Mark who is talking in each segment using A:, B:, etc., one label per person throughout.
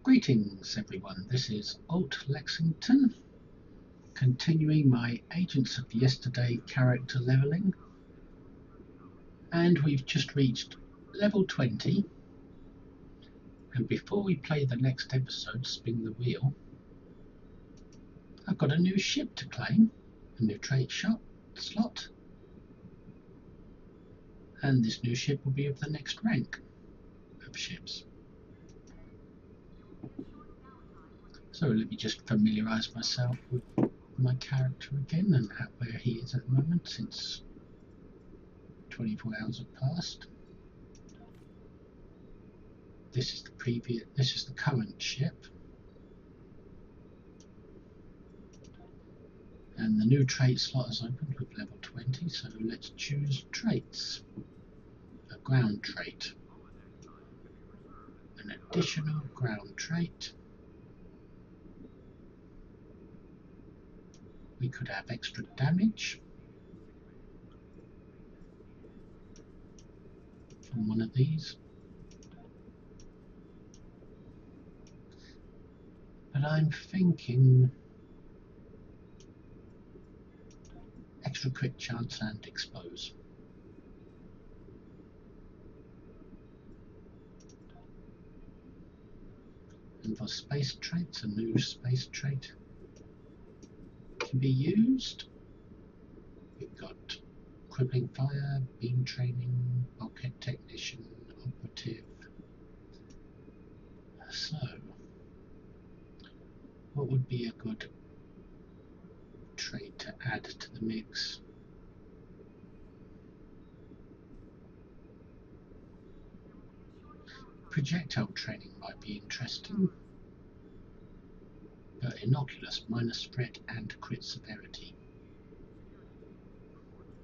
A: Greetings everyone, this is Alt Lexington, continuing my Agents of Yesterday character leveling, and we've just reached level 20, and before we play the next episode, Spin the Wheel, I've got a new ship to claim, a new trait slot, and this new ship will be of the next rank of ships. So let me just familiarise myself with my character again and where he is at the moment, since 24 hours have passed. This is the current ship, and the new trait slot is opened with level 20. So let's choose traits. A ground trait, an additional ground trait. We could have extra damage from one of these, but I'm thinking extra crit chance and expose. And for space traits, a new space trait can be used. We've got crippling fire, beam training, bulkhead technician, operative. So, what would be a good trait to add to the mix? Projectile training might be interesting, but innocuous, minus spread and crit severity.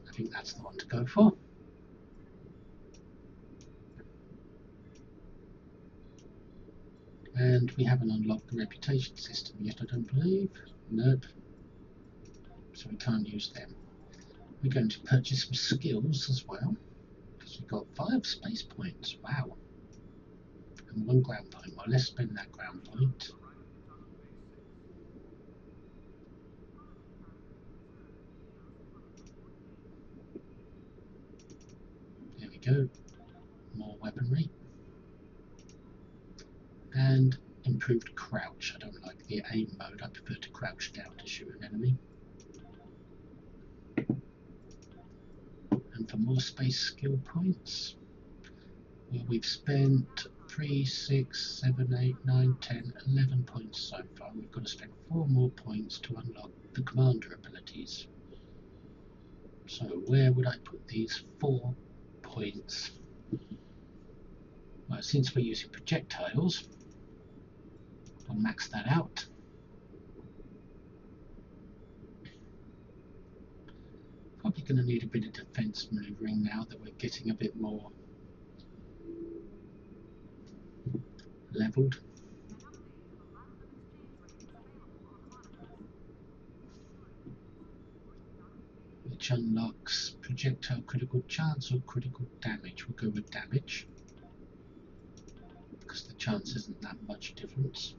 A: I think that's the one to go for. And we haven't unlocked the reputation system yet, I don't believe. Nope. So we can't use them. We're going to purchase some skills as well, because we've got 5 space points. Wow. And 1 ground point. Well, let's spend that ground point. There we go. More weaponry. And improved crouch. I don't like the aim mode. I prefer to crouch down to shoot an enemy. And for more space skill points, well, we've spent 3, 6, 7, 8, 9, 10, 11 points so far. We've got to spend 4 more points to unlock the commander abilities. So where would I put these 4 points? Well, since we're using projectiles, we'll max that out. Probably going to need a bit of defense maneuvering now that we're getting a bit more leveled. Which unlocks projectile critical chance or critical damage. We'll go with damage, because the chance isn't that much difference.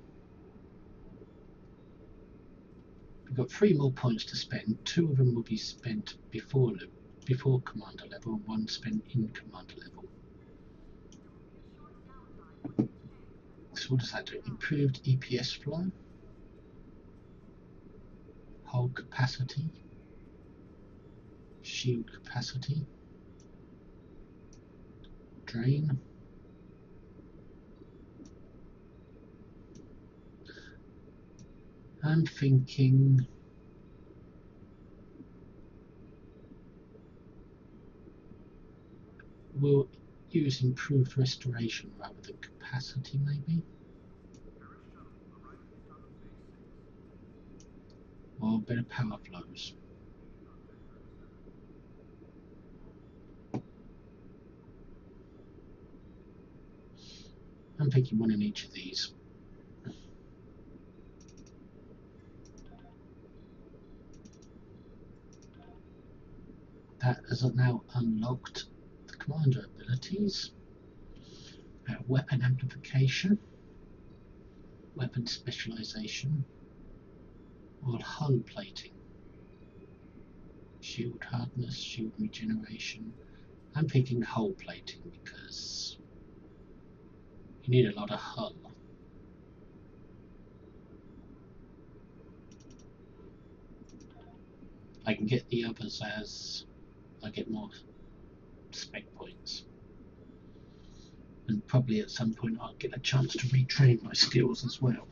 A: We've got 3 more points to spend. 2 of them will be spent before commander level, and 1 spent in commander level. So what does that do? Improved EPS flow, hull capacity, shield capacity, drain, I'm thinking we'll use improved restoration rather than capacity, maybe, or better power flows. I'm thinking 1 in each of these. That has now unlocked the commander abilities. Weapon amplification, weapon specialization, or hull plating. Shield hardness, shield regeneration. I'm picking hull plating because you need a lot of hull. I can get the others as I get more spec points. And probably at some point I'll get a chance to retrain my skills as well.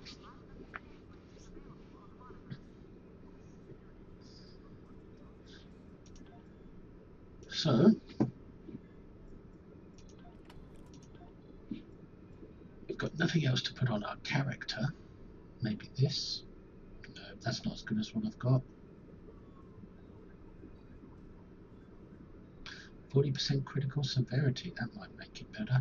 A: So, we've got nothing else to put on our character. Maybe this. No, that's not as good as what I've got. 40% critical severity, that might make it better.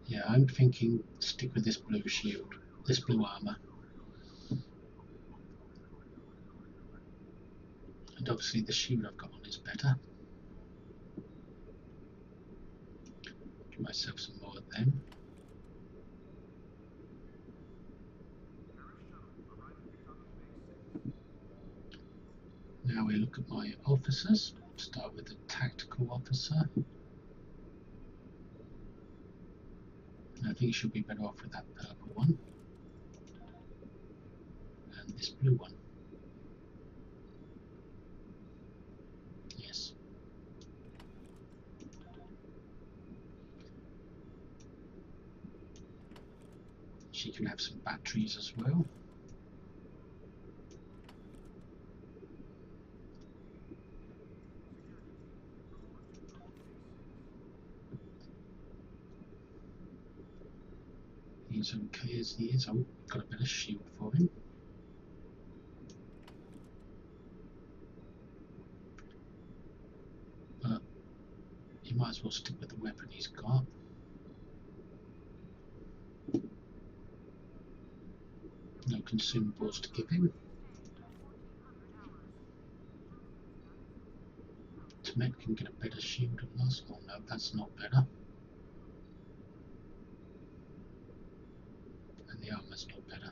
A: Yeah, I'm thinking stick with this blue shield, this blue armor. And obviously the shield I've got on is better. Give myself some more of them. Now we look at my officers. Start with the tactical officer. I think she'll be better off with that purple one. And this blue one. Yes. She can have some batteries as well. He's okay as he is. Oh, got a better shield for him. But he might as well stick with the weapon he's got. No consumables to give him. Temet can get a better shield than us. Oh no, that's not better. And the armor's not better.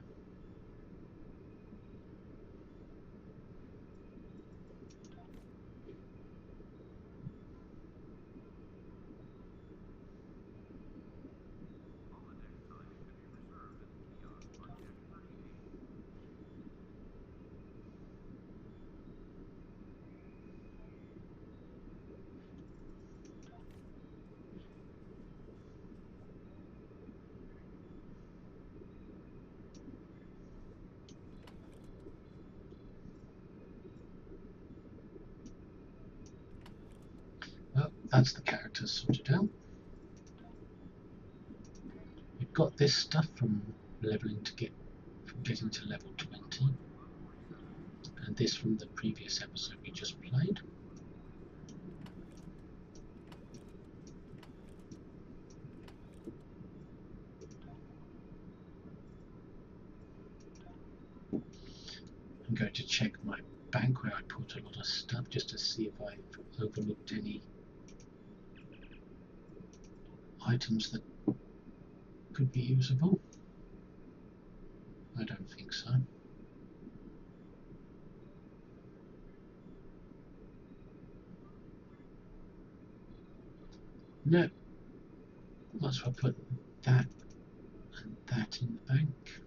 A: Well, that's the characters sorted out. We've got this stuff from leveling to getting to level 20, and this from the previous episode we just played. I'm going to check my bank where I put a lot of stuff just to see if I've overlooked any items that could be usable. I don't think so. No. Might as well put that and that in the bank.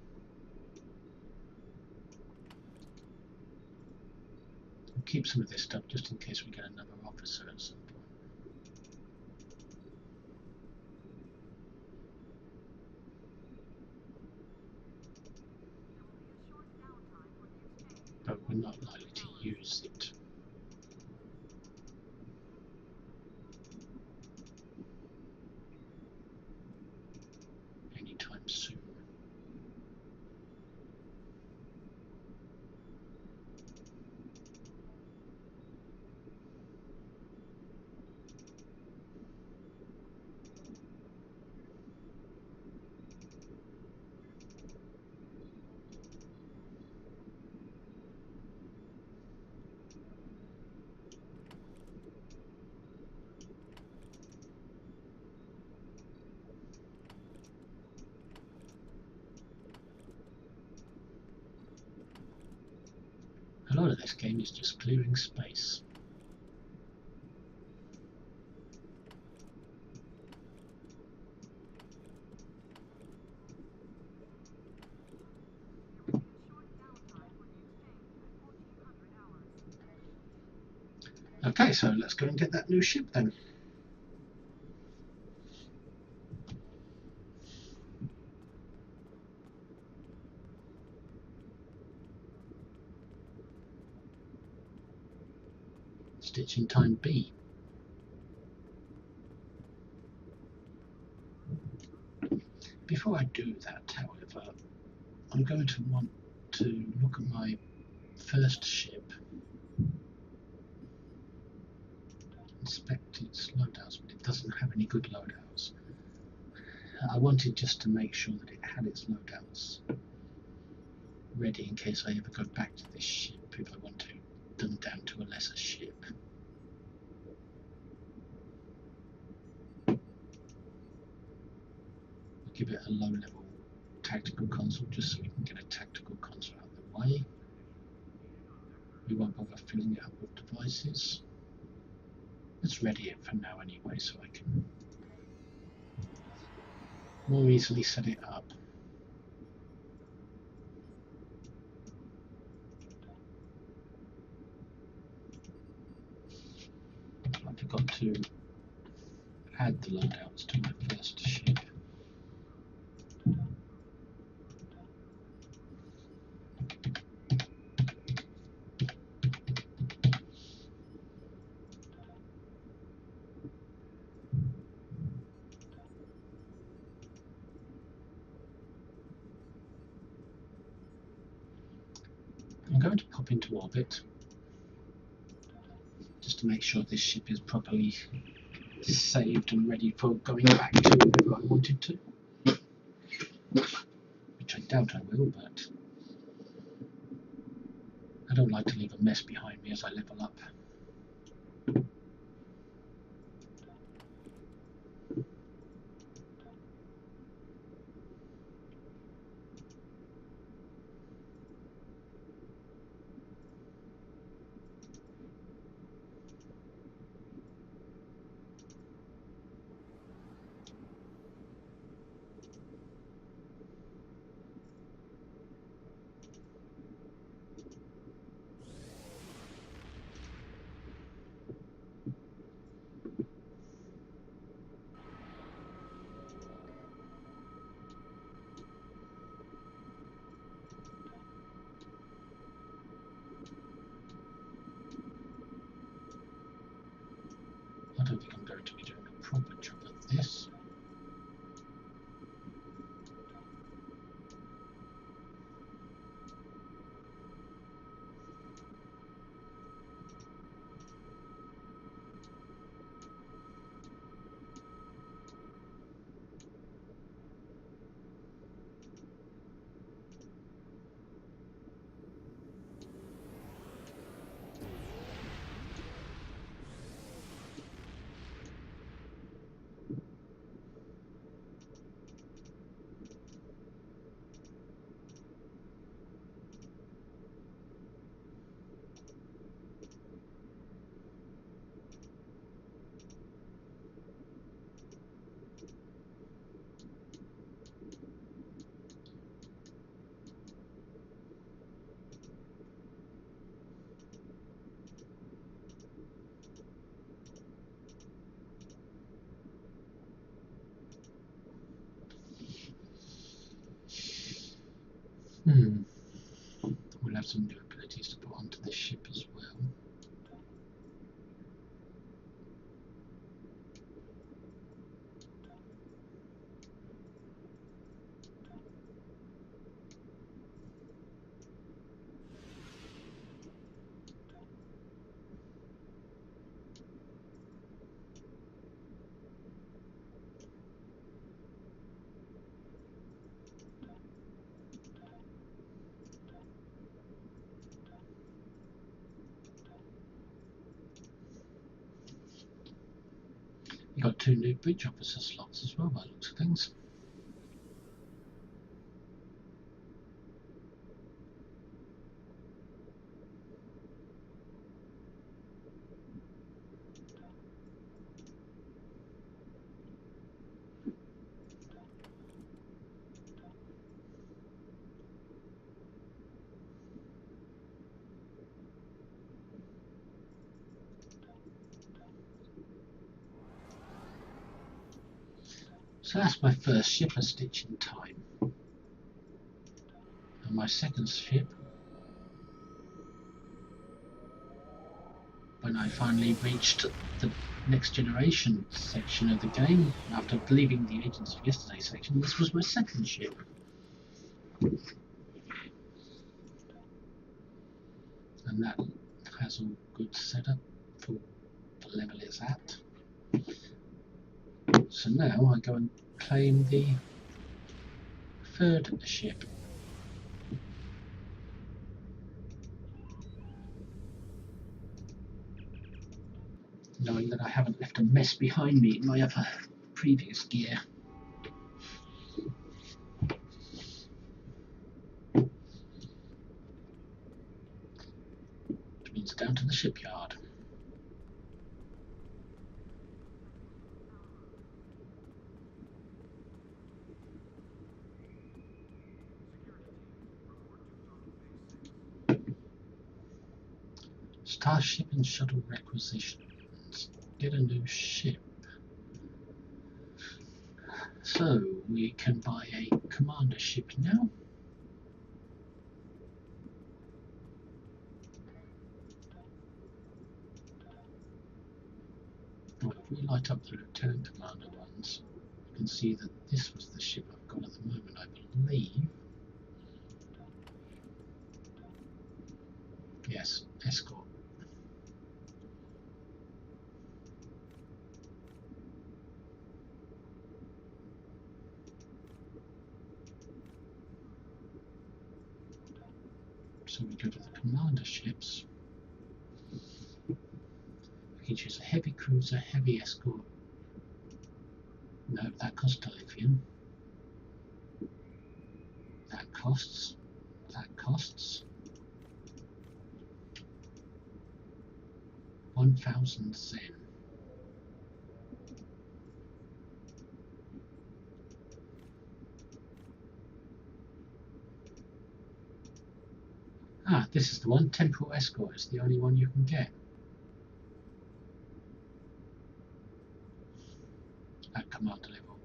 A: We'll keep some of this stuff just in case we get another officer at some point. But we're not likely to use it. Anytime soon. this game is just clearing space. Okay, so let's go and get that new ship then. Stitching time B. Before I do that, however, I'm going to want to look at my first ship, inspect its loadouts, but it doesn't have any good loadouts. I wanted just to make sure that it had its loadouts ready in case I ever go back to this ship, if I want to dumb down to a lesser ship. I'll give it a low level tactical console just so we can get a tactical console out of the way. We won't bother filling it up with devices. Let's ready it for now anyway, so I can more easily set it up. I forgot to add the loadouts to my first ship. I'm going to pop into orbit just to make sure this ship is properly saved and ready for going back to wherever I wanted to, which I doubt I will, but I don't like to leave a mess behind me as I level up. I don't think I'm going to be doing a proper job of this. We'll have some new abilities to put onto this ship as well. You got 2 new bridge officer slots as well by the looks of things. So that's my first ship, a stitch in time. And my second ship, when I finally reached the next generation section of the game, after leaving the Agents of Yesterday section, this was my second ship. And that has all good setup for the level it's at. So now I go and claim the third ship. Knowing that I haven't left a mess behind me in my other previous gear. Which means down to the shipyard. Starship and shuttle requisitions. Get a new ship. So we can buy a commander ship now. Well, if we light up the lieutenant commander ones, you can see that this was the ship I've got at the moment, I believe. Yes, escort. So we go to the commander ships. We can choose a heavy cruiser, heavy escort. No, that costs dilithium. That costs. 1,000 Zen. Ah, this is the one. Temporal escort is the only one you can get at commander level.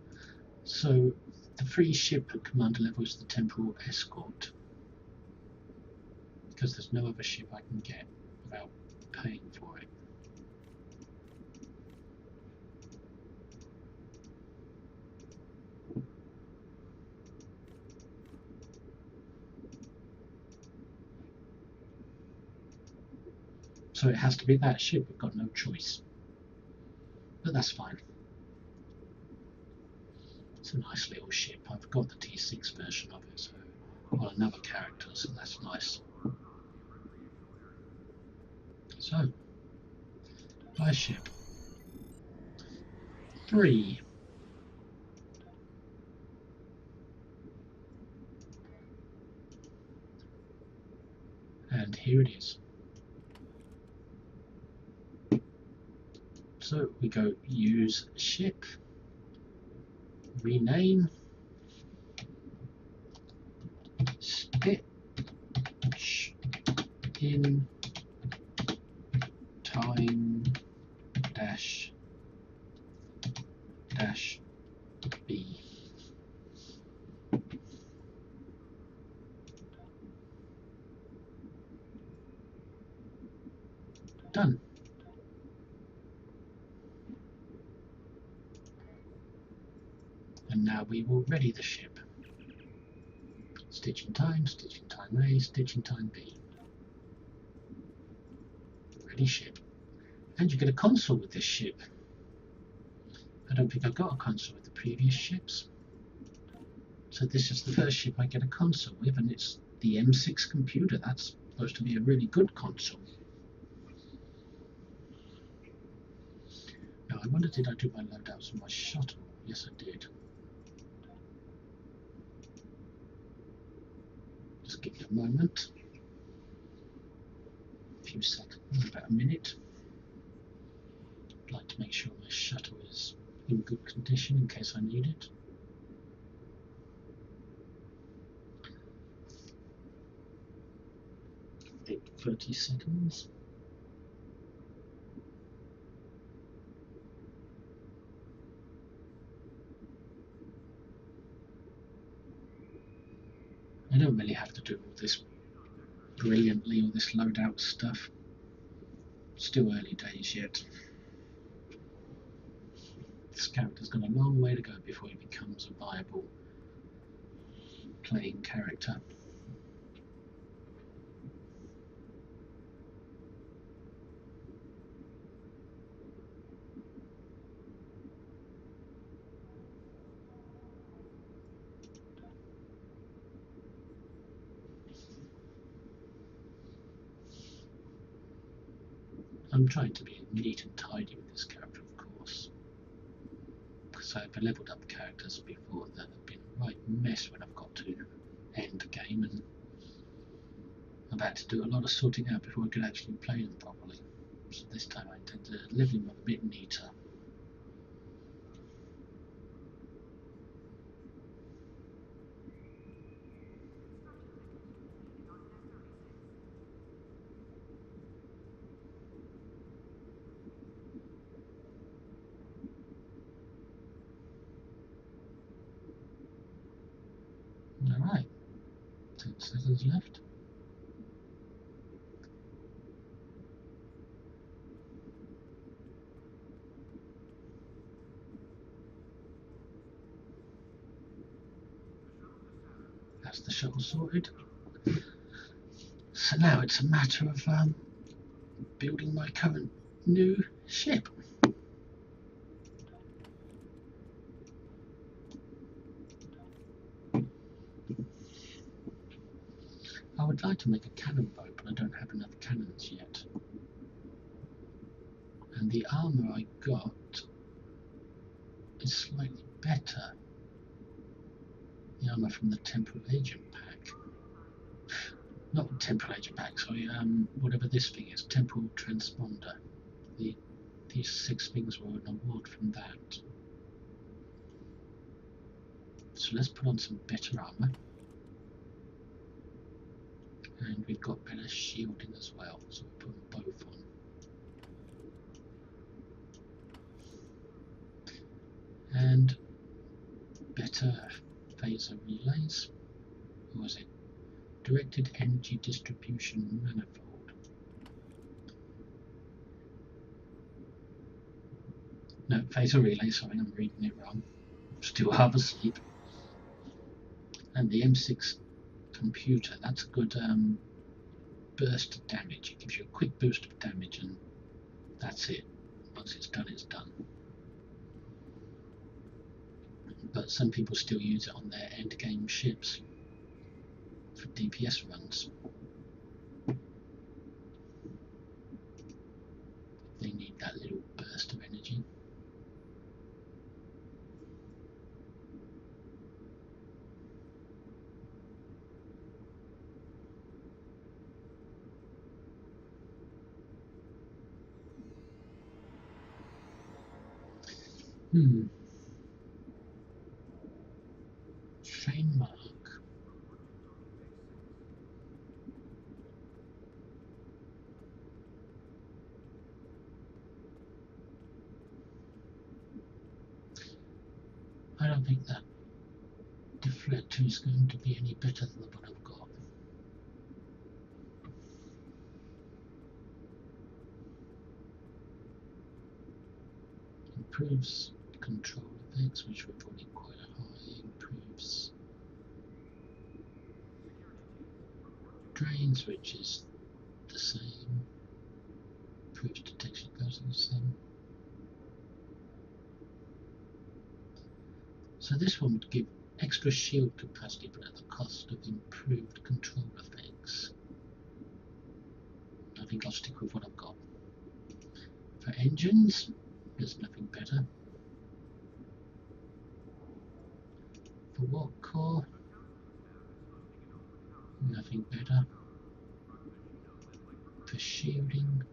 A: So the free ship at commander level is the temporal escort, because there's no other ship I can get without paying for it. So it has to be that ship. We've got no choice. But that's fine. It's a nice little ship. I've got the T6 version of it, so on another character, so that's nice. So, buy ship. 3. And here it is. So we go use ship, rename, stitch in time dash B. Done. And now we will ready the ship. Stitch in time A, stitch in time B. Ready ship. And you get a console with this ship. I don't think I got a console with the previous ships. So this is the first ship I get a console with, and it's the M6 computer. That's supposed to be a really good console. Now I wonder, did I do my loadouts on my shuttle? Yes, I did. Just give you a moment. A few seconds, about a minute. I'd like to make sure my shuttle is in good condition in case I need it. I think 30 seconds. I don't really have to do all this brilliantly, all this loadout stuff. Still early days yet. This character's got a long way to go before he becomes a viable playing character. I'm trying to be neat and tidy with this character, of course, because I've leveled up characters before that have been a right mess when I've got to end the game, and I've had to do a lot of sorting out before I could actually play them properly. So this time I intend to level them up a bit neater. Alright, 10 seconds left. That's the shuttle sorted. So now it's a matter of building my current new ship. I would like to make a cannon boat, but I don't have enough cannons yet. And the armour I got is slightly better. The armour from the Temporal Agent pack. Not Temporal Agent pack, sorry, whatever this thing is, Temporal Transponder. These 6 things were an award from that. So let's put on some better armour. And we've got better shielding as well, so we'll put them both on. And better phaser relays. What was it? Directed energy distribution manifold. No, phaser relay, sorry, I'm reading it wrong. I'm still half asleep. And the M6 computer, that's a good burst of damage. It gives you a quick boost of damage, and that's it. Once it's done, it's done. But some people still use it on their end game ships for DPS runs. They need that little burst of energy. Train mark. I don't think that deflector is going to be any better than what I've got. Improves control effects, which were probably quite high. Improves drains, which is the same. Improves detection, goes the same. So this one would give extra shield capacity, but at the cost of improved control effects. I think I'll stick with what I've got. For engines, there's nothing better. For warp core, nothing better. For shielding,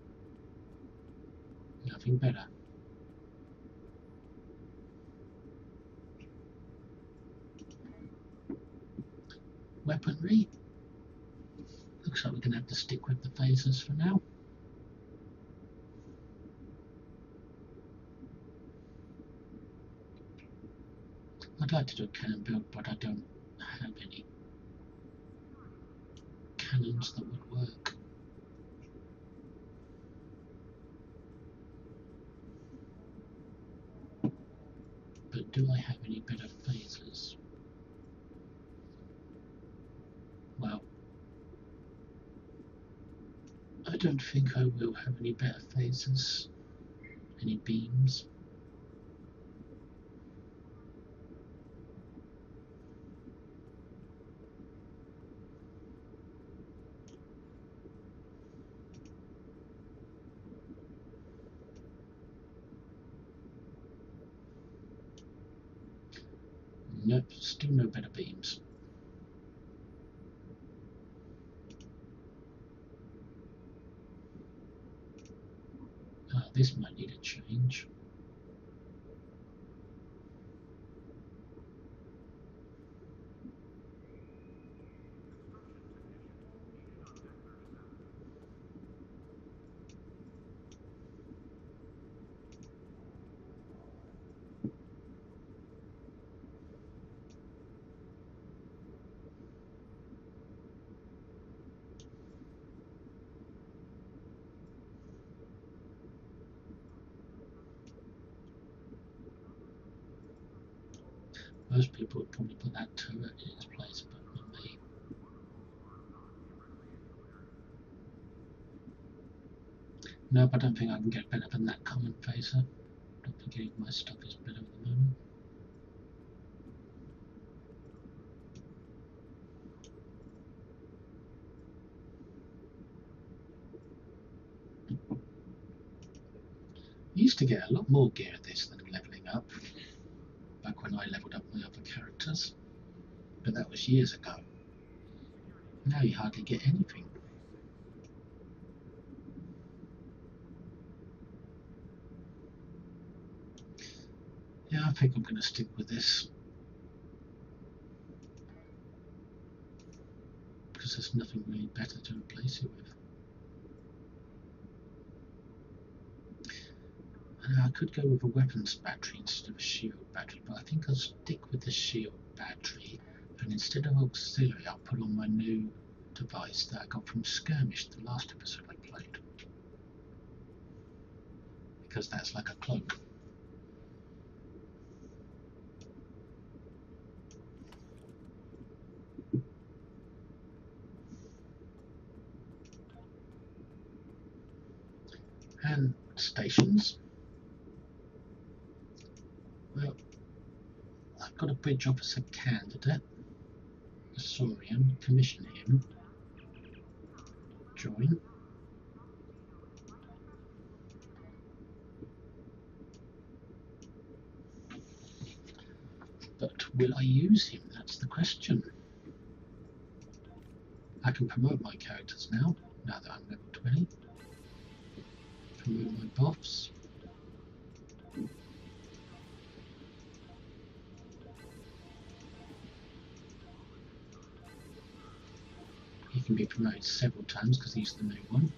A: nothing better. Weaponry, looks like we're going to have to stick with the phasers for now. I'd like to do a cannon build, but I don't have any. cannons that would work. But do I have any better phasers? Well, I don't think I will have any better phasers. Any beams? Nope, still no better beams. This might need a change. Most people would probably put that turret in its place, but not me. Nope, I don't think I can get better than that common phaser. I don't think any of my stuff is better at the moment. I used to get a lot more gear at this than levelling up, back when I levelled up my other characters, but that was years ago. Now you hardly get anything. Yeah, I think I'm going to stick with this, because there's nothing really better to replace it with. And I could go with a weapons battery instead of a shield battery, but I think I'll stick with the shield battery, and instead of auxiliary I'll put on my new device that I got from Skirmish, the last episode I played, because that's like a cloak. And stations. Well, I've got a bridge officer candidate. Saurian, commission him. Join. But will I use him? That's the question. I can promote my characters now that I'm level 20. Promote my buffs. He can be promoted several times because he's the new one.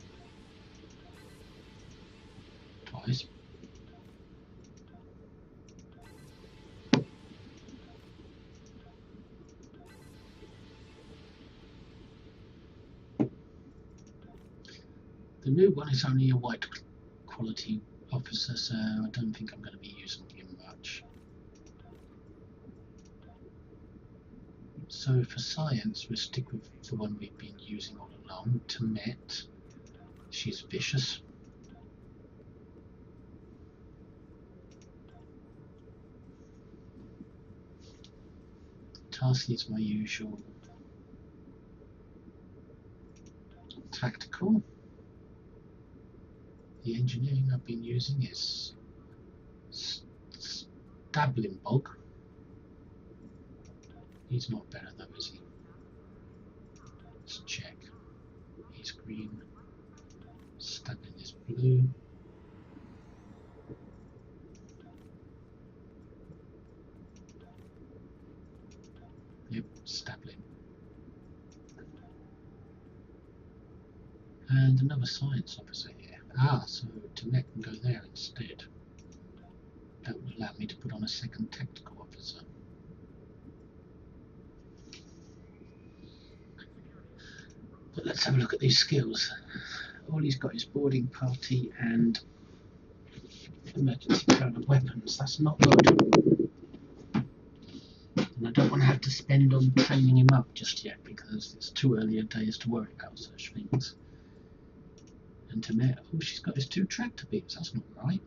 A: Twice. The new one is only a white quality officer, so I don't think I'm going to be using him much. So for science, we'll stick with the one we've been using all along, Tamet. She's vicious. Tarsi is my usual tactical. The engineering I've been using is Stablinbog. He's not better though, is he? Let's check. He's green. Stablin is blue. Yep, Stablin. And another science officer here. Ah, so Tamet can go there instead. That would allow me to put on a second tactical officer. Let's have a look at these skills. All he's got is boarding party and emergency code of weapons. That's not good. And I don't want to have to spend on training him up just yet because it's too early a days to worry about such things. And to me, oh, she's got his 2 tractor beams. That's not right.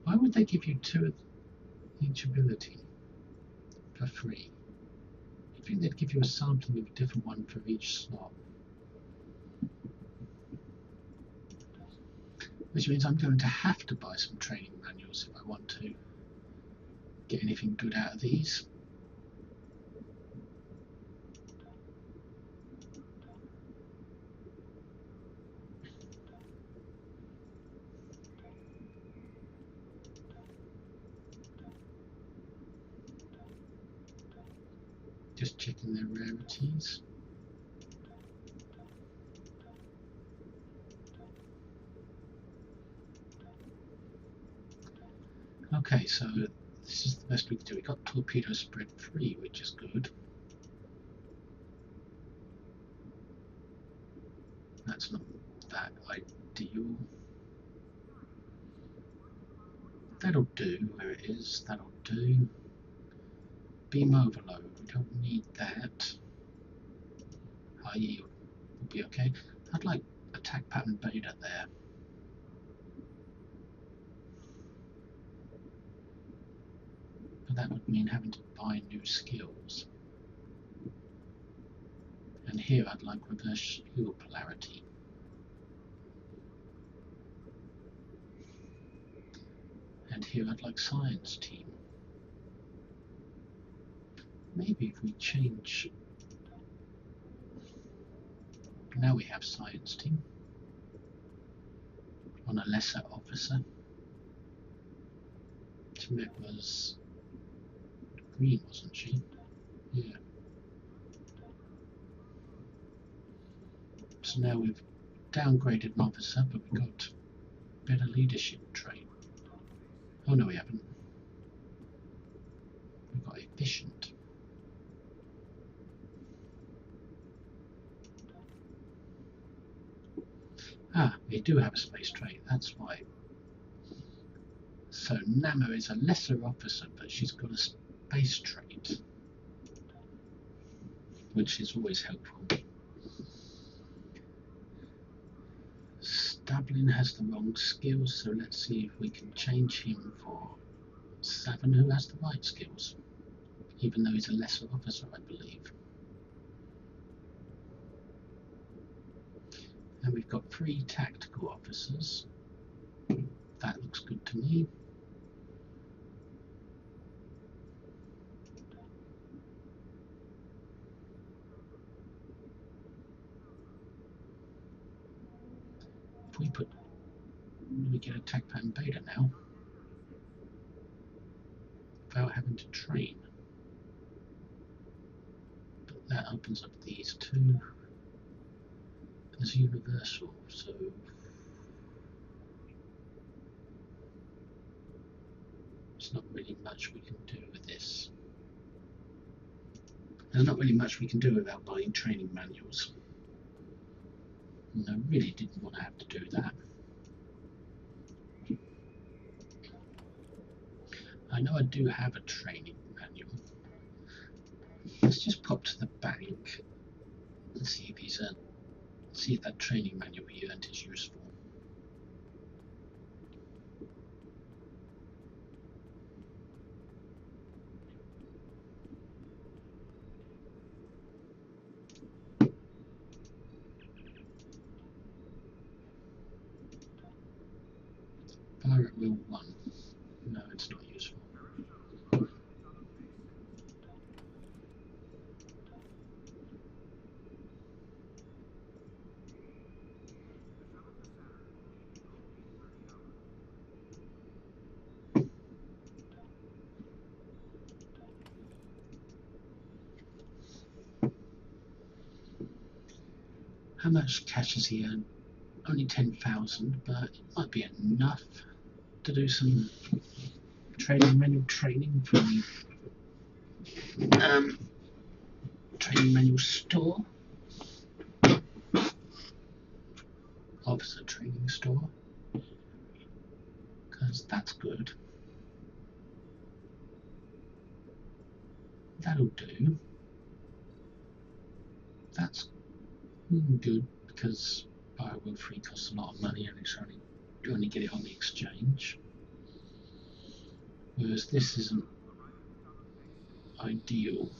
A: Why would they give you 2 of each ability for free? I think they'd give you a sampling of a different one for each slot. Which means I'm going to have to buy some training manuals if I want to get anything good out of these. Just checking their rarities. Okay, so this is the best we can do. We got torpedo spread 3, which is good. That's not that ideal. That'll do where it is. That'll do. Beam overload. We don't need that. High yield will be okay. I'd like attack pattern beta there. But that would mean having to buy new skills. And here I'd like reverse fuel polarity. And here I'd like science team. Maybe if we change... Now we have science team on a lesser officer. Timette was green, wasn't she? Yeah. So now we've downgraded an officer, but we've got better leadership trait. Oh no, we haven't. We've got efficient. Ah, we do have a space trait, that's why. So Nama is a lesser officer, but she's got a space trait, which is always helpful. Stablin has the wrong skills, so let's see if we can change him for Savin, who has the right skills, even though he's a lesser officer, I believe. And we've got 3 tactical officers. That looks good to me. If we put, we get attack pattern beta now, without having to train. But that opens up these 2 as universal, so there's not really much we can do with this. There's not really much we can do without buying training manuals. And I really didn't want to have to do that. I know I do have a training manual. Let's just pop to the bank and see if he's see if that training manual he earned is useful. Fire at will 1. No, it's not useful. How much cash has he earned? Only 10,000, but it might be enough to do some training manual training from the training manual store, officer training store, because that's good. That'll do. That's good because AOY 3 costs a lot of money and it's you only get it on the exchange. Whereas this isn't ideal.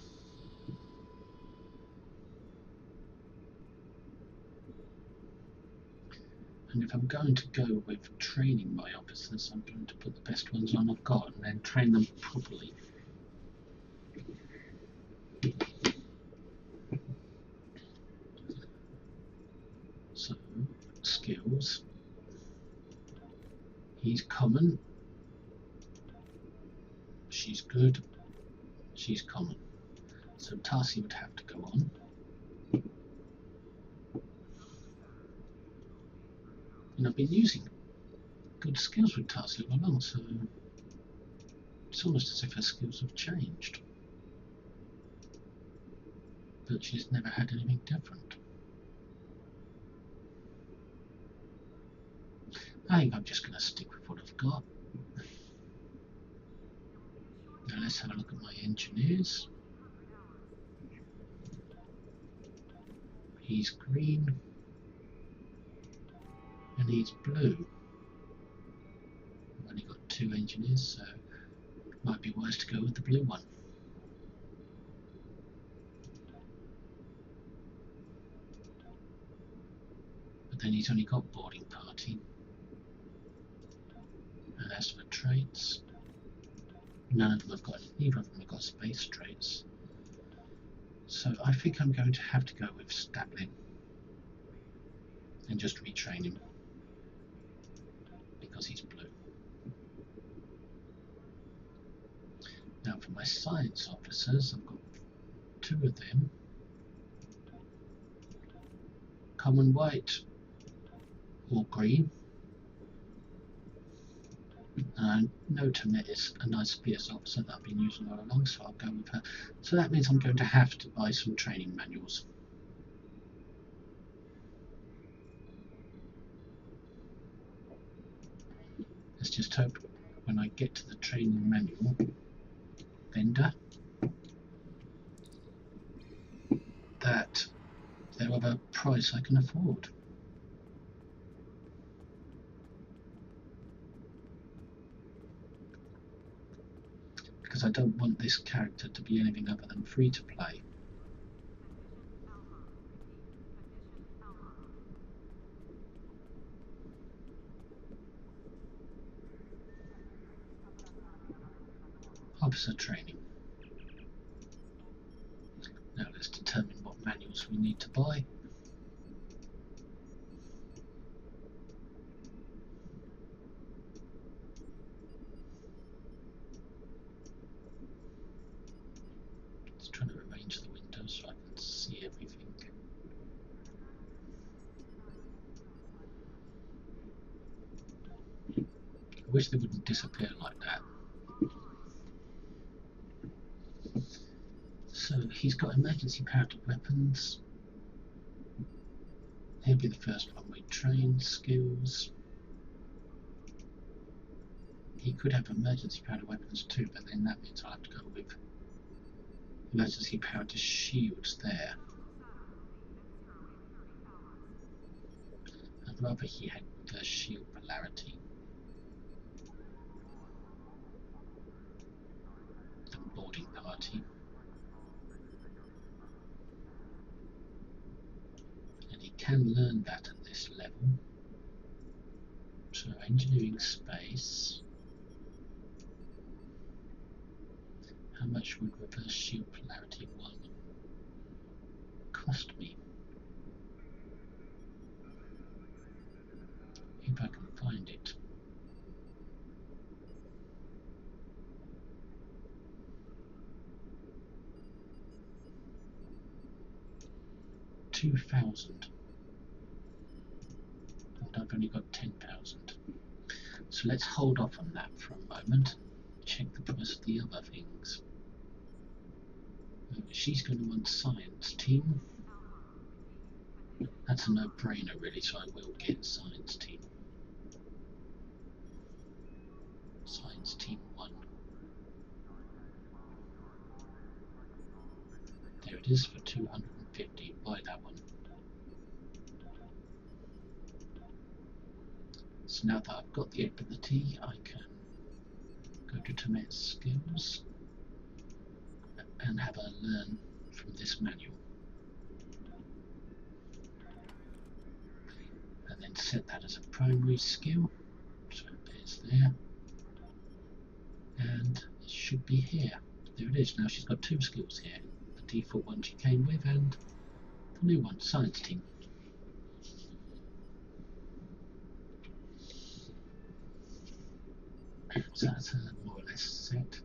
A: And if I'm going to go with training my officers, I'm going to put the best ones on I've got and then train them properly. So, skills. He's common. She's good. She's common. So Tarsi would have to go on. And I've been using good skills with Tarsi all along, so it's almost as if her skills have changed. But she's never had anything different. I think I'm just going to stick with what I've got. Now let's have a look at my engineers. He's green and he's blue. I've only got 2 engineers, so it might be wise to go with the blue one. But then he's only got boarding party. And as for traits, none of them have got, neither of them have got space traits. So I think I'm going to have to go with Staplin and just retrain him because he's blue. Now for my science officers, I've got 2 of them. Common white or green. And I know Tamet is a nice PS officer that I've been using all along, so I'll go with her. So that means I'm going to have to buy some training manuals. Let's just hope when I get to the training manual vendor that they're of a price I can afford. Because I don't want this character to be anything other than free to play. Officer training. Now let's determine what manuals we need to buy. Just trying to arrange the windows so I can see everything. I wish they wouldn't disappear like that. So he's got emergency powered weapons. He'll be the first one we train. Skills. He could have emergency powered weapons too, but then that means I'll have to go with emergency powered shields there. I'd rather he had the shield polarity than boarding party. And he can learn that at this level. So engineering space. How much would reverse shield polarity 1 cost me? If I can find it. $2,000. And I've only got 10,000. So let's hold off on that for a moment check the price of the other things. She's going to want science team. That's a no-brainer really, so I will get science team. Science team 1. There it is for 250. Buy that one. So now that I've got the ability, I can go to Tomet skills and have a learn from this manual. And then set that as a primary skill. So it appears there. And it should be here. There it is. Now she's got 2 skills here. The default one she came with and the new one, science team. So that's more or less set.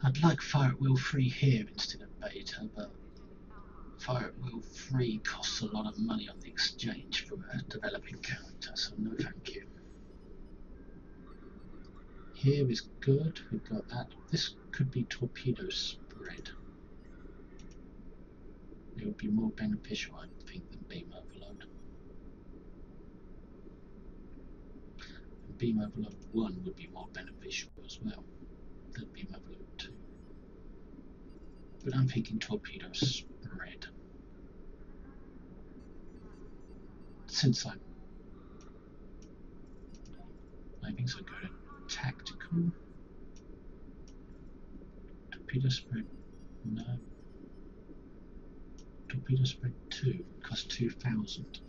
A: I'd like Fire at Will 3 here instead of beta, but Fire at Will 3 costs a lot of money on the exchange for a developing character, so no thank you. Here is good, we've got that. This could be torpedo spread. It would be more beneficial, I think, than beam overload. And beam overload 1 would be more beneficial as well than beam overload 2. But I'm thinking torpedo spread. Since I think so, go to tactical. Torpedo spread, no. Torpedo spread 2 costs 2,000.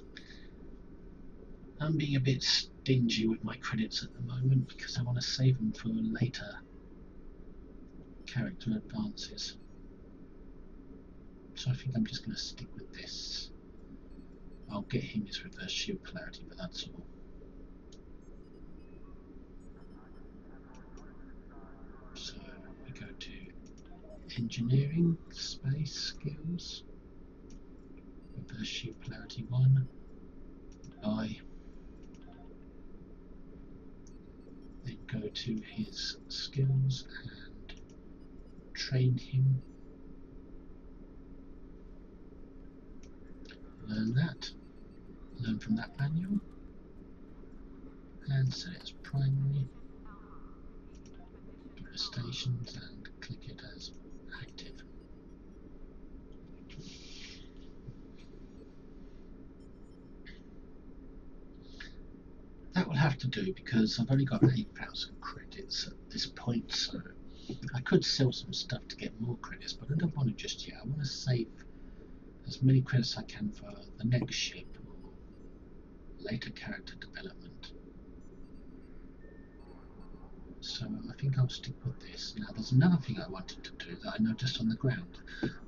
A: I'm being a bit stingy with my credits at the moment because I want to save them for later character advances. So I think I'm just going to stick with this. I'll get him his reverse shield polarity, but that's all. So we go to engineering, space, skills, reverse shield polarity 1, buy. Then go to his skills and train him. Learn that. Learn from that manual. And set it as primary. Go to stations and click it as active. That will have to do because I've only got 8,000 credits at this point, so I could sell some stuff to get more credits, but I don't want to just yet. I want to save as many credits as I can for the next ship or later character development. So I think I'll stick with this. Now there's another thing I wanted to do that I noticed on the ground.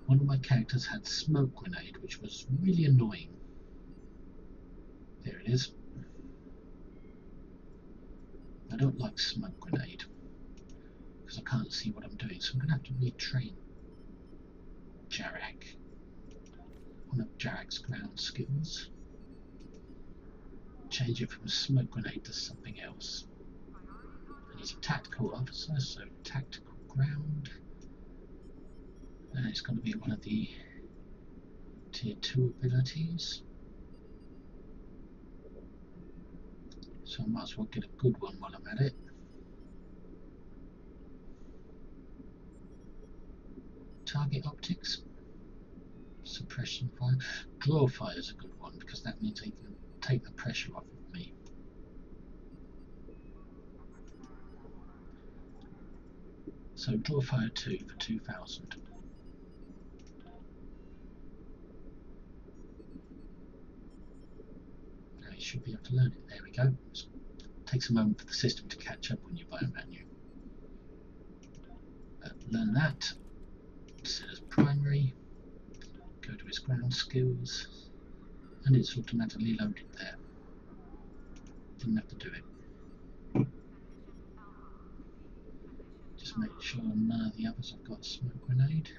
A: One of my characters had smoke grenade, which was really annoying. There it is. I don't like smoke grenade because I can't see what I'm doing, so I'm going to have to retrain Jarek. One of Jarek's ground skills. Change it from smoke grenade to something else. And he's a tactical officer, so tactical ground. And it's going to be one of the tier 2 abilities. So I might as well get a good one while I'm at it. Target optics. Suppression fire. Draw fire is a good one because that means they can take the pressure off of me. So draw fire 2 for 2,000. Now you should be able to learn it. There we go. It takes a moment for the system to catch up when you buy a manual. Learn that. Set as primary. Go to his ground skills. And it's automatically loaded there. Didn't have to do it. Just make sure none of the others have got a smoke grenade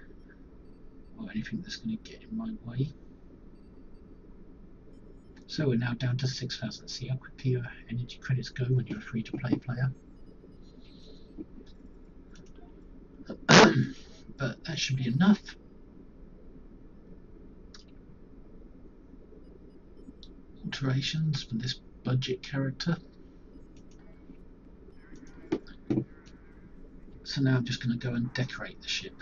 A: or anything that's going to get in my way. So we're now down to 6,000. See how quickly your energy credits go when you're a free-to-play player? But that should be enough. Alterations for this budget character. So now I'm just going to go and decorate the ship.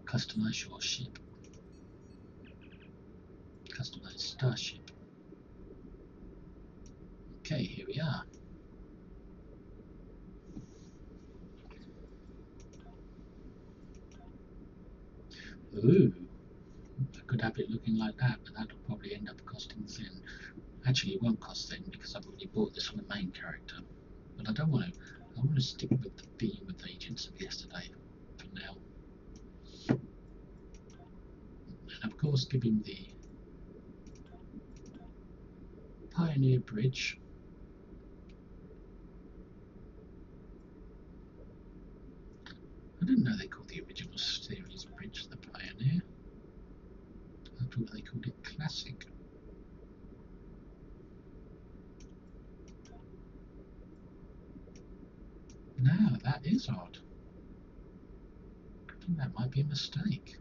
A: Customize your ship. Customize starship. Okay, here we are. Ooh, I could have it looking like that, but that'll probably end up costing thin. Actually, it won't cost thin because I've already bought this on the main character. But I don't want to. I want to stick with the theme of Agents of Yesterday for now. And of course, give him the Pioneer Bridge. I didn't know they called the original series bridge the Pioneer. I thought they called it Classic. No, that is odd. I think that might be a mistake.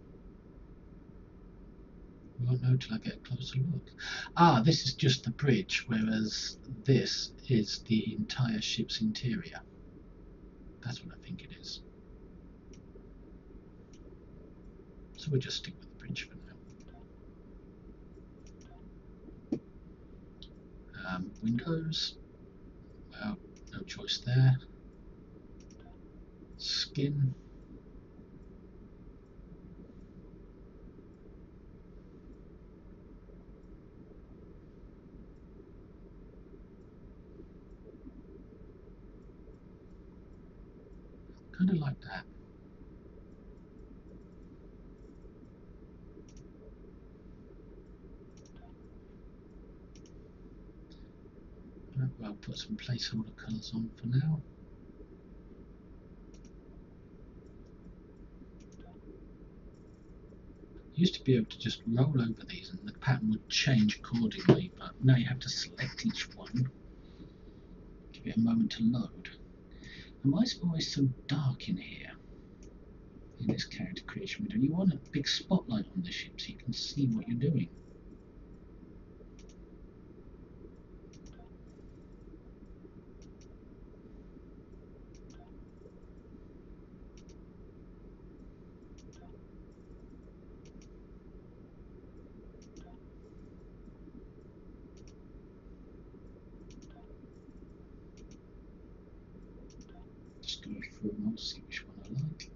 A: We won't know till I get a closer look. Ah, this is just the bridge, whereas this is the entire ship's interior. That's what I think it is. So we'll just stick with the bridge for now. Windows. Well, no choice there. Skin. Kind of like that. I'll put some placeholder colours on for now. You used to be able to just roll over these and the pattern would change accordingly, but now you have to select each one. Give it a moment to load. And why is it always so dark in here? In this character creation window, you want a big spotlight on the ship so you can see what you're doing. Just go through them all, see which one I like.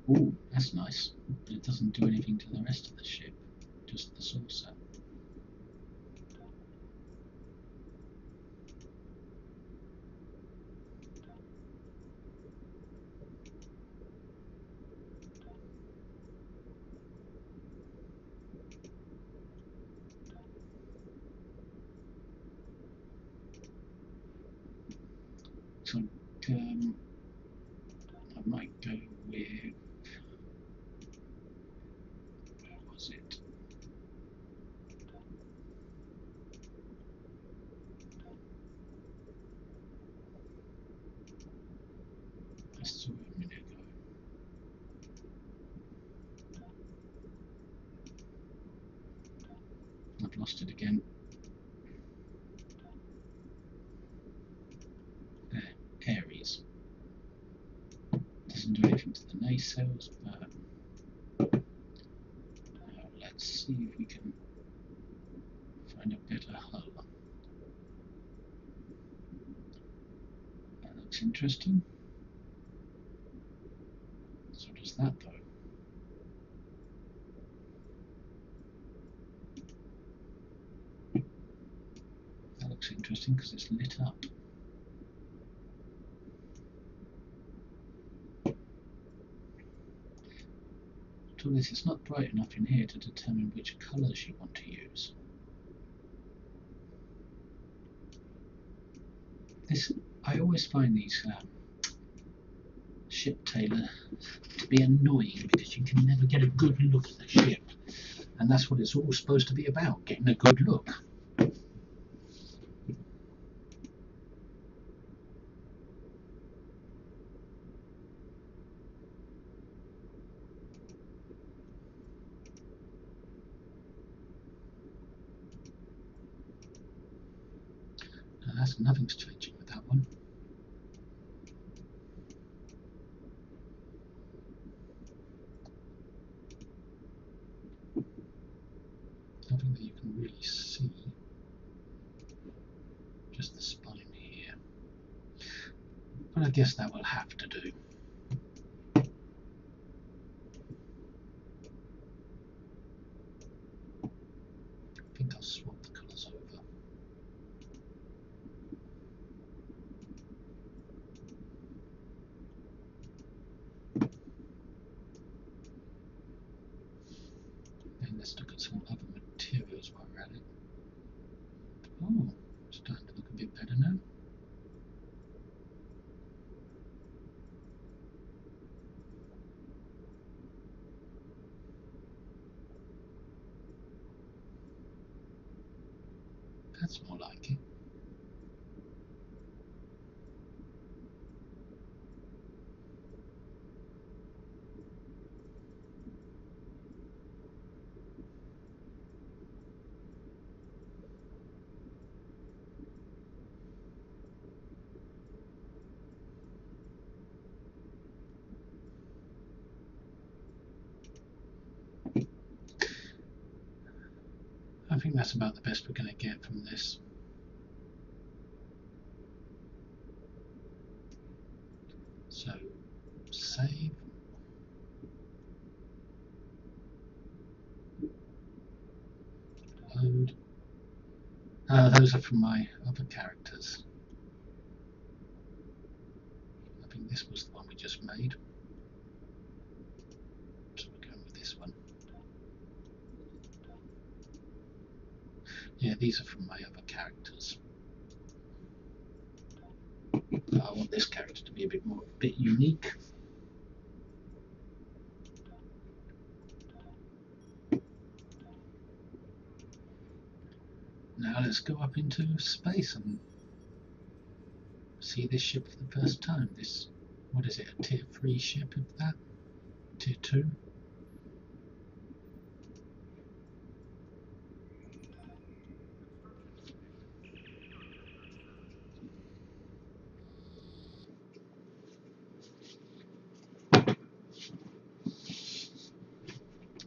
A: Ooh, that's nice. But it doesn't do anything to the rest of the ship, just the saucer. So I might go with, where was it? I saw it a minute ago. I've lost it again. There, Aries. Doesn't do anything to the nacelles, but let's see if we can find a better hull. That looks interesting. So that though? That looks interesting because it's lit up. Trouble is, it's not bright enough in here to determine which colours you want to use. I always find these ship tailor to be annoying because you can never get a good look at the ship, and that's what it's all supposed to be about, getting a good look. Nothing's changing with that one. Nothing that you can really see. Just the spine here. But I guess that will have to do. I think I'll swap the colours over. And let's look at some other materials while we're at it. Oh, it's starting to look a bit better now. That's more like it. I think that's about the best we're going to get from this. So, save. Load. Those are from my other characters. I think this was the one we just made. So we're going with this one. Yeah, these are from my other characters. But I want this character to be a bit unique. Now let's go up into space and see this ship for the first time. This, what is it, a tier 3 ship of that? Tier 2?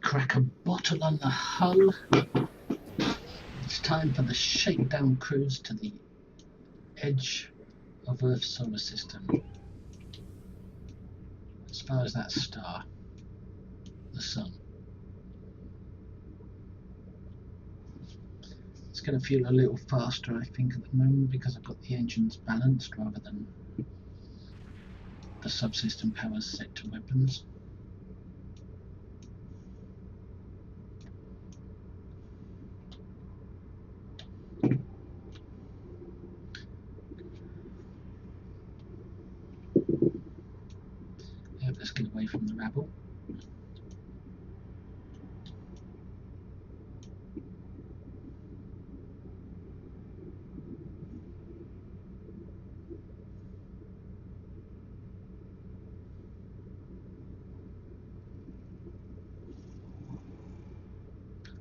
A: Crack a bottle on the hull. It's time for the shakedown cruise to the edge of Earth's solar system. As far as that star, the sun. It's going to feel a little faster, I think, at the moment because I've got the engines balanced rather than the subsystem powers set to weapons. Yeah, let's get away from the rabble.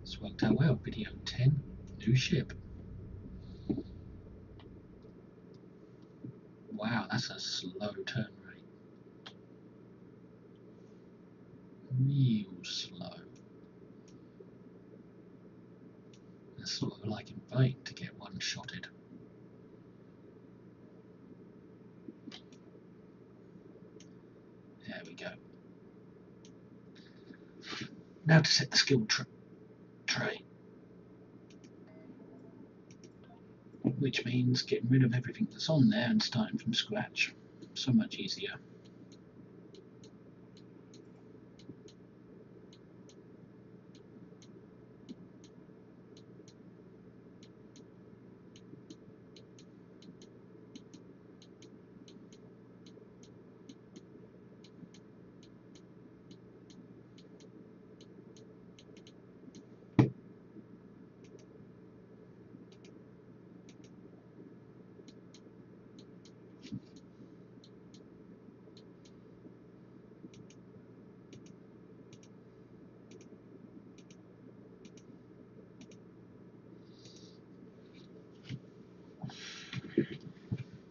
A: It's worked out well. Video 10, new ship. Wow, that's a slow turn rate. Real slow. It's sort of like in vain to get one-shotted. There we go. Now to set the skill tray, which means getting rid of everything that's on there and starting from scratch. So much easier.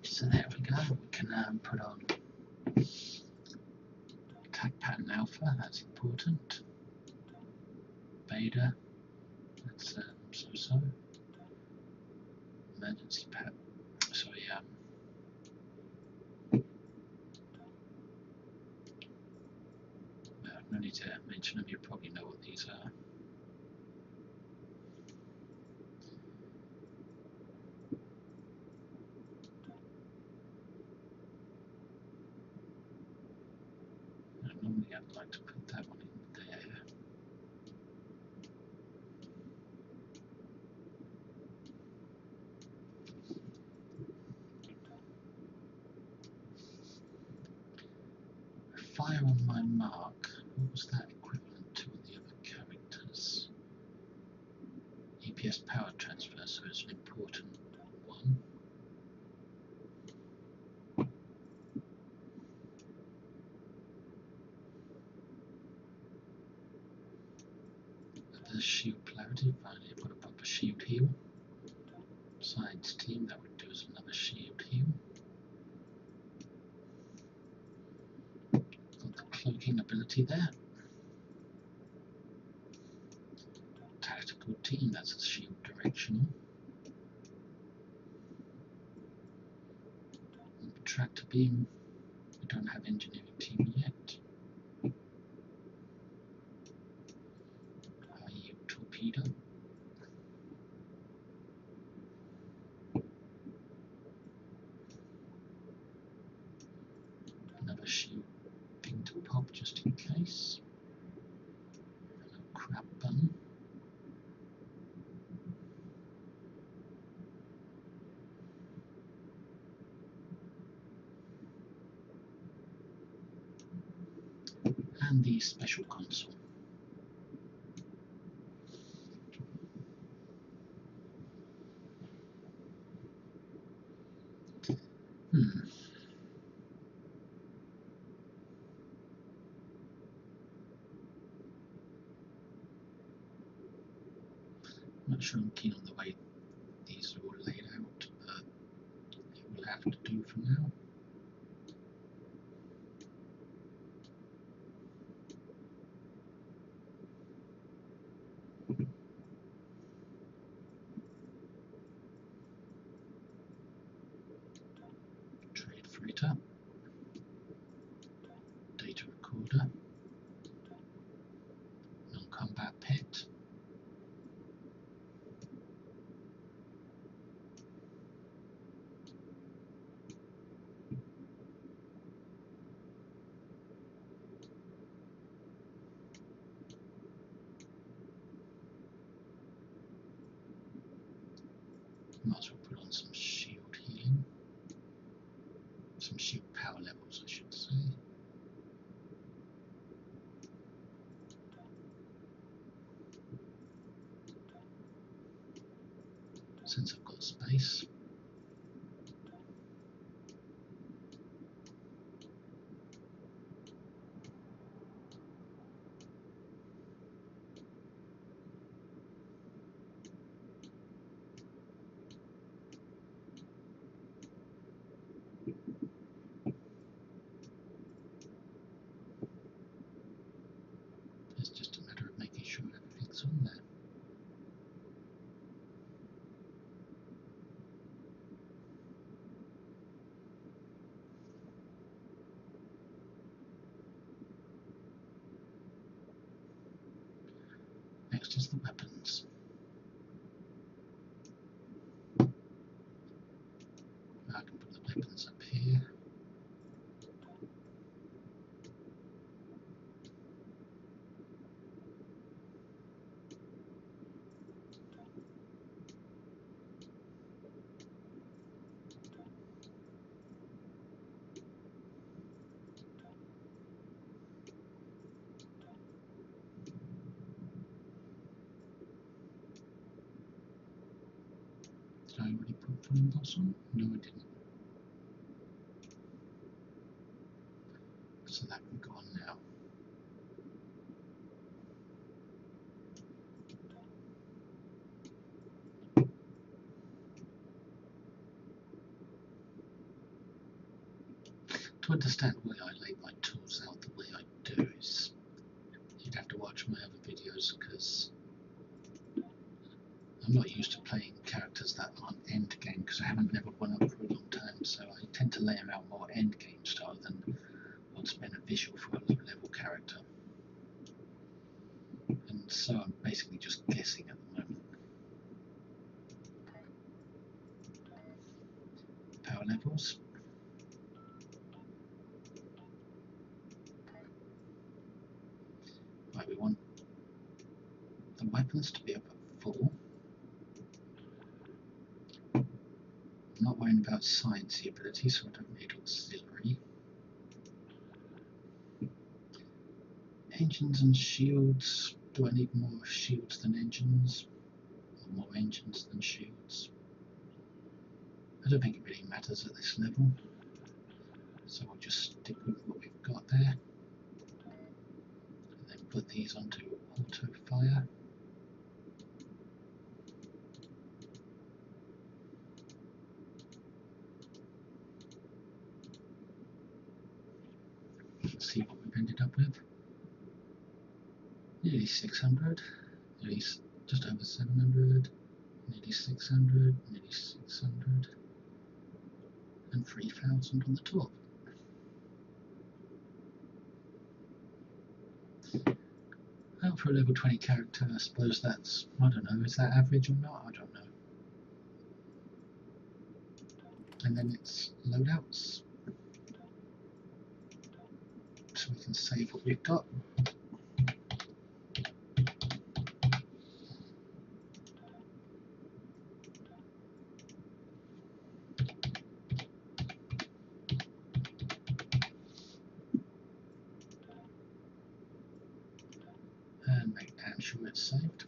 A: So there we go. We can put on attack pattern alpha. That's important. Beta. That's so-so. Emergency pattern. Sorry. No need to mention them. You probably know what these are. Normally I'd like to put that one in there. Fire on my mark. What was that equivalent to on the other characters? EPS power transfer, so it's an important one. The shield polarity, finally I've got a proper shield heal. Science team, that would do as another shield heal. Got the cloaking ability there. Tactical team, that's a shield directional. Tractor beam, we don't have engineering team yet. High yield torpedo. Another shield thing to pop just in case. Hello, crab bun. And the special console. I'm not sure I'm keen on the way these are all laid out, but it will have to do for now. Trade freighter, data recorder, non-combat pet, might as well put on some shield healing, some shield power levels I should say. Since I've got space. It's just a matter of making sure everything's on there. Next is the weapons. I can put the weapons up here. Did I already put flame boss on? No, I didn't. So that can go on now. To understand why I lay my tools out the way I do is you'd have to watch my other videos, because I'm not used to playing characters that aren't end game, because I haven't leveled one up for a long time, so I tend to lay them out more end game style than what's beneficial for a low level character. And so I'm basically just guessing at the moment. Power levels. Right, we want the weapons to be up at full. I'm not worrying about sciencey ability, so I don't need auxiliary. Engines and shields. Do I need more shields than engines? Or more engines than shields? I don't think it really matters at this level. So we'll just stick with what we've got there. And then put these onto auto fire. Let's see what we've ended up with. Nearly 600, nearly just over 700, nearly 600, nearly 600, and 3,000 on the top. Out for a level 20 character, I suppose that's, I don't know, is that average or not? I don't know. And then it's loadouts. So we can save what we've got. And make damn sure it's saved.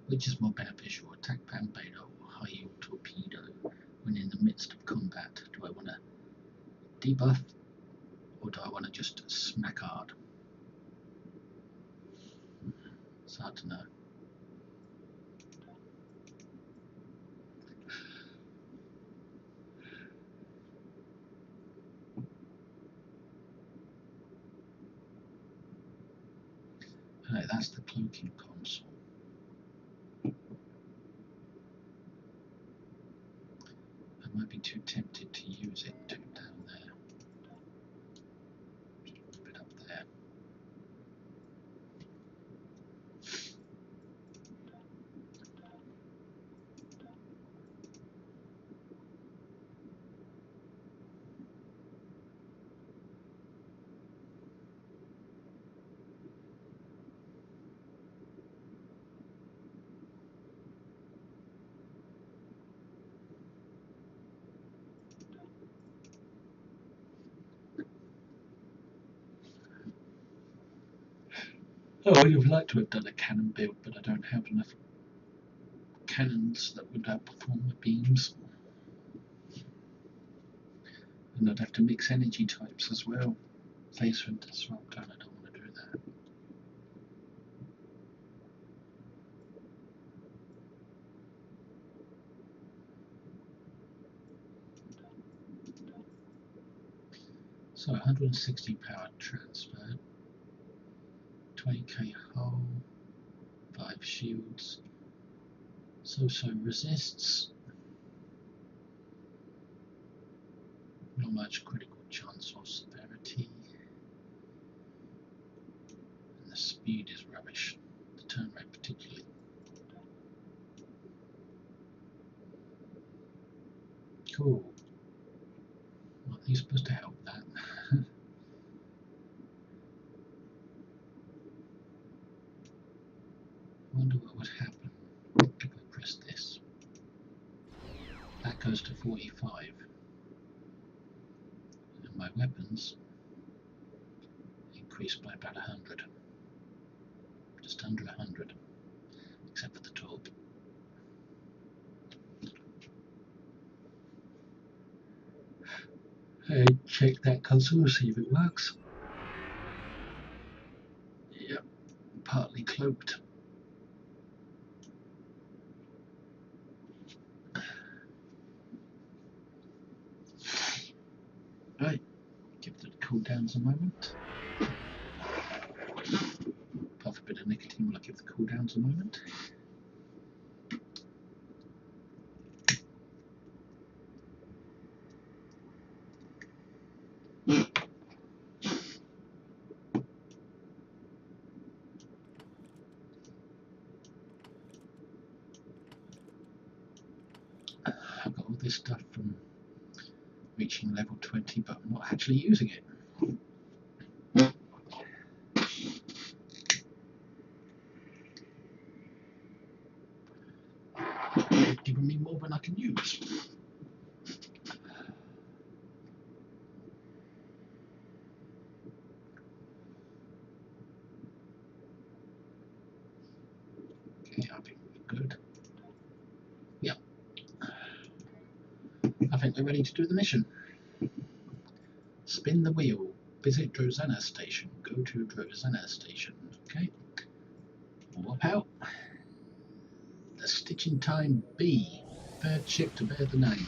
A: Which is more beneficial, attack pan beta or high yield torpedo when in the midst of combat? Do I want to debuff or do I want to just smack hard? It's hard to know. Right, that's the cloaking console. I might be too tempted to use it too down there. Just move it up there. Oh, I would have liked to have done a cannon build, but I don't have enough cannons that would outperform the beams. And I'd have to mix energy types as well. Phaser and disruptor, and I don't want to do that. So 160 power transfer, 20k hull, 5 shields. So resists. Not much critical chance or severity. And the speed is rubbish. The turn rate particularly. Cool. Well, he's supposed to help that. Wonder what would happen if I press this. That goes to 45. And my weapons increase by about 100. Just under 100. Except for the top. And check that console, see if it works. Yep, partly cloaked. Right, give the cooldowns a moment. Puff a bit of nicotine while I give the cooldowns a moment. I've got all this stuff from reaching level 20, but I'm not actually using it. They've given me more than I can use. Okay, I think we're good. Yep. I think we're ready to do the mission. Spin the wheel. Visit Drozana Station. Go to Drozana Station. Okay. Warp out. The Stitching Time B. Third ship to bear the name.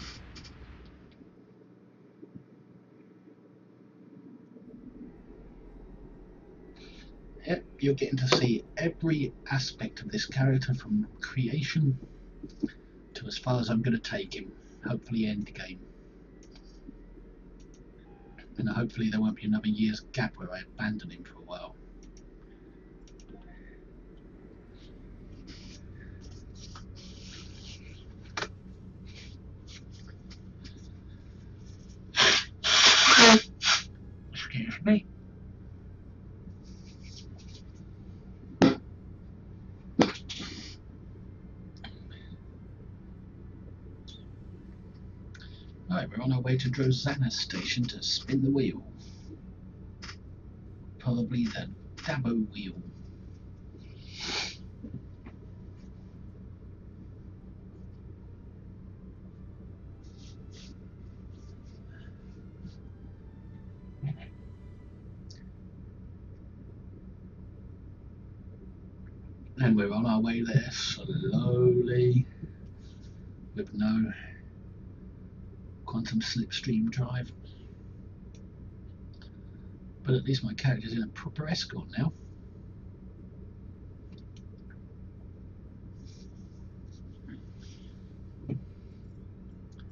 A: Yep, you're getting to see every aspect of this character from creation to as far as I'm going to take him. Hopefully end game. And hopefully there won't be another year's gap where I abandon him for a while. Excuse me. Right, we're on our way to Drozana Station to spin the wheel. Probably the Dabo wheel. And we're on our way there slowly with no quantum slipstream drive. But at least my character's in a proper escort now.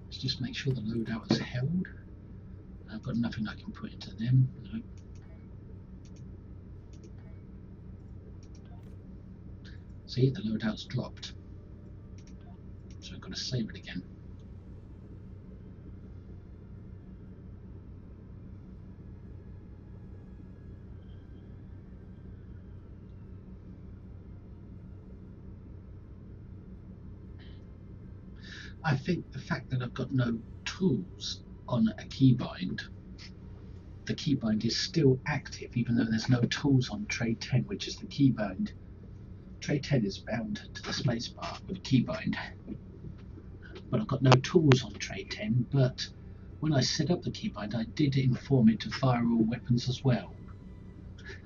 A: Let's just make sure the loadout is held. I've got nothing I can put into them. No. See, the loadout's dropped. So I've got to save it again. I think the fact that I've got no tools on a keybind, the keybind is still active even though there's no tools on tray 10, which is the keybind. Tray 10 is bound to the spacebar with a keybind, but I've got no tools on tray 10. But when I set up the keybind, I did inform it to fire all weapons as well,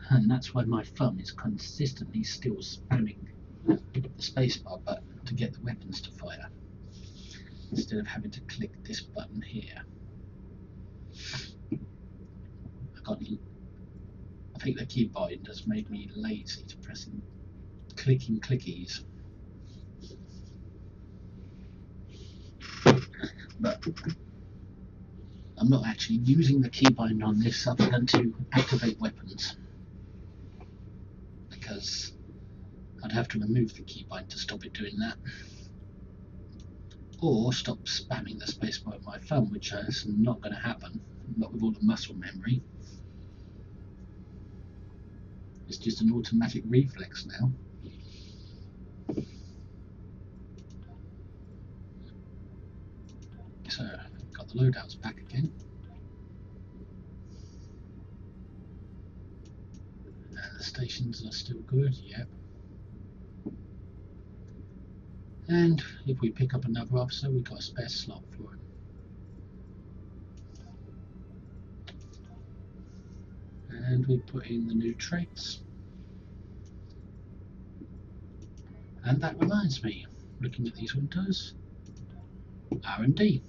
A: and that's why my thumb is consistently still spamming the spacebar button to get the weapons to fire, instead of having to click this button here. I think the keybind has made me lazy to pressing clicking clickies. but I'm not actually using the keybind on this other than to activate weapons, because I'd have to remove the keybind to stop it doing that, or stop spamming the spacebar with my thumb, which is not going to happen, not with all the muscle memory. It's just an automatic reflex now. So, got the loadouts back again. And the stations are still good, yep. And if we pick up another officer, we've got a spare slot for him. And we put in the new traits. And that reminds me, looking at these windows, R&D.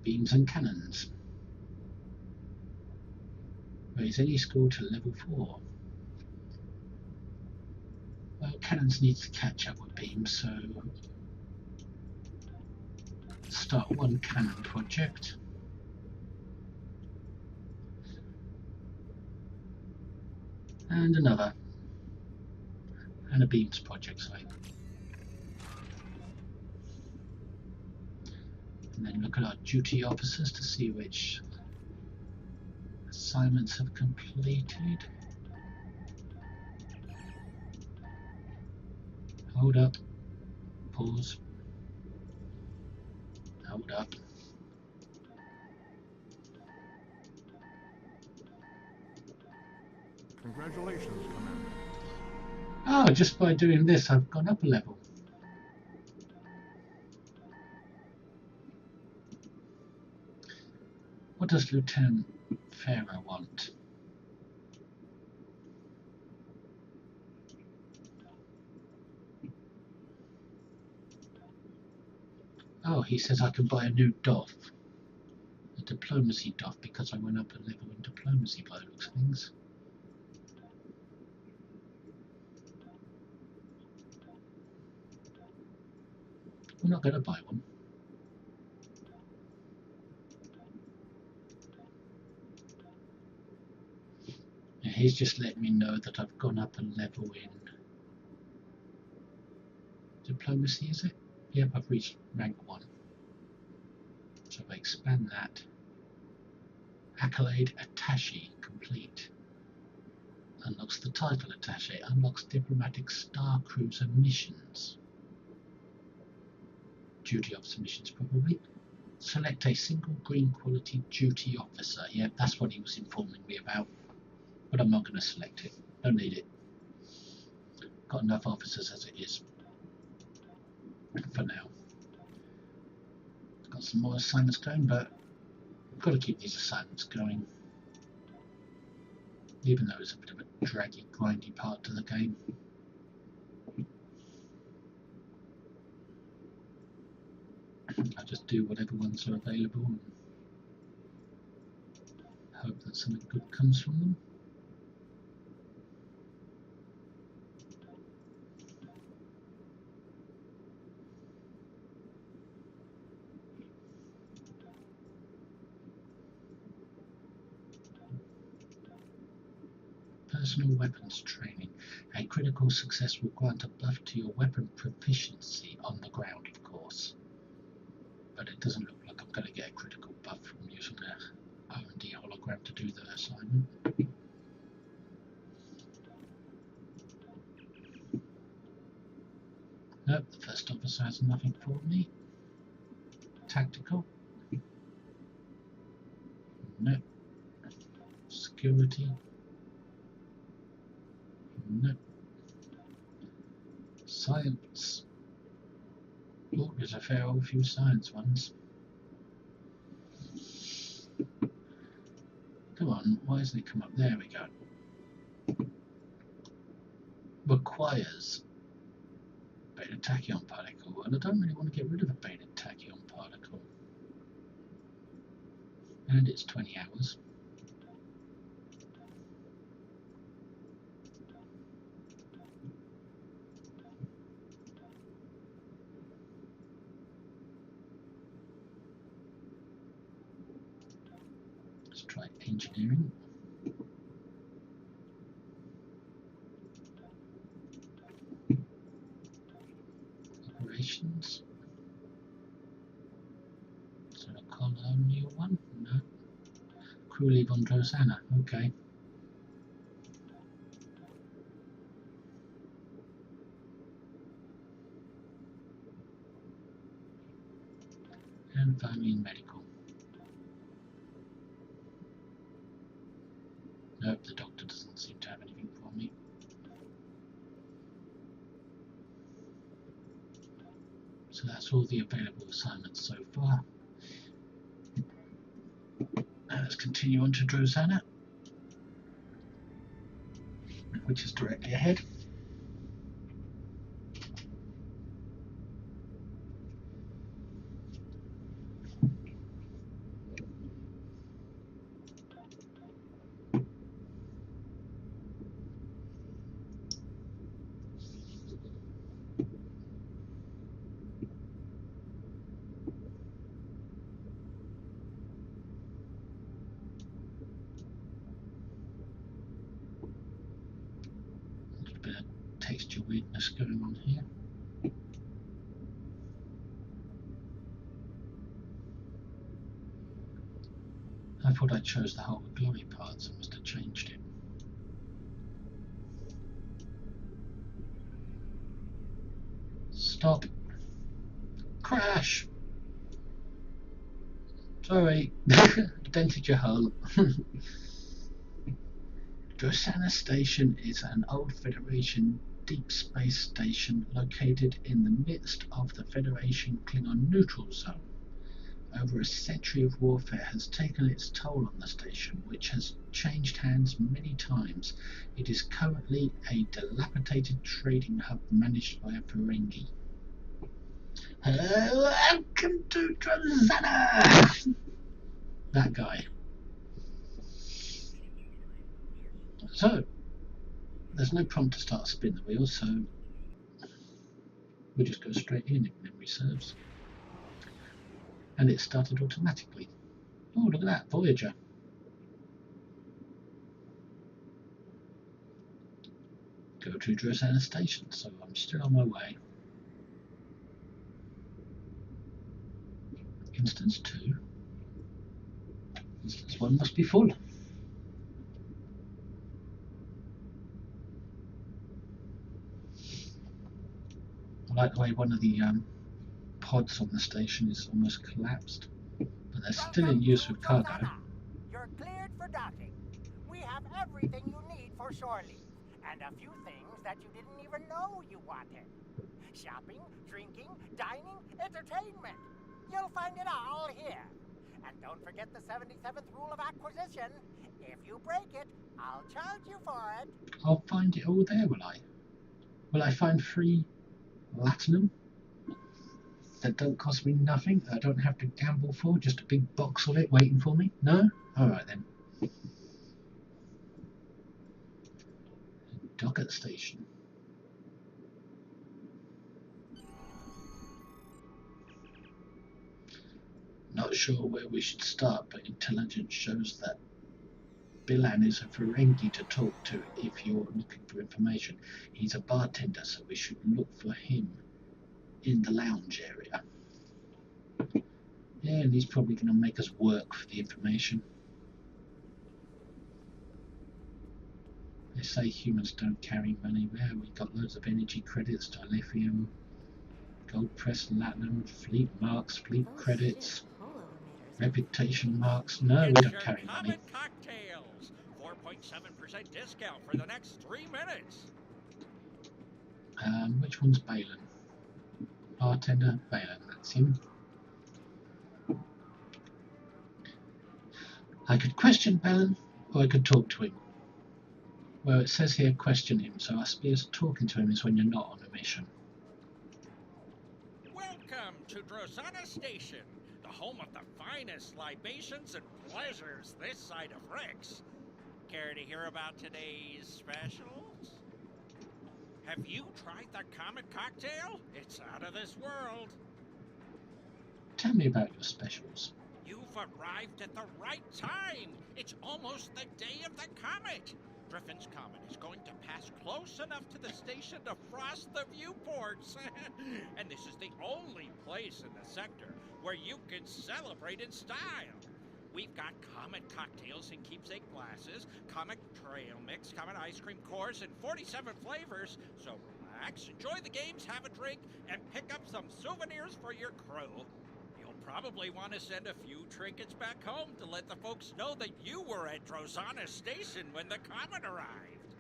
A: Beams and cannons. Raise any score to level 4. Well, cannons need to catch up with beams, so start one cannon project. And another. And a beams project, sorry. And then look at our duty officers to see which assignments have completed. Hold up. Pause. Hold up.
B: Congratulations, Commander.
A: Oh, just by doing this, I've gone up a level. What does Lieutenant Farah want? Oh, he says I can buy a new DOF. A diplomacy DOF, because I went up a level in diplomacy by the looks of things. We're not going to buy one. And he's just let me know that I've gone up a level in diplomacy, is it? Yep, I've reached rank 1. So if I expand that, accolade attaché complete. Unlocks the title attaché, unlocks diplomatic star cruiser missions. Duty officer missions probably. Select a single green quality duty officer. Yeah, that's what he was informing me about. But I'm not going to select it. Don't need it. Got enough officers as it is for now. Got some more assignments going, but I've got to keep these assignments going. Even though it's a bit of a draggy, grindy part to the game. I just do whatever ones are available and hope that something good comes from them. Personal weapons training. A critical success will grant a buff to your weapon proficiency on the ground, of course. But it doesn't look like I'm going to get a critical buff from using the R&D hologram to do the assignment. Nope, the first officer has nothing for me. Tactical. Nope. Security. Nope. Science. Oh, there's a fair old few science ones. Come on, why hasn't it come up? There we go. Requires beta tachyon particle, and I don't really want to get rid of a beta tachyon particle. And it's 20 hours. Let's try engineering. Operations. Is there a colonial one? No. Crew leave on Drosana. Okay. And family and medical. Nope, the doctor doesn't seem to have anything for me. So that's all the available assignments so far. Now let's continue on to Drosana, which is directly ahead. A little bit of texture weirdness going on here. I thought I chose the whole glory parts and must have changed it. Stop. Crash! Sorry, dented your hull. Drosana Station is an old Federation deep space station located in the midst of the Federation Klingon neutral zone. Over a century of warfare has taken its toll on the station, which has changed hands many times. It is currently a dilapidated trading hub managed by a Ferengi. Welcome to Drosana! That guy. So, there's no prompt to start spin the wheel, so we'll just go straight in if memory serves. And it started automatically. Oh, look at that, Voyager. Go to Drosana Station, so I'm still on my way. Instance 2. Instance 1 must be full. I like the way one of the pods on the station is almost collapsed, but they're still in use with cargo.
C: You're cleared for docking. We have everything you need for shore leave, and a few things that you didn't even know you wanted. Shopping, drinking, dining, entertainment. You'll find it all here. And don't forget the 77th rule of acquisition. If you break it, I'll charge you for it.
A: I'll find it all there, will I? Will I find free Latinum that don't cost me nothing, that I don't have to gamble for, just a big box of it waiting for me? No? Alright then. Dock at the station. Not sure where we should start, but intelligence shows that Bilan is a Ferengi to talk to if you're looking for information. He's a bartender, so we should look for him in the lounge area. Yeah, and he's probably going to make us work for the information. They say humans don't carry money. Well, we got loads of energy credits, dilithium, gold press, latinum, fleet marks, fleet credits, reputation marks. No, we don't carry money.
D: Cocktails, 4.7% discount for the next 3 minutes.
A: Which one's Balin? Bartender, Balin, that's him. I could question Balin, or I could talk to him. Well, it says here question him, so I suppose talking to him is when you're not on a mission.
D: Welcome to Drosana Station, the home of the finest libations and pleasures this side of Rex. Care to hear about today's specials? Have you tried the Comet Cocktail? It's out of this world.
A: Tell me about your specials.
D: You've arrived at the right time. It's almost the day of the comet. Griffin's Comet is going to pass close enough to the station to frost the viewports. And this is the only place in the sector where you can celebrate in style. We've got Comet cocktails in keepsake glasses, Comet trail mix, Comet ice cream cores in 47 flavors. So relax, enjoy the games, have a drink, and pick up some souvenirs for your crew. You'll probably want to send a few trinkets back home to let the folks know that you were at Drozana Station when the comet arrived.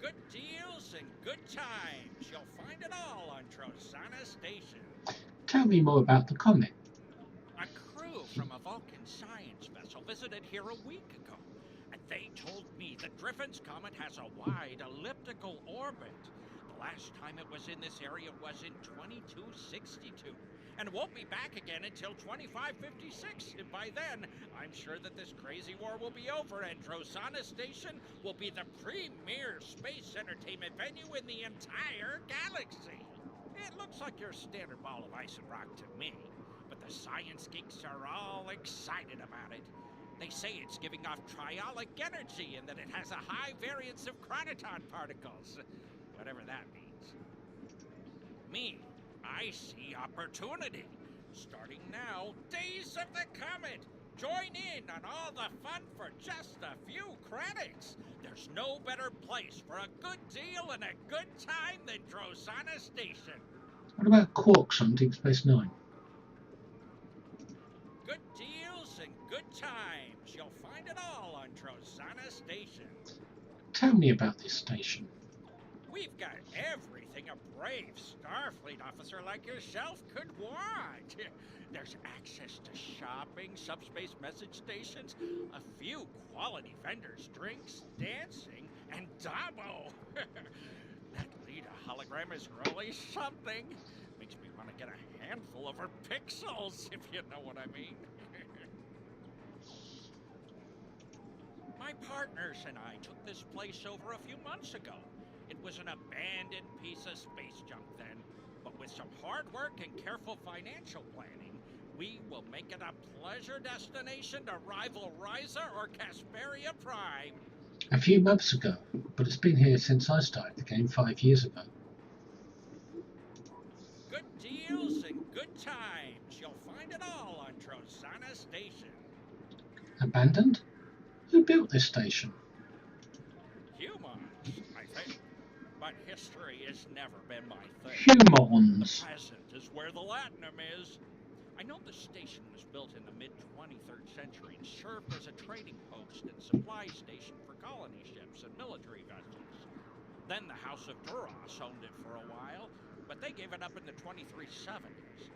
D: Good deals and good times. You'll find it all on Drozana Station.
A: Tell me more about the comet.
D: A crew from a Vulcan science vessel visited here a week ago, and they told me that Griffin's Comet has a wide elliptical orbit. The last time it was in this area was in 2262, and it won't be back again until 2556. And by then, I'm sure that this crazy war will be over, and Drozana Station will be the premier space entertainment venue in the entire galaxy. It looks like your standard ball of ice and rock to me, but the science geeks are all excited about it. They say it's giving off triolic energy and that it has a high variance of chronoton particles, whatever that means. Me, I see opportunity. Starting now, Days of the Comet. Join in on all the fun for just a few credits. There's no better place for a good deal and a good time than Drozana Station.
A: What about Quarks on Deep Space Nine?
D: Good deals and good times. You'll find it all on Drozana Station.
A: Tell me about this station.
D: We've got everything a brave Starfleet officer like yourself could want. There's access to shopping, subspace message stations, a few quality vendors, drinks, dancing, and Dabo. That Lita hologram is really something. Makes me want to get a handful of her pixels, if you know what I mean. My partners and I took this place over a few months ago. It was an abandoned piece of space junk then, but with some hard work and careful financial planning, we will make it a pleasure destination to rival Ryza or Casperia Prime.
A: A few months ago, but it's been here since I started the game 5 years ago.
D: Good deals and good times. You'll find it all on Drozana Station.
A: Abandoned? Who built this station?
D: Humans, I think. But history has never been my thing.
A: Humans.
D: The present is where the Latinum is. I know the station was built in the mid-23rd century and served as a trading post and supply station for colony ships and military vessels. Then the House of Duras owned it for a while, but they gave it up in the 2370s.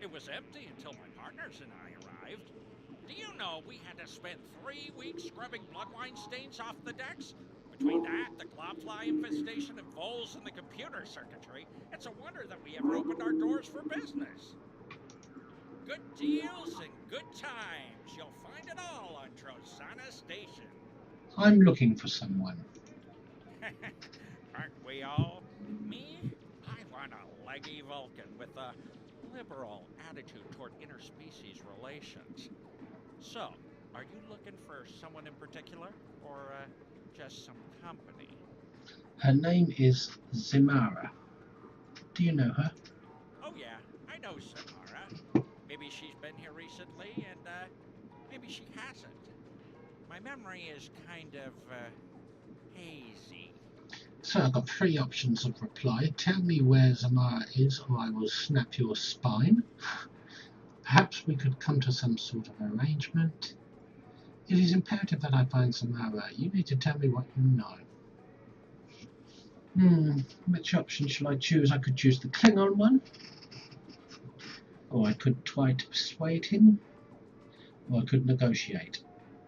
D: It was empty until my partners and I arrived. Do you know we had to spend 3 weeks scrubbing bloodline stains off the decks? Between that, the globfly infestation, and voles in the computer circuitry, it's a wonder that we ever opened our doors for business. Good deals and good times. You'll find it all on Drozana Station.
A: I'm looking for someone.
D: Aren't we all? Me? I want a leggy Vulcan with a liberal attitude toward interspecies relations. So, are you looking for someone in particular, or just some company?
A: Her name is Zimara. Do you know her?
D: Oh yeah, I know Samara. Maybe she's been here recently, and maybe she hasn't. My memory is kind of hazy.
A: So I've got 3 options of reply. Tell me where Zamara is, or I will snap your spine. Perhaps we could come to some sort of arrangement. It is imperative that I find Zamara. You need to tell me what you know. Which option shall I choose? I could choose the Klingon one. Or I could try to persuade him. Or I could negotiate.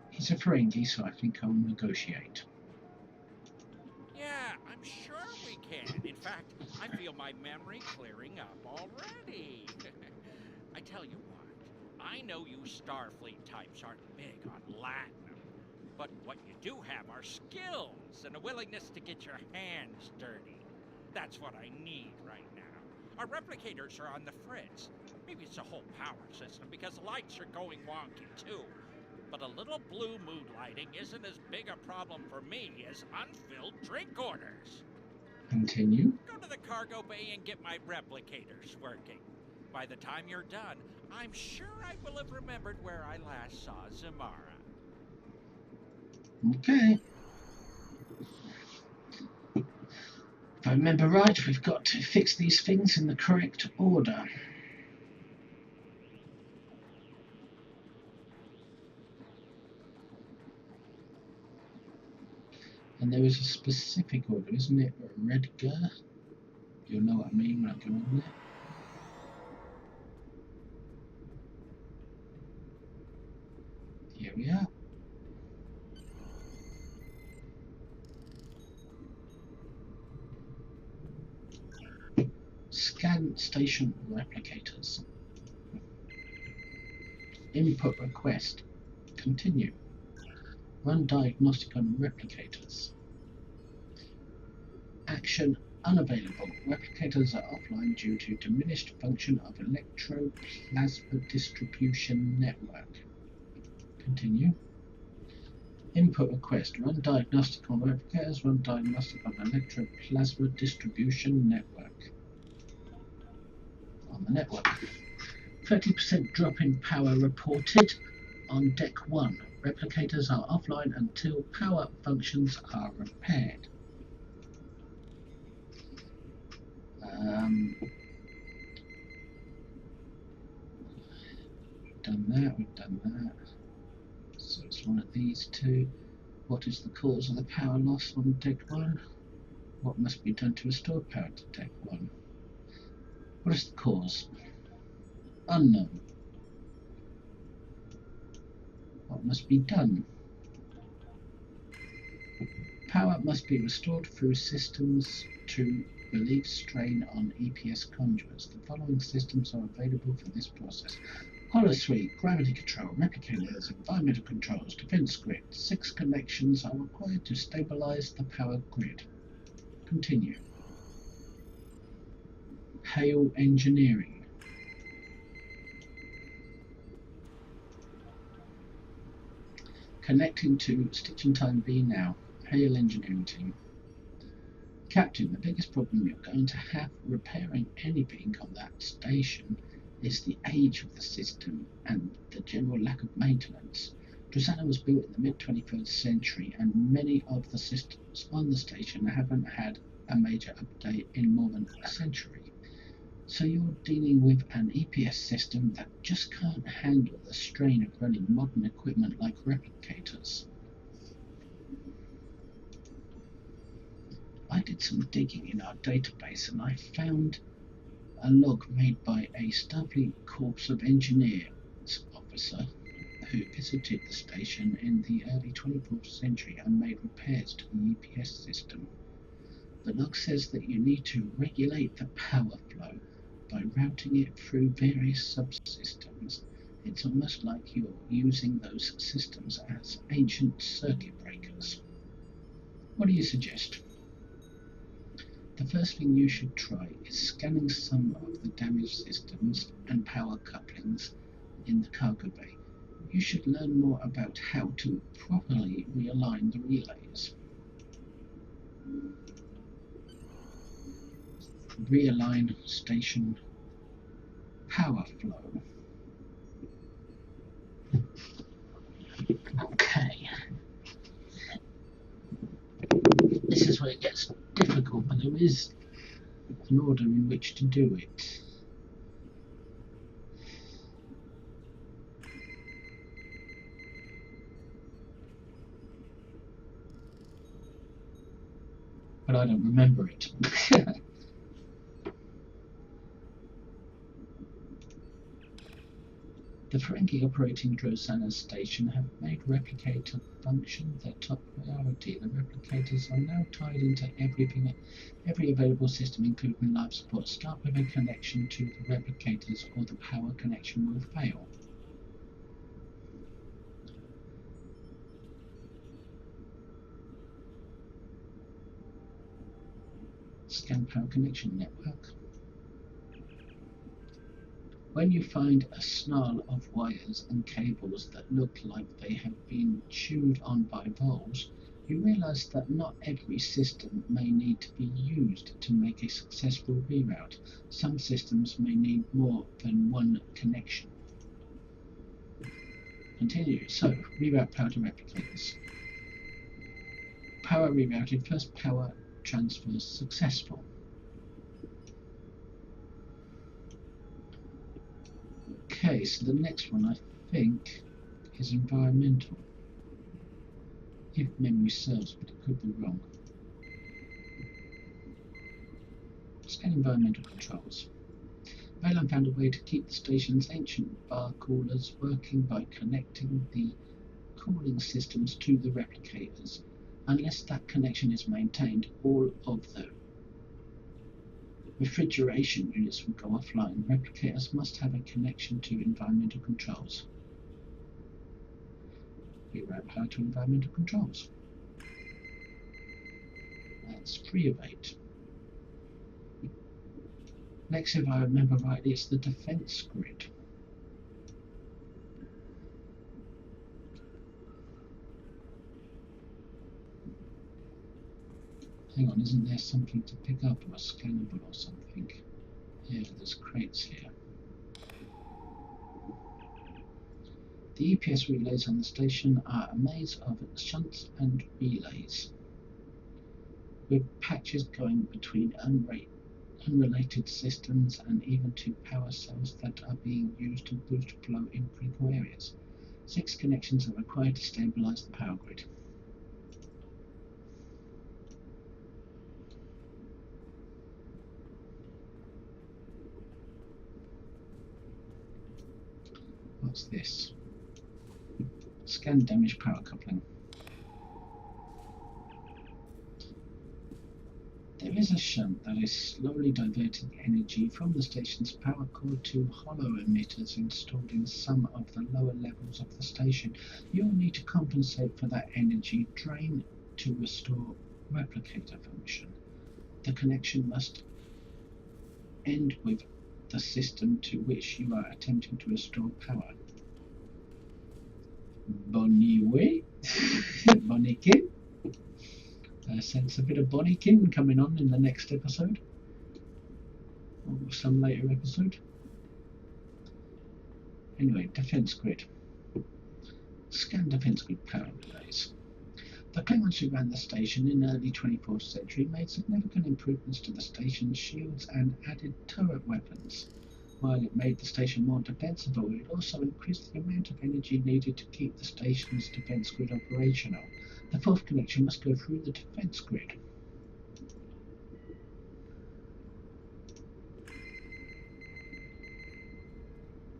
A: He's a Ferengi, so I think I'll negotiate.
D: Yeah, I'm sure we can. In fact, I feel my memory clearing up already. I tell you what, I know you Starfleet types aren't big on Latinum, but what you do have are skills and a willingness to get your hands dirty. That's what I need right now. Our replicators are on the fritz. Maybe it's a whole power system because the lights are going wonky too. But a little blue mood lighting isn't as big a problem for me as unfilled drink orders.
A: Continue.
D: Go to the cargo bay and get my replicators working. By the time you're done, I'm sure I will have remembered where I last saw Zamara.
A: Okay. If I remember right, we've got to fix these things in the correct order. And there is a specific order, isn't it? Redgar. You'll know what I mean when I go in there. Here we are. Scan station replicators. Input request. Continue. Run diagnostic on replicators. Action unavailable. Replicators are offline due to diminished function of electroplasma distribution network. Continue. Input request. Run diagnostic on replicators. Run diagnostic on electroplasma distribution network. On the network. 30% drop in power reported on deck 1. Replicators are offline until power functions are repaired. We've done that. So it's one of these two. What is the cause of the power loss on deck 1? What must be done to restore power to deck 1? What is the cause? Unknown. What must be done? Power must be restored through systems to relieve strain on EPS conduits. The following systems are available for this process. Holosuite, gravity control, replicators, environmental controls, defense grid. 6 connections are required to stabilize the power grid. Continue. Hail engineering. Connecting to Stitching Time B now. Hail engineering team. Captain, the biggest problem you're going to have repairing anything on that station is the age of the system and the general lack of maintenance. Drosana was built in the mid-21st century and many of the systems on the station haven't had a major update in more than a century. So you're dealing with an EPS system that just can't handle the strain of running modern equipment like replicators. I did some digging in our database and I found a log made by a Starfleet Corps of Engineers officer who visited the station in the early 24th century and made repairs to the EPS system. The log says that you need to regulate the power flow by routing it through various subsystems. It's almost like you're using those systems as ancient circuit breakers. What do you suggest? The first thing you should try is scanning some of the damaged systems and power couplings in the cargo bay. You should learn more about how to properly realign the relays. Realign station power flow. Okay. This is where it gets difficult, but there is an order in which to do it. But I don't remember it. The Ferengi operating Drosana station have made replicator function their top priority. The replicators are now tied into every available system, including life support. Start with a connection to the replicators or the power connection will fail. Scan power connection network. When you find a snarl of wires and cables that look like they have been chewed on by voles, you realize that not every system may need to be used to make a successful reroute. Some systems may need more than one connection. Continue. So, reroute power to replicators. Power rerouted. First power transfer successful. Okay, so the next one I think is environmental. If memory serves, but it could be wrong. Scan environmental controls. Veylan found a way to keep the station's ancient bar coolers working by connecting the cooling systems to the replicators. Unless that connection is maintained, all of the refrigeration units will go offline. Replicators must have a connection to environmental controls. Reroute power to environmental controls. That's 3 of 8. Next, if I remember rightly, it's the defense grid. Hang on, isn't there something to pick up or a scannable or something? Yeah, there's crates here. The EPS relays on the station are a maze of shunts and relays, with patches going between unrelated systems and even to power cells that are being used to boost flow in critical areas. 6 connections are required to stabilize the power grid. What's this? Scan damaged power coupling. There is a shunt that is slowly diverting energy from the station's power cord to hollow emitters installed in some of the lower levels of the station. You'll need to compensate for that energy drain to restore replicator function. The connection must end with the system to which you are attempting to restore power. Bonnie Bonniekin. I sense a bit of Bonniekin coming on in the next episode, or some later episode. Anyway, defense grid. Scan defense grid power relays. The Klingons who ran the station in the early 24th century made significant improvements to the station's shields and added turret weapons. While it made the station more defensible, it also increased the amount of energy needed to keep the station's defense grid operational. The 4th connection must go through the defense grid.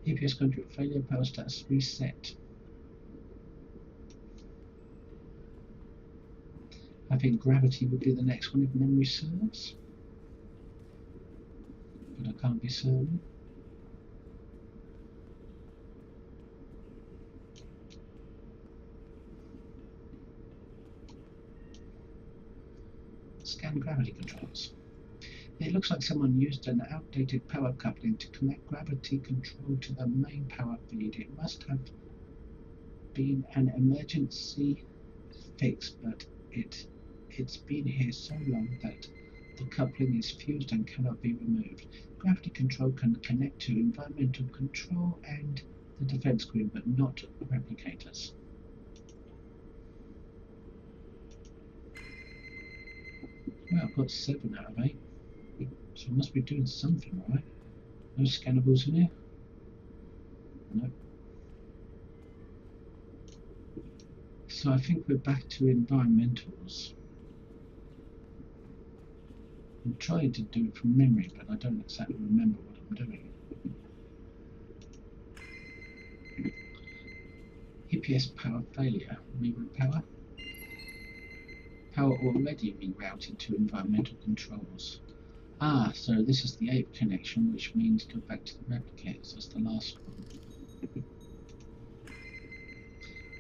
A: EPS conduit failure, power status reset. I think gravity would be the next one if memory serves, but I can't be certain. Scan gravity controls. It looks like someone used an outdated power coupling to connect gravity control to the main power feed. It must have been an emergency fix, but it's been here so long that the coupling is fused and cannot be removed. Gravity control can connect to environmental control and the defense grid, but not replicators. Well, I've got 7 out of 8, so I must be doing something right. No scannables in here? No. So I think we're back to environmentals. I'm trying to do it from memory, but I don't exactly remember what I'm doing. EPS power failure. Reroute power. Power already rerouted to environmental controls. Ah, so this is the 8th connection, which means go back to the replicators. That's the last one.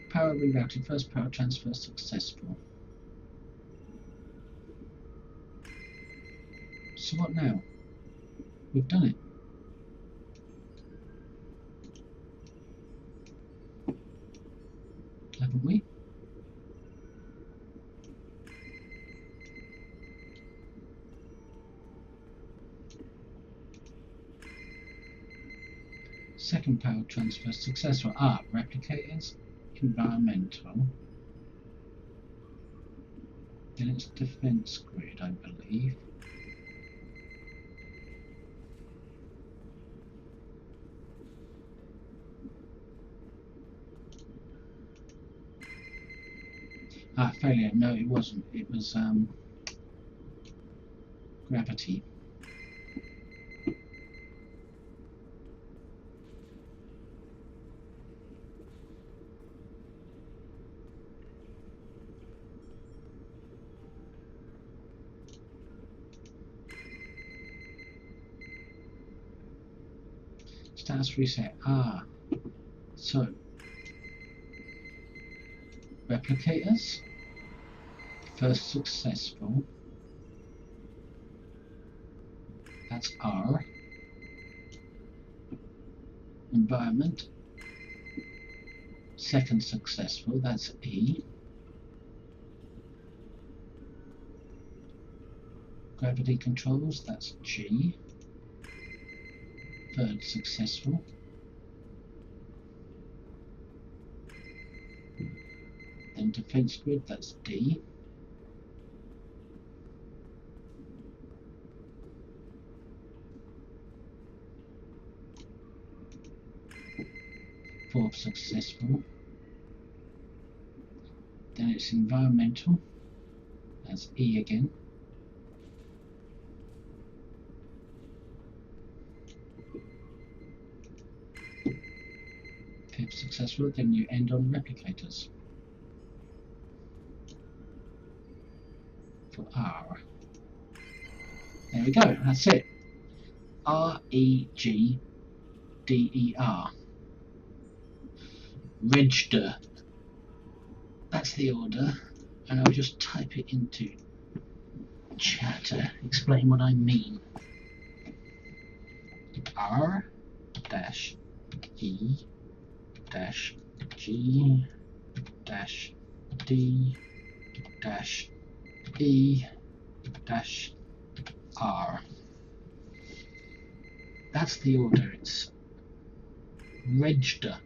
A: Power rerouted. First power transfer successful. So what now? We've done it. haven't we? Second power transfer successful. Ah, replicators, environmental. Then it's defense grid, I believe. Ah, failure. No, it wasn't. It was gravity. Status reset. Ah, so replicators. First successful. That's R. Environment. Second successful. That's E. Gravity controls. That's G. Third successful. Then defense grid. That's D. Fourth successful. Then it's environmental. That's E again. Fifth successful. Then you end on replicators. For R. There we go. That's it. R-E-G-D-E-R. Register. That's the order, and I'll just type it into chat to explain what I mean. R dash E dash G dash D dash E dash R. That's the order. It's register.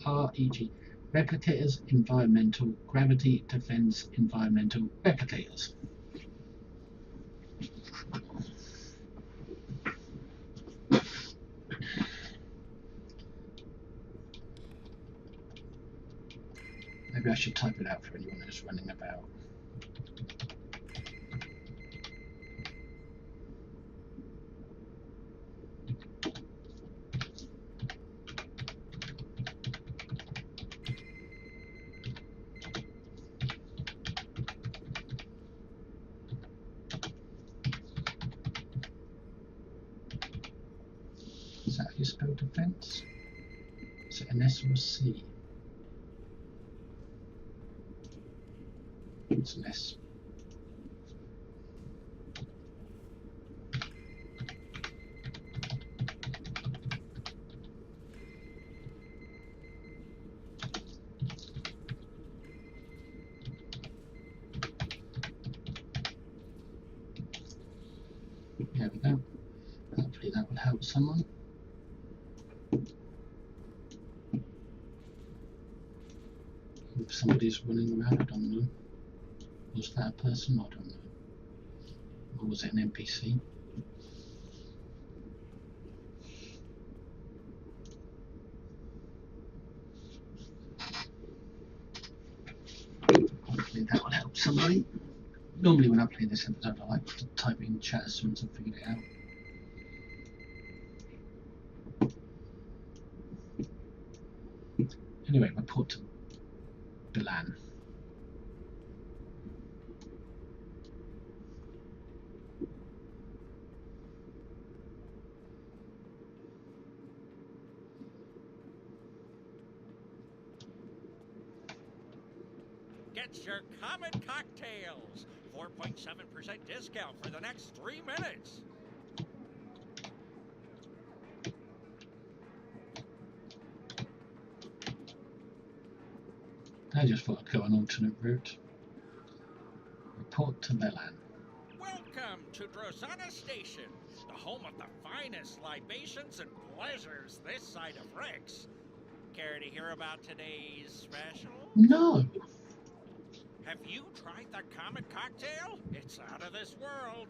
A: R-E-G. Replicators, environmental, gravity, defense, environmental, replicators. Maybe I should type it out for anyone who's running about. Is that how you spell defense? Is it an S or a C? It's an S. There we go. Hopefully that will help someone. If somebody's running around, I don't know. Was that a person? I don't know. Or was it an NPC? Hopefully that will help somebody. Normally when I play this episode I like to type in chat as soon as I figured it out. Anyway, report to Bilan.
D: Get your common cocktails. 4.7% discount for the next 3 minutes.
A: I just thought I'd go an alternate route. Report to Leland.
D: Welcome to Drosana Station, the home of the finest libations and pleasures this side of Rex. Care to hear about today's special?
A: No!
D: Have you tried the Comet Cocktail? It's out of this world.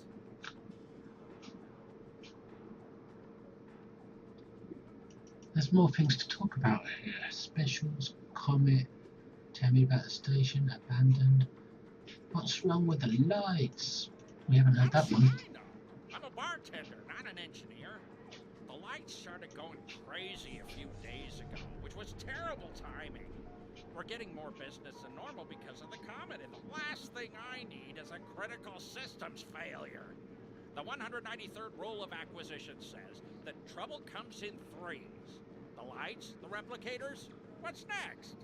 A: There's more things to talk about here. Specials, Comet, tell me about the station, abandoned. What's wrong with the lights? We haven't heard that one.
D: I know. I'm a bartender, not an engineer. The lights started going crazy a few days ago, which was terrible timing. We're getting more business than normal because of the comet, and the last thing I need is a critical systems failure. The 193rd rule of acquisition says that trouble comes in threes. The lights, the replicators, what's next?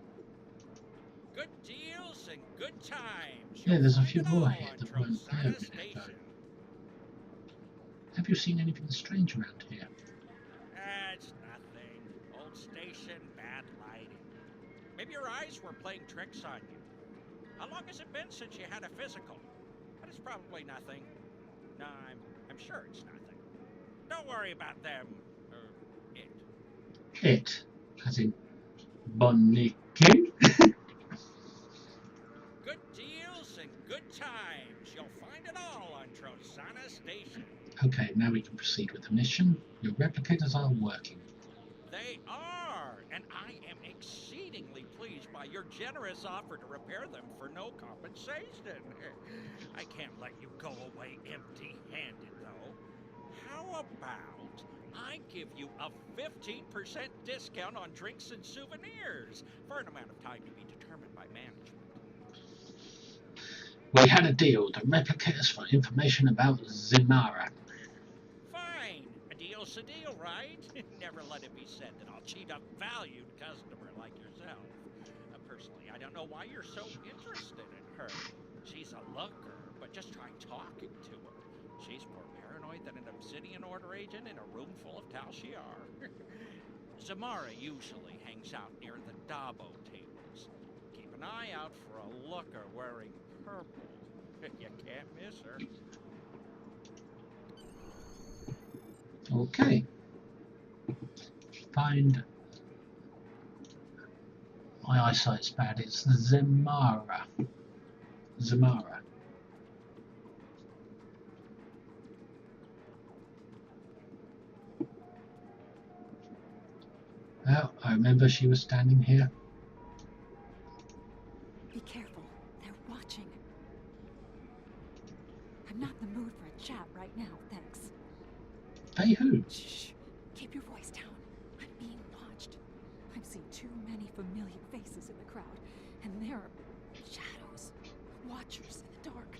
D: Good deals and good times.
A: Yeah, there's a
D: You'll
A: few
D: find it
A: more
D: all
A: here
D: on
A: that weren't there a
D: Drosana
A: minute
D: Station.
A: ago. Have you seen anything strange around here?
D: It's nothing. Old station, bad lighting. Maybe your eyes were playing tricks on you. How long has it been since you had a physical? But it's probably nothing. No, I'm sure it's nothing. Don't worry about them. Or it.
A: It, as in Bonnie King.
D: Good deals and good times. You'll find it all on Drosana Station.
A: Okay, now we can proceed with the mission. Your replicators are working.
D: They are, and I am exceedingly pleased by your generous offer to repair them for no compensation. I can't let you go away empty-handed, though. How about I give you a 15% discount on drinks and souvenirs for an amount of time to be determined by management?
A: We had a deal. The replicators for information about Zimara.
D: Fine. A deal's a deal, right? Never let it be said that I'll cheat a valued customer like yourself. Personally, I don't know why you're so interested in her. She's a looker, but just try talking to her. She's more paranoid than an Obsidian Order agent in a room full of Tal Shiar. Zamara usually hangs out near the Dabo tables. Keep an eye out for a looker wearing purple. You can't miss her.
A: Okay. Find. My eyesight's bad. It's Zimara. Zimara. Oh, I remember she was standing here.
E: Be careful. They're watching. I'm not in the mood for a chat right now, thanks.
A: Hey, who?
E: Shh. Keep your voice down. I'm being watched. I've seen too many familiar faces in the crowd, and there are shadows, watchers in the dark.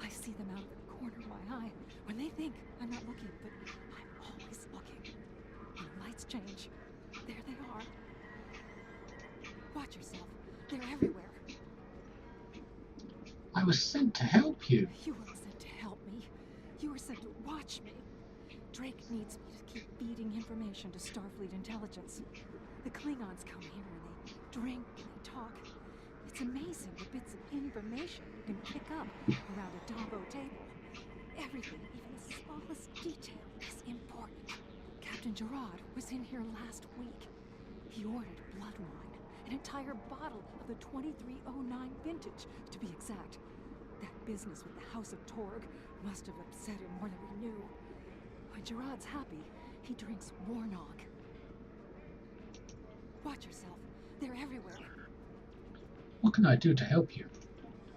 E: I see them out of the corner of my eye when they think I'm not looking, but I'm always looking. When the lights change, there they are. Watch yourself. They're everywhere.
A: I was sent to help you.
E: You weren't sent to help me. You were sent to watch me. Drake needs me to keep feeding information to Starfleet intelligence. The Klingons come here and they drink and they talk. It's amazing the bits of information you can pick up around a Dabo table. Everything, even the smallest detail, is important. Captain Gerard was in here last week. He ordered blood wine, an entire bottle of the 2309 vintage, to be exact. That business with the House of Torg must have upset him more than we knew. When Gerard's happy, he drinks Warnog. Watch yourself. They're everywhere.
A: What can I do to help you?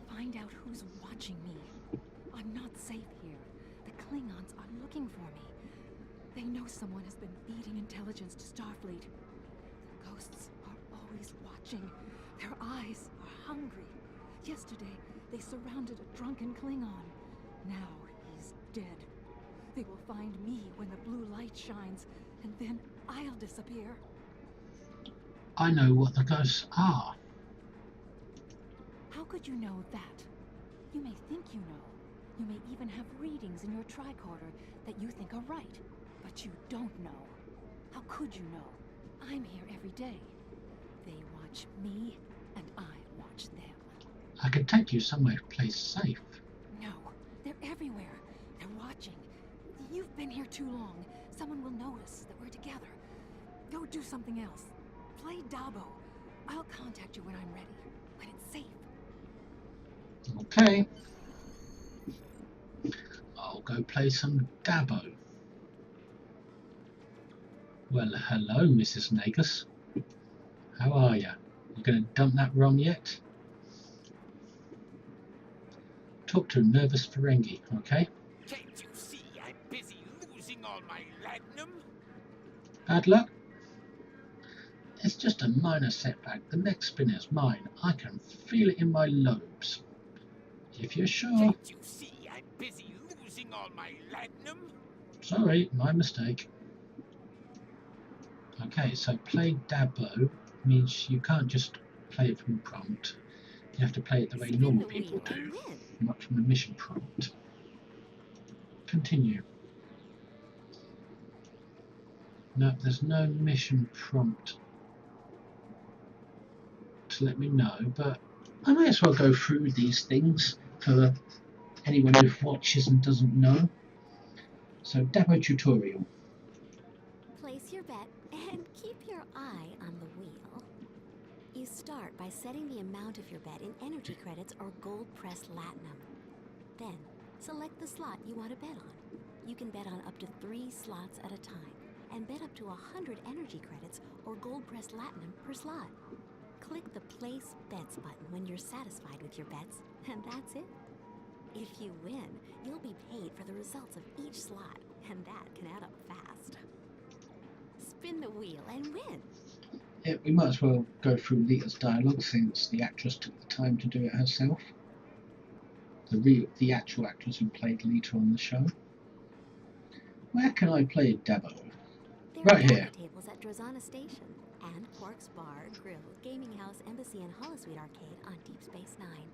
E: Find out who's watching me. I'm not safe here. The Klingons are looking for me. They know someone has been feeding intelligence to Starfleet. The ghosts are always watching. Their eyes are hungry. Yesterday, they surrounded a drunken Klingon. Now he's dead. They will find me when the blue light shines, and then I'll disappear.
A: I know what the ghosts are.
E: How could you know that? You may think you know. You may even have readings in your tricorder that you think are right. But you don't know. How could you know? I'm here every day. They watch me, and I
A: I can take you somewhere place safe.
E: No, they're everywhere. They're watching. You've been here too long. Someone will notice that we're together. Go do something else. Play Dabo. I'll contact you when I'm ready, when it's safe.
A: Okay. I'll go play some Dabo. Well, hello, Mrs. Nagus. How are you? You going to dump that rum yet? Talk to a nervous Ferengi, okay?
F: Can't you see I'm busy losing all my latinum?
A: Bad luck? It's just a minor setback. The next spinner's mine. I can feel it in my lobes. If you're sure.
F: Can't you see I'm busy losing all my latinum?
A: Sorry, my mistake. Okay, so play Dabo means you can't just play it from a prompt. You have to play it the way normal people do, not from a mission prompt. Continue. No, there's no mission prompt to let me know, but I may as well go through these things for anyone who watches and doesn't know. So, Dabo tutorial.
G: Place your bet and keep your eye on the wheel. You start by setting the amount of your bet in energy credits or gold-pressed latinum. Then, select the slot you want to bet on. You can bet on up to 3 slots at a time, and bet up to 100 energy credits or gold-pressed latinum per slot. Click the Place Bets button when you're satisfied with your bets, and that's it. If you win, you'll be paid for the results of each slot, and that can add up fast. Spin the wheel and win.
A: Yeah, we might as well go through Lita's dialogue since the actress took the time to do it herself. The actual actress who played Lita on the show. Where can I play Dabo?
G: There
A: Right
G: are
A: here.
G: tables at Drozana Station and Quark's Bar, Grill, Gaming House, Embassy, and Holosuite Arcade on Deep Space Nine.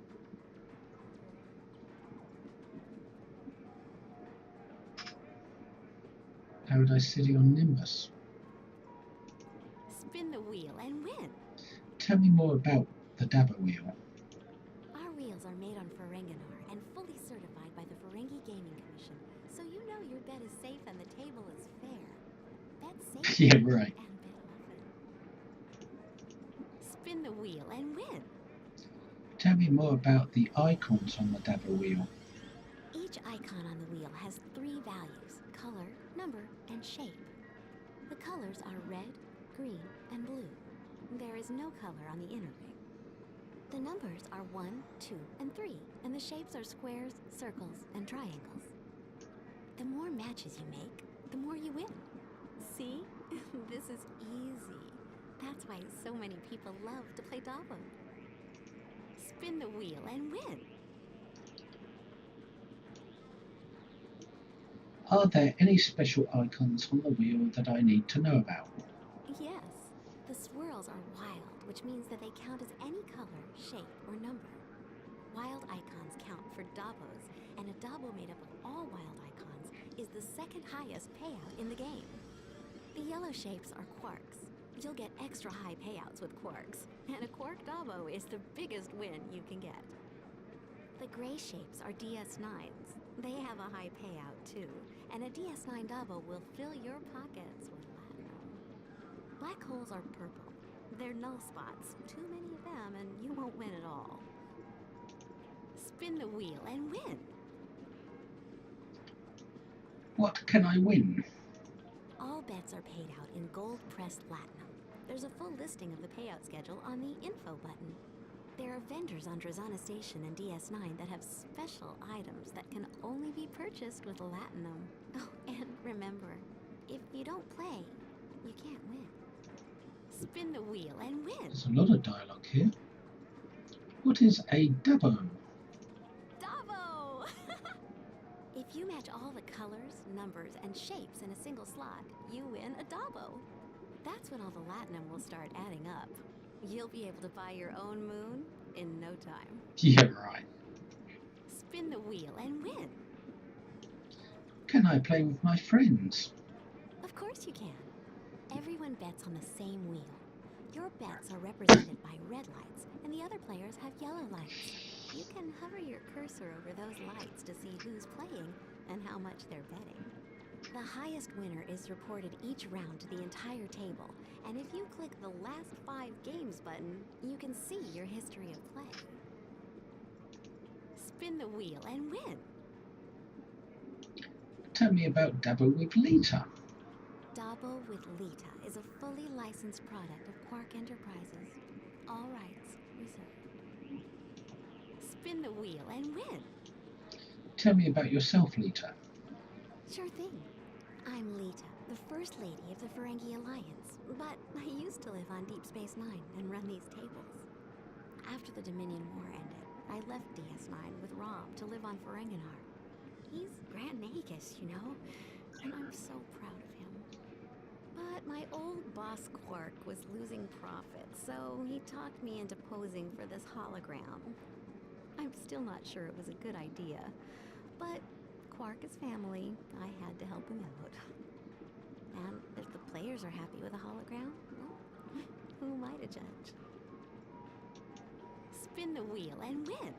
A: Paradise City on Nimbus.
G: Spin the wheel and win.
A: Tell me more about the Dabo wheel.
G: Our wheels are made on Ferenginar and fully certified by the Ferengi Gaming Commission, so you know your bet is safe and the table is fair. Bet safe
A: Yeah, right.
G: and bet often. Spin the wheel and win.
A: Tell me more about the icons on the Dabo wheel.
G: Each icon on the wheel has 3 values: color, number, and shape. The colors are red, green, and blue. There is no color on the inner ring. The numbers are 1, 2, and 3, and the shapes are squares, circles, and triangles. The more matches you make, the more you win. See? This is easy. That's why so many people love to play Dabo. Spin the wheel and win.
A: Are there any special icons on the wheel that I need to know about?
G: Yes. The swirls are wild, which means that they count as any color, shape, or number. Wild icons count for Dabos, and a Dabo made up of all wild icons is the second highest payout in the game. The yellow shapes are quarks. You'll get extra high payouts with quarks, and a quark Dabo is the biggest win you can get. The gray shapes are DS9s. They have a high payout too, and a DS9 Dabo will fill your pockets with latinum. Black holes are purple. They're null spots. Too many of them and you won't win at all. Spin the wheel and win.
A: What can I win?
G: All bets are paid out in gold-pressed latinum. There's a full listing of the payout schedule on the info button. There are vendors on Drozana Station and DS9 that have special items that can only be purchased with latinum. Oh, and remember, if you don't play, you can't win. Spin the wheel and win.
A: There's a lot of dialogue here. What is a Dabo?
G: Dabo! If you match all the colors, numbers, and shapes in a single slot, you win a Dabo. That's when all the latinum will start adding up. You'll be able to buy your own moon in no time.
A: Yeah, right.
G: Spin the wheel and win.
A: Can I play with my friends?
G: Of course you can. Everyone bets on the same wheel. Your bets are represented by red lights, and the other players have yellow lights. You can hover your cursor over those lights to see who's playing and how much they're betting. The highest winner is reported each round to the entire table, and if you click the last 5 games button, you can see your history of play. Spin the wheel and win.
A: Tell me about Dabo with Lita.
G: Dabo with Lita is a fully licensed product of Quark Enterprises. All rights reserved. Spin the wheel and win.
A: Tell me about yourself, Lita.
G: Sure thing. I'm Lita, the First Lady of the Ferengi Alliance, but I used to live on Deep Space Nine and run these tables. After the Dominion War ended, I left DS9 with Rob to live on Ferenginar. He's Grand Nagus, you know, and I'm so proud of him. But my old boss Quark was losing profit, so he talked me into posing for this hologram. I'm still not sure it was a good idea, but Quark is family. I had to help him out. And if the players are happy with a hologram, well, who am I to judge? Spin the wheel and win.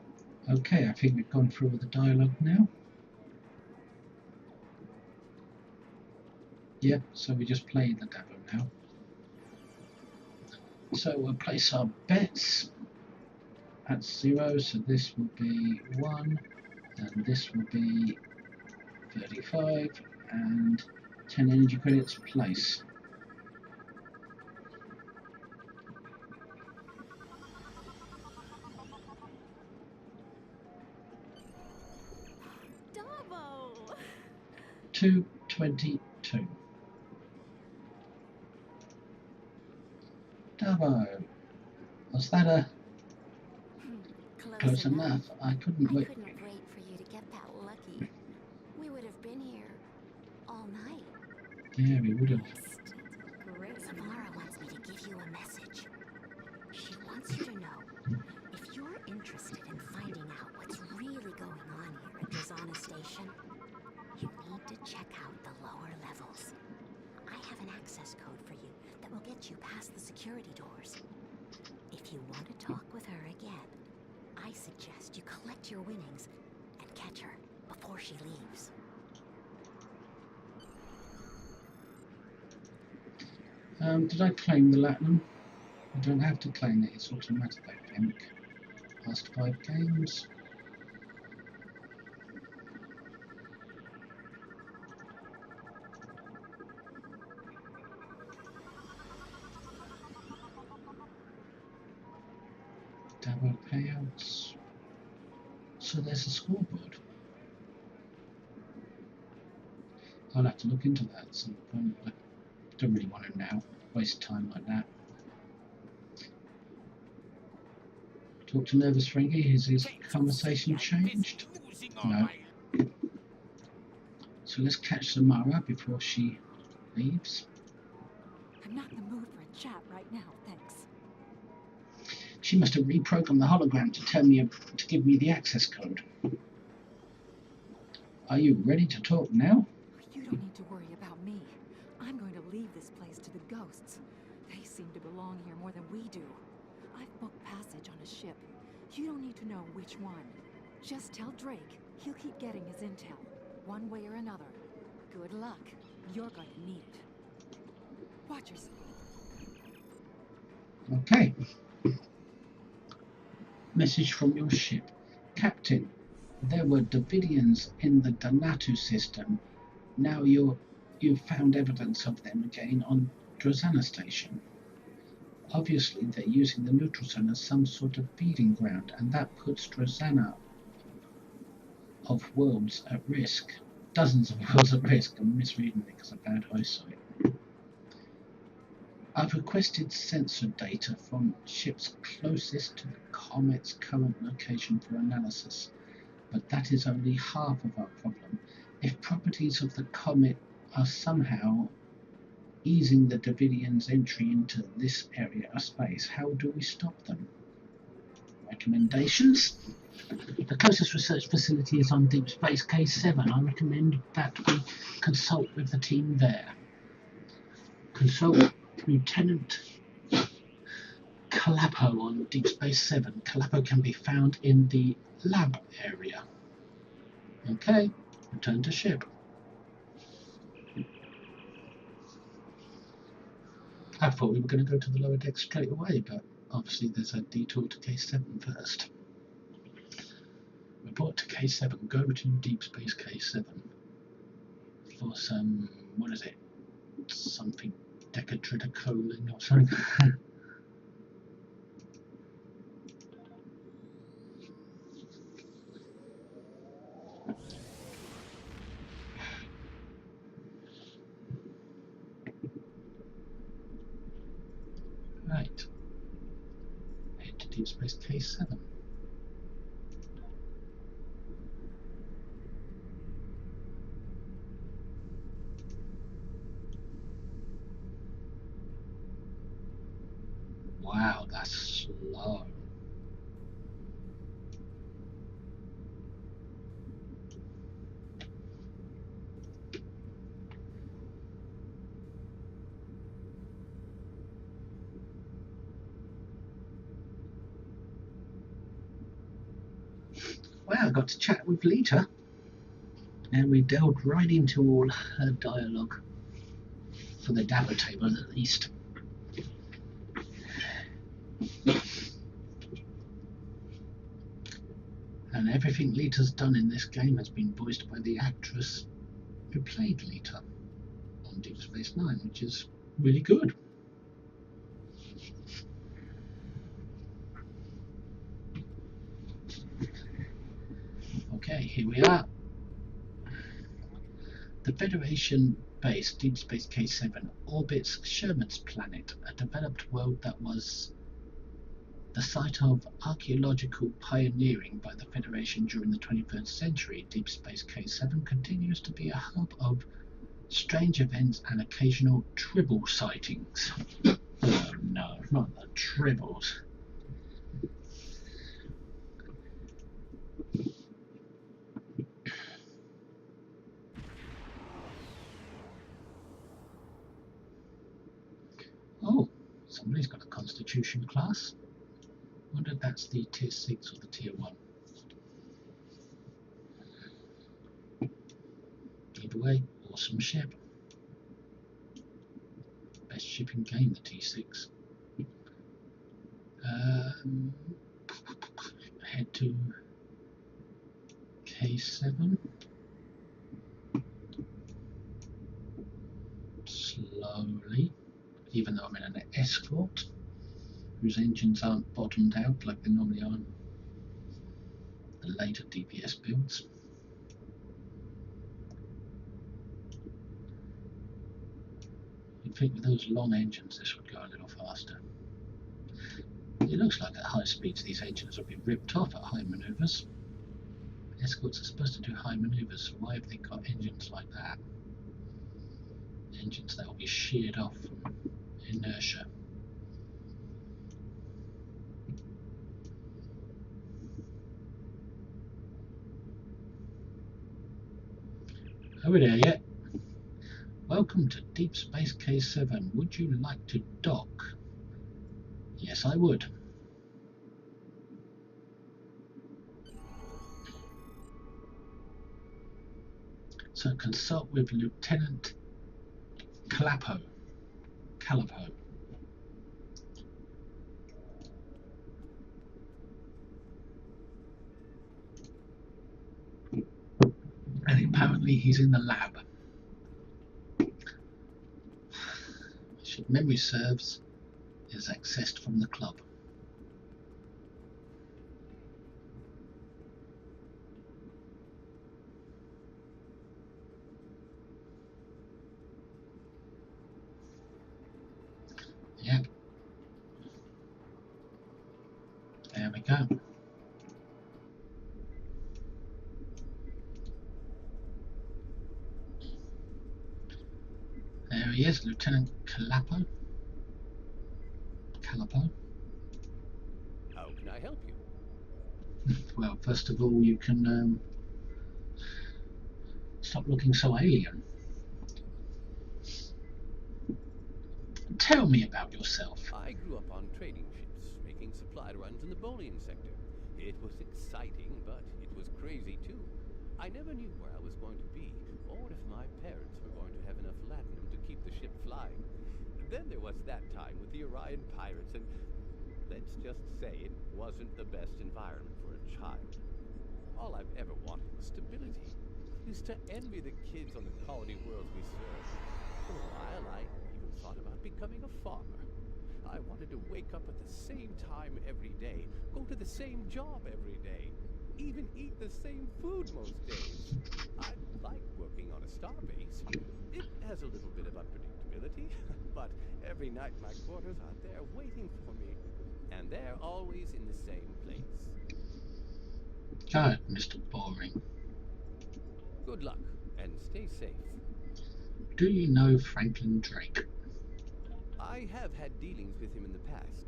A: Okay, I think we've gone through all the dialogue now. Yep, so we just play the Dabo now. So we'll place our bets at 0, so this will be 1, and this will be 35, and 10 energy credits place.
G: Dabo!
A: 222. Dabo, was that a close enough? I couldn't wait.
G: I couldn't wait for you to get that lucky. We would have been here all night.
A: Yeah, we would have.
G: Great. Samara wants me to give you a message. She wants you to know, if you're interested in finding out what's really going on here at Drazana Station, you need to check out the lower levels. I have an access code for you that will get you past the security doors. If you want to talk with her again, I suggest you collect your winnings and catch her before she leaves.
A: Did I claim the Latinum? I don't have to claim it, it's automatic, I think. Past 5 games. Dabo payouts. So there's a scoreboard. I'll have to look into that at some point. I don't really want to now. Waste time like that. Talk to Nervous Ferengi. Has his conversation changed? No. So let's catch Samara before she leaves.
E: I'm not in the mood for a chat right now, thanks.
A: She must have reprogrammed the hologram to tell me to give me the access code. Are you ready to talk now?
E: You don't need to worry about me. I'm going to leave this place to the ghosts. They seem to belong here more than we do. I've booked passage on a ship. You don't need to know which one. Just tell Drake. He'll keep getting his intel, one way or another. Good luck. You're going to need it. Watch yourself.
A: Okay. Message from your ship. Captain, there were Davidians in the Danatu system. Now you've found evidence of them again on Drazana Station. Obviously, they're using the neutral zone as some sort of feeding ground, and that puts Drazana of worlds at risk. Dozens of worlds at risk. I'm misreading it because of bad eyesight. I've requested sensor data from ships closest to the comet's current location for analysis, but that is only half of our problem. If properties of the comet are somehow easing the Davidians' entry into this area of space, how do we stop them? Recommendations? The closest research facility is on Deep Space K7. I recommend that we consult with the team there. Consult Lieutenant Calapo on Deep Space 7. Calapo can be found in the lab area. Okay, return to ship. I thought we were going to go to the lower deck straight away, but obviously there's a detour to K7 first. Report to K7. Go to Deep Space K7 for some, what is it? Something decatridicoline or something. Right. Head to Deep Space K7. Wow, that's slow. Well, I got to chat with Lita, and we delved right into all her dialogue, for the Dabber table at least. And everything Lita's done in this game has been voiced by the actress who played Lita on Deep Space Nine, which is really good. Okay, here we are. The Federation-based Deep Space K7 orbits Sherman's planet, a developed world that was the site of archaeological pioneering by the Federation during the 21st century. Deep Space K7 continues to be a hub of strange events and occasional tribble sightings. Oh no, not the tribbles. Oh, somebody's got a Constitution class. I wonder if that's the Tier 6 or the Tier 1. Either way, awesome ship. Best ship in game, the T6. Head to K7. Slowly, even though I'm in an escort whose engines aren't bottomed out like they normally are in the later DPS builds. You'd think with those long engines this would go a little faster. It looks like at high speeds these engines will be ripped off at high manoeuvres. Escorts are supposed to do high manoeuvres, so why have they got engines like that? Engines that will be sheared off from inertia. Are we there yet? Welcome to Deep Space K7. Would you like to dock? Yes, I would. So consult with Lieutenant Calapo. And apparently he's in the lab. If memory serves, is accessed from the club. Yep. There we go. There he is, Lieutenant Calapo.
F: How can I help you?
A: Well, first of all, you can stop looking so alien. Tell me about yourself.
F: I grew up on trading ships.
H: making supply runs in the Bolian sector. It was exciting, but it was crazy too. I never knew where I was going to be, or if my parents were going to have enough latinum to keep the ship flying. Then there was that time with the Orion pirates, and let's just say it wasn't the best environment for a child. All I've ever wanted was stability. I used to envy the kids on the colony worlds we served. For a while, I even thought about becoming a farmer. I wanted to wake up at the same time every day, go to the same job every day, even eat the same food most days. I like working on a starbase. It has a little bit of unpredictability, but every night my quarters are there waiting for me, and they're always in the same place.
A: God, Mr. Boring.
H: Good luck, and stay safe.
A: Do you know Franklin Drake?
H: I have had dealings with him in the past.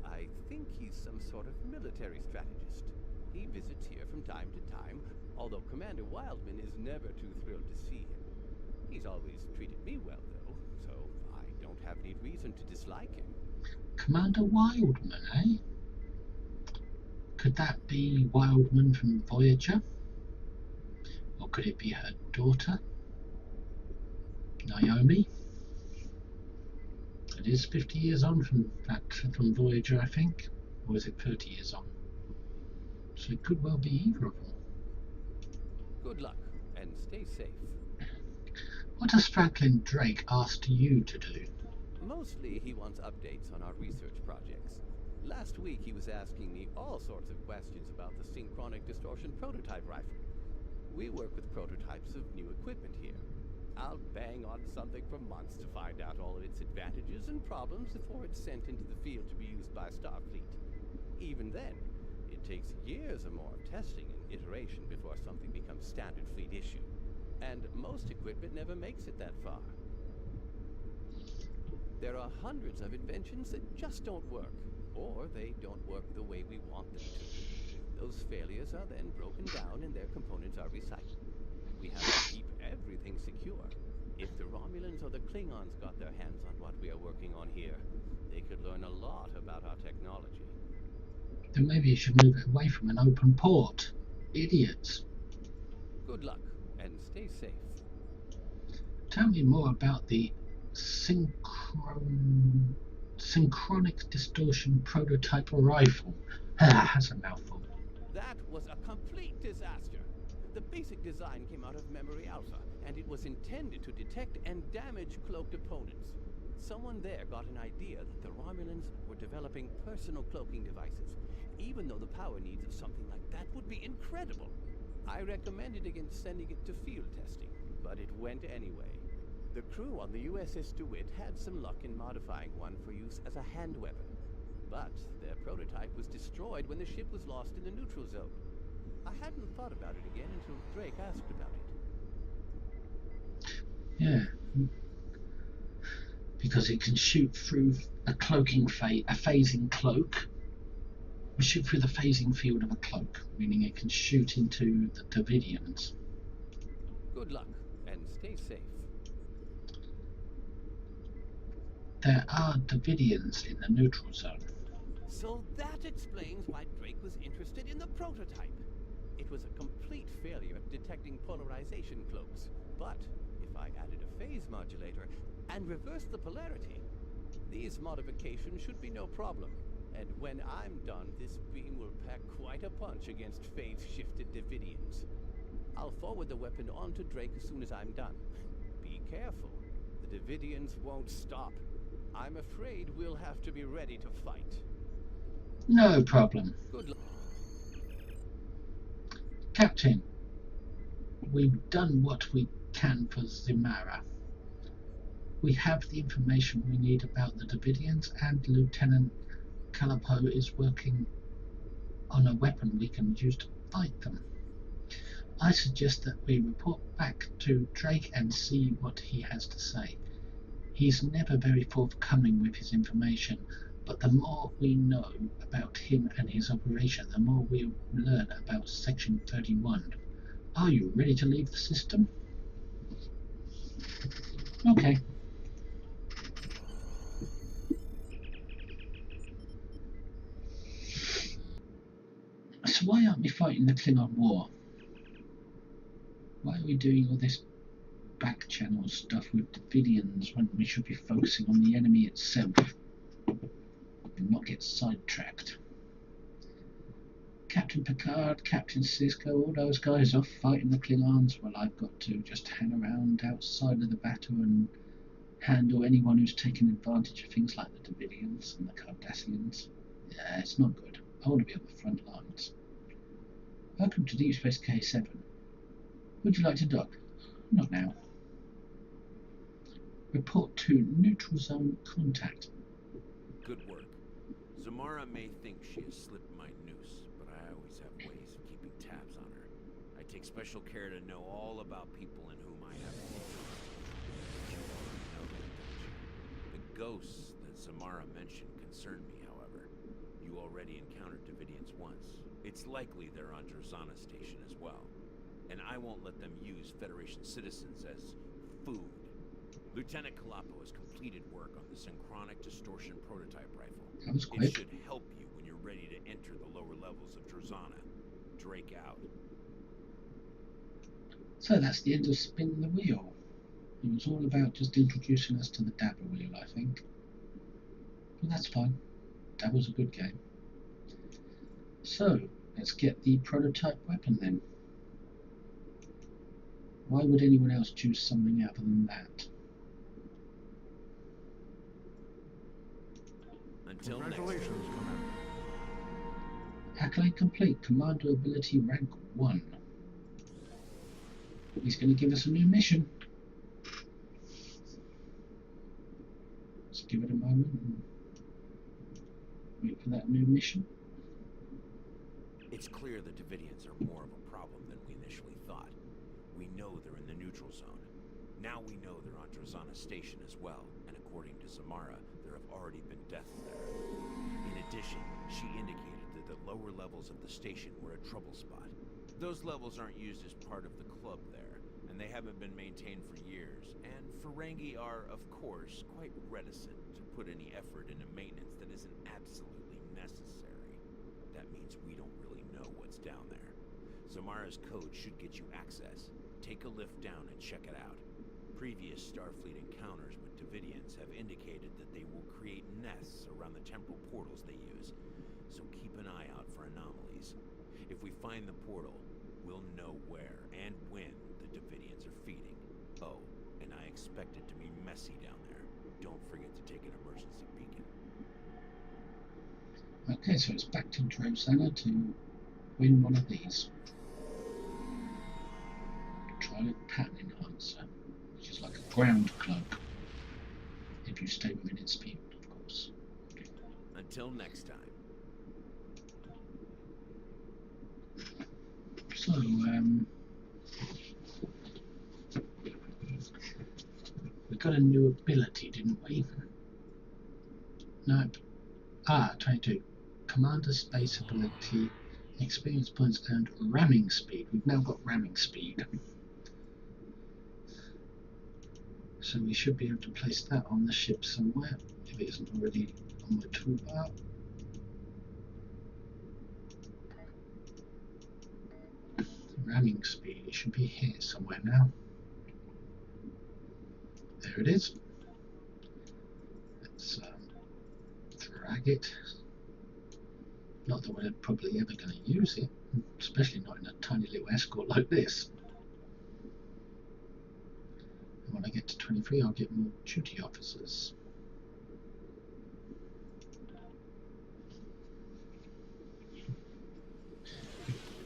H: I think he's some sort of military strategist. He visits here from time to time, although Commander Wildman is never too thrilled to see him. He's always treated me well, though, so I don't have any reason to dislike him.
A: Commander Wildman, eh? Could that be Wildman from Voyager? Or could it be her daughter, Naomi? It is 50 years on from Voyager, I think. Or is it 30 years on? So it could well be either of them.
H: Good luck, and stay safe.
A: What has Franklin Drake asked you to do?
H: Mostly he wants updates on our research projects. Last week he was asking me all sorts of questions about the synchronic distortion prototype rifle. We work with prototypes of new equipment here. I'll bang on something for months to find out all of its advantages and problems before it's sent into the field to be used by Starfleet. Even then, it takes years or more of testing and iteration before something becomes standard fleet issue. And most equipment never makes it that far. There are hundreds of inventions that just don't work, or they don't work the way we want them to. Those failures are then broken down and their components are recycled. We have to keep everything secure. If the Romulans or the Klingons got their hands on what we are working on here, they could learn a lot about our technology.
A: Then maybe you should move it away from an open port. Idiots.
H: Good luck, and stay safe.
A: Tell me more about the synchronic distortion prototype rifle. That's a mouthful.
H: That was a complete disaster. The basic design came out of Memory Alpha, and it was intended to detect and damage cloaked opponents. Someone there got an idea that the Romulans were developing personal cloaking devices, even though the power needs of something like that would be incredible. I recommended against sending it to field testing, but it went anyway. The crew on the USS DeWitt had some luck in modifying one for use as a hand weapon, but their prototype was destroyed when the ship was lost in the neutral zone. I hadn't thought about it again until Drake asked about it.
A: Yeah. Because it can shoot through a phasing cloak. Shoot through the phasing field of a cloak, meaning it can shoot into the Davidians.
H: Good luck, and stay safe.
A: There are Davidians in the neutral zone.
H: So that explains why Drake was interested in the prototype. It was a complete failure at detecting polarization cloaks, but if I added a phase modulator and reversed the polarity, these modifications should be no problem. And when I'm done, this beam will pack quite a punch against phase-shifted Davidians. I'll forward the weapon on to Drake as soon as I'm done. Be careful. The Davidians won't stop. I'm afraid we'll have to be ready to fight.
A: No problem.
H: Good luck.
A: Captain, we've done what we can for Zimara. We have the information we need about the Davidians, and Lieutenant Calapo is working on a weapon we can use to fight them. I suggest that we report back to Drake and see what he has to say. He's never very forthcoming with his information, but the more we know about him and his operation, the more we'll learn about Section 31. Are you ready to leave the system? Okay. So why aren't we fighting the Klingon War? Why are we doing all this back channel stuff with Davidians when we should be focusing on the enemy itself and not get sidetracked? Captain Picard, Captain Sisko, all those guys off fighting the Klingons. Well, I've got to just hang around outside of the battle and handle anyone who's taking advantage of things like the Davidians and the Cardassians. Yeah, it's not good. I want to be on the front lines. Welcome to Deep Space K7. Would you like to dock? Not now. Report to neutral zone contact.
H: Good work. Zamara may think she has slipped my noose, but I always have ways of keeping tabs on her. I take special care to know all about people in whom I have interest. You already know that, don't you? The ghosts that Zamara mentioned concern me, however. You already encountered Davidians once. It's likely they're on Drozana Station as well. And I won't let them use Federation citizens as food. Lieutenant Kalapo has completed work on the synchronic distortion prototype rifle.
A: That was quick.
H: It should help you when you're ready to enter the lower levels of Drozana. Drake out.
A: So that's the end of Spin the Wheel. It was all about just introducing us to the Dabber Wheel, I think. But that's fine. Dabber's a good game. So, let's get the prototype weapon then. Why would anyone else choose something other than that?
H: Until next time.
B: Congratulations, Commander.
A: Accolade complete. Commander ability rank 1. He's going to give us a new mission. Let's give it a moment and wait for that new mission.
H: It's clear the Davidians are more of a problem than we initially thought. We know they're in the neutral zone. Now we know they're on Drozana Station as well, and according to Zamara, there have already been deaths there. In addition, she indicated that the lower levels of the station were a trouble spot. Those levels aren't used as part of the club there, and they haven't been maintained for years, and Ferengi are, of course, quite reticent to put any effort into maintenance that isn't absolutely necessary. That means we don't really know what's down there. Zamara's code should get you access. Take a lift down and check it out. Previous Starfleet encounters with Davidians have indicated that they will create nests around the temporal portals they use, so keep an eye out for anomalies. If we find the portal, we'll know where and when the Davidians are feeding. Oh, and I expect it to be messy down there. Don't forget to take an emergency beacon.
A: Okay, so it's back to Drozana to win one of these. Trial pattern enhancer, which is like a ground cloak if you stay within its field, of course.
H: Until next time.
A: So, we got a new ability, didn't we? Nope. 22. Commander space ability, experience points earned, ramming speed. We've now got ramming speed. So we should be able to place that on the ship somewhere, if it isn't already on my toolbar. Ramming speed, it should be here somewhere now. There it is. Let's drag it. Not that we're probably ever going to use it, especially not in a tiny little escort like this. And when I get to 23, I'll get more duty officers.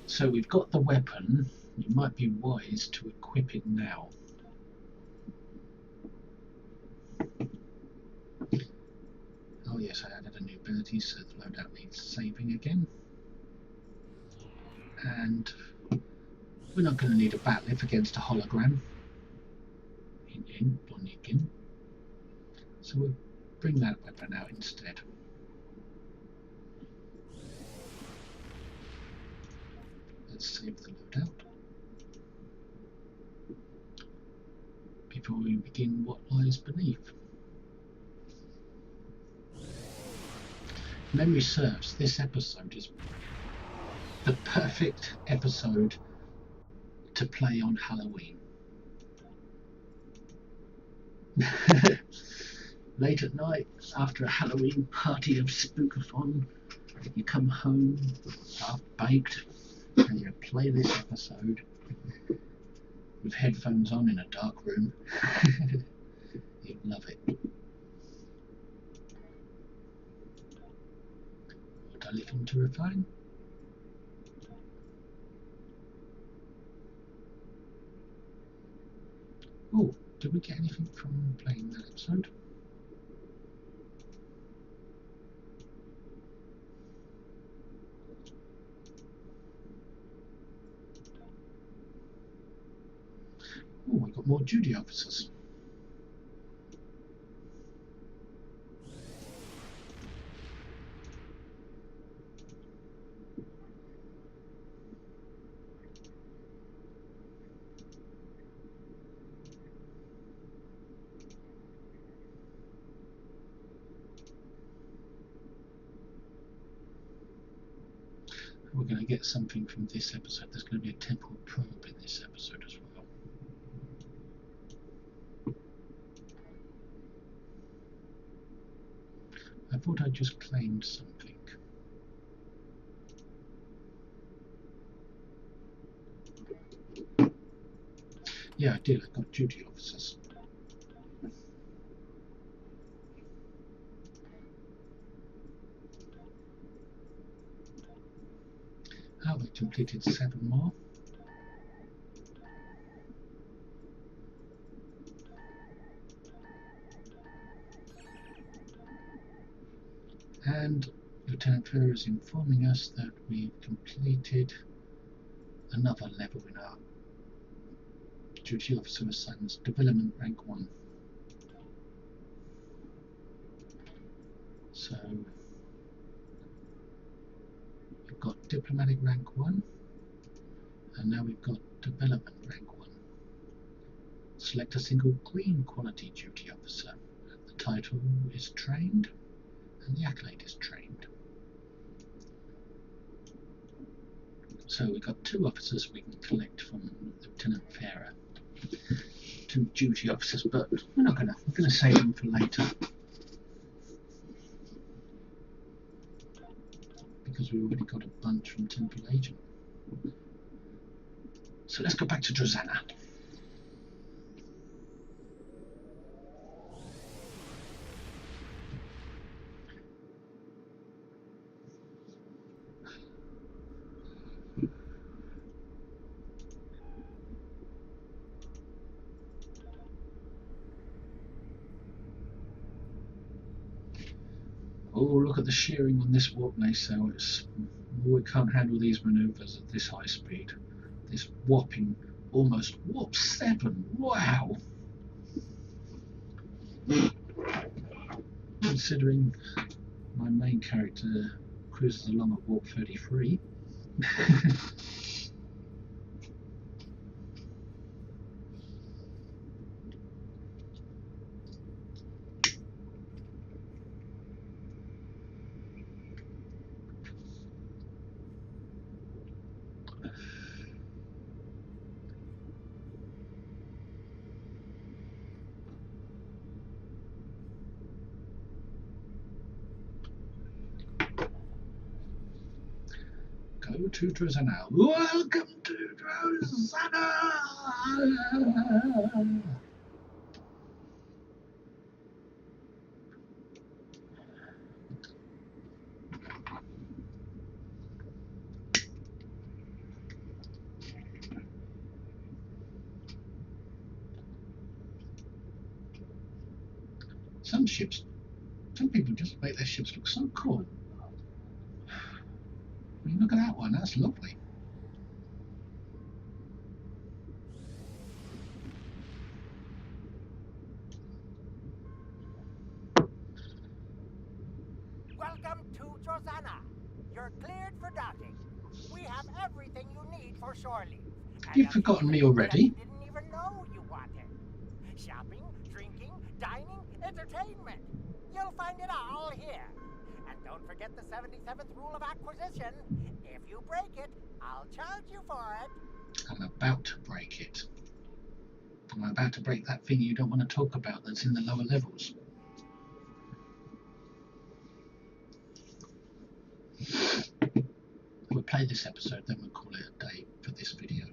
A: So we've got the weapon. It might be wise to equip it now. Oh yes, I added a new ability, so the loadout needs saving again. And we're not going to need a bat'leth against a hologram. So we'll bring that weapon out instead. Let's save the loadout before we begin what lies beneath. Memory serves, this episode is the perfect episode to play on Halloween. Late at night, after a Halloween party of spookathon, you come home half-baked and you play this episode with headphones on in a dark room. You'd love it. Would I live to refine? Oh, did we get anything from playing that episode? Oh, we got more duty officers. We're going to get something from this episode. There's going to be a temporal probe in this episode as well. I thought I just claimed something. Yeah, I did. I got duty officers. Oh, we completed 7 more. And Lieutenant Ferrer is informing us that we've completed another level in our duty officer assignments, development rank 1. So we've got diplomatic rank 1, and now we've got development rank 1. Select a single green quality duty officer. The title is trained, and the accolade is trained. So we've got 2 officers we can collect from Lieutenant Ferrer. 2 duty officers, but we're going to save them for later, because we already got a bunch from Temple Agent. So let's go back to Drozana. Oh, look at the shearing on this warp nacelle. We can't handle these manoeuvres at this high speed. This whopping, almost warp 7. Wow! Considering my main character cruises along at warp 33. Go to Drozana. Welcome to Drozana! Some people just make their ships look so cool. I mean, look at that one, that's lovely.
C: Welcome to Drozana. You're cleared for docking. We have everything you need for shore leave.
A: You've forgotten me already.
C: You didn't even know you wanted. Shopping, drinking, dining, entertainment. You'll find it all here. And Don't forget the 77th rule of acquisition. If you break it, I'll charge you for it.
A: I'm about to break it. I'm about to break that thing you don't want to talk about that's in the lower levels. We'll play this episode, then we'll call it a day for this video.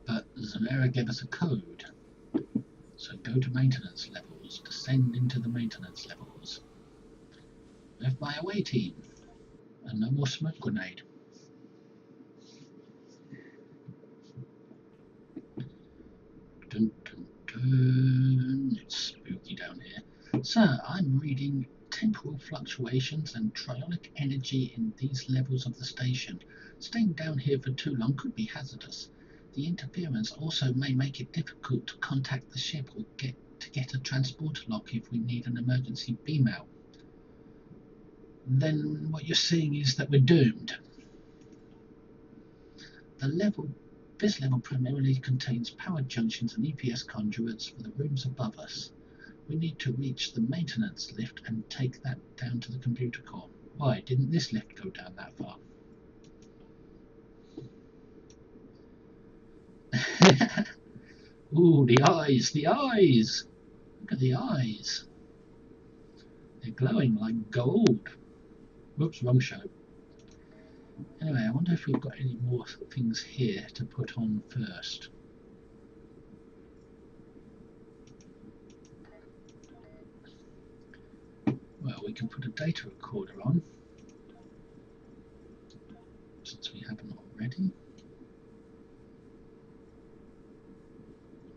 A: But Zamera gave us a code. So go to maintenance levels, descend into the maintenance levels. Left by AOY team. And no more smoke grenade. Dun, dun, dun. It's spooky down here. Sir, I'm reading temporal fluctuations and trionic energy in these levels of the station. Staying down here for too long could be hazardous. The interference also may make it difficult to contact the ship or get a transporter lock if we need an emergency beam out. Then what you're seeing is that we're doomed. This level primarily contains power junctions and EPS conduits for the rooms above us. We need to reach the maintenance lift and take that down to the computer core. Why didn't this lift go down that far? Ooh, the eyes, the eyes! Look at the eyes. They're glowing like gold. Whoops, wrong show. Anyway, I wonder if we've got any more things here to put on first. Well, we can put a data recorder on, since we haven't already.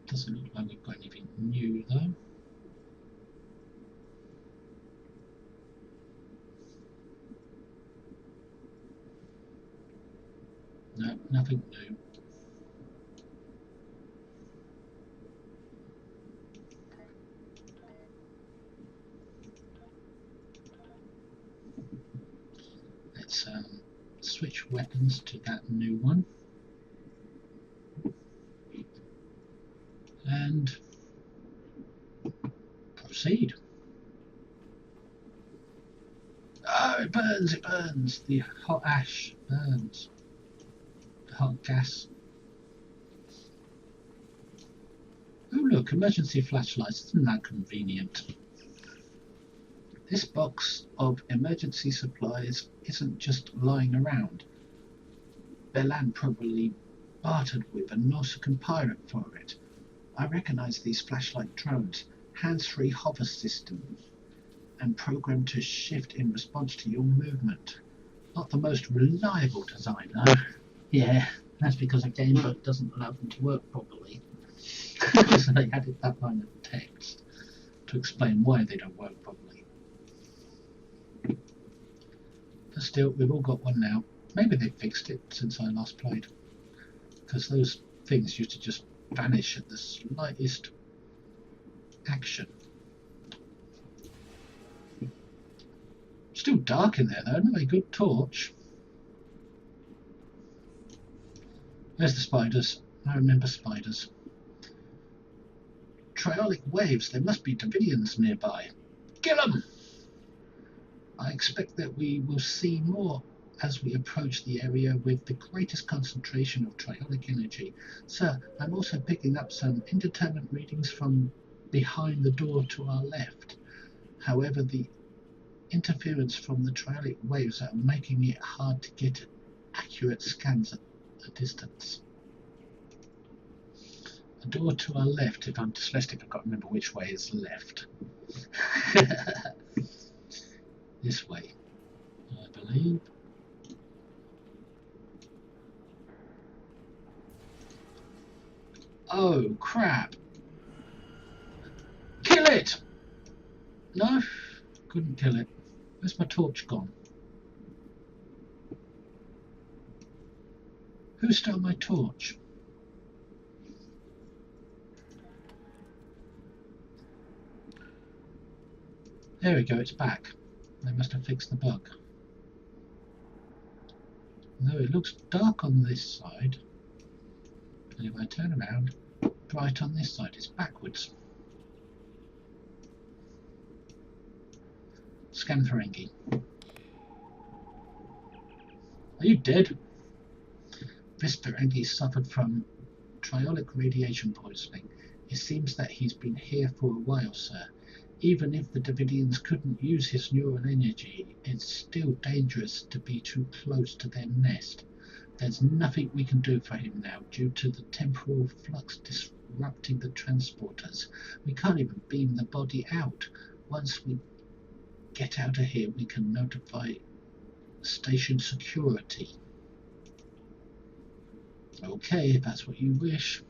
A: Doesn't look like we've got anything new though. No, nothing new. Let's switch weapons to that new one. And proceed. Oh, it burns, it burns. The hot ash burns. The hot gas. Oh look, emergency flashlights. Isn't that convenient? This box of emergency supplies isn't just lying around. Belan probably bartered with a Nausicaan pirate for it. I recognize these flashlight drones, hands-free hover systems, and programmed to shift in response to your movement. Not the most reliable design, though. Yeah, that's because a game book doesn't allow them to work properly. So they added that line of text to explain why they don't work properly. But still, we've all got one now. Maybe they've fixed it since I last played, because those things used to just vanish at the slightest action. Still dark in there though, anyway, good torch. There's the spiders. I remember spiders. Trionic waves, there must be Davidians nearby. Kill them! I expect that we will see more as we approach the area with the greatest concentration of trionic energy. Sir, I'm also picking up some indeterminate readings from behind the door to our left. However, the interference from the trionic waves are making it hard to get accurate scans at a distance. The door to our left, if I'm dyslexic, I've got to remember which way is left. This way, I believe. Oh, crap. Kill it! No, couldn't kill it. Where's my torch gone? Who stole my torch? There we go, it's back. They must have fixed the bug. Though it looks dark on this side, and if I turn around, bright on this side, it's backwards. Scan Ferengi. Are you dead? This Ferengi suffered from triolic radiation poisoning. It seems that he's been here for a while, sir. Even if the Davidians couldn't use his neural energy, it's still dangerous to be too close to their nest. There's nothing we can do for him now due to the temporal flux disrupting the transporters. We can't even beam the body out. Once we get out of here, we can notify station security. Okay, if that's what you wish.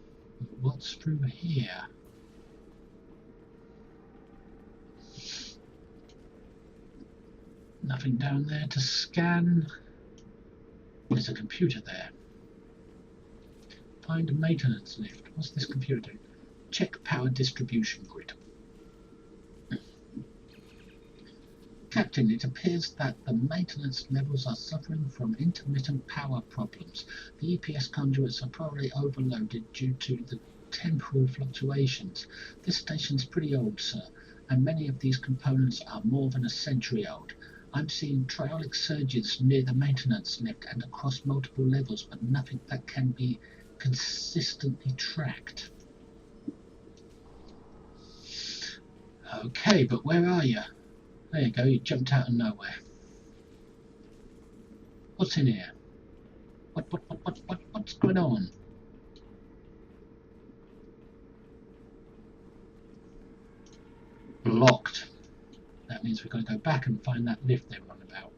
A: What's through here? Nothing down there to scan. There's a computer there. Find a maintenance lift. What's this computer doing? Check power distribution grid. Captain, it appears that the maintenance levels are suffering from intermittent power problems. The EPS conduits are probably overloaded due to the temporal fluctuations. This station's pretty old, sir, and many of these components are more than a century old. I'm seeing triolic surges near the maintenance lift and across multiple levels, but nothing that can be consistently tracked. Okay, but where are you? There you go, you jumped out of nowhere. What's in here? What's going on? Blocked. That means we've got to go back and find that lift they were on about.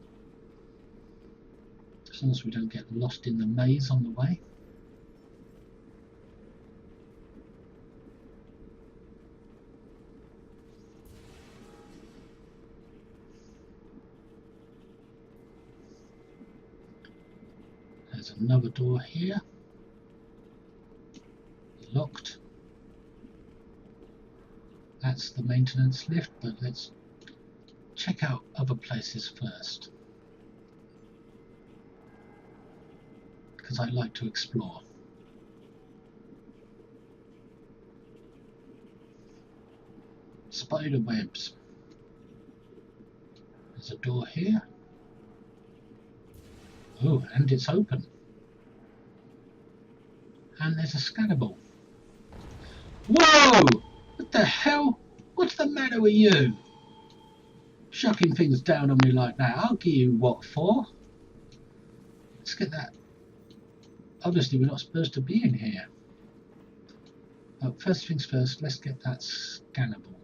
A: As long as we don't get lost in the maze on the way. There's another door here. Locked. That's the maintenance lift, but let's check out other places first. Because I like to explore. Spider webs. There's a door here. Oh, and it's open. And there's a scannable. Whoa! What the hell? What's the matter with you? Shucking things down on me like that. I'll give you what for. Let's get that. Obviously, we're not supposed to be in here. But first things first, let's get that scannable.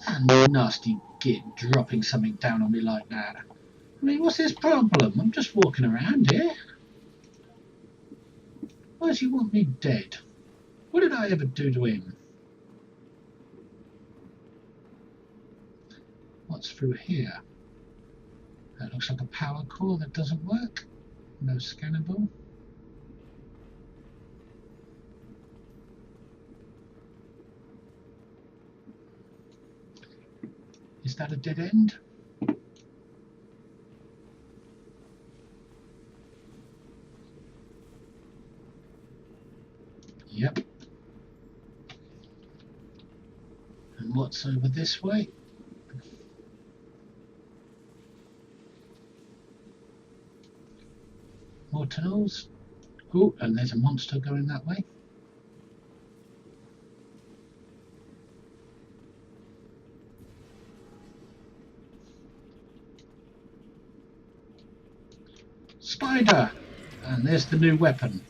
A: And nasty git dropping something down on me like that. I mean, what's his problem? I'm just walking around here. Why does he want me dead? What did I ever do to him? What's through here? That looks like a power core that doesn't work. No scannable. Is that a dead end? Yep. And what's over this way? More tunnels. Oh, and there's a monster going that way. Spider! And there's the new weapon.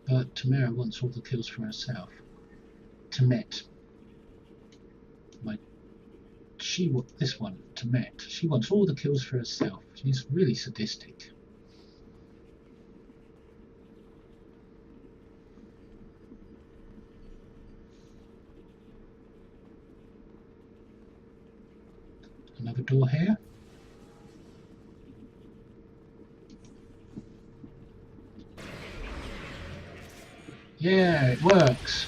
A: But Tamara wants all the kills for herself. Temet. This one, Temet. She wants all the kills for herself. She's really sadistic. Another door here. Yeah, it works.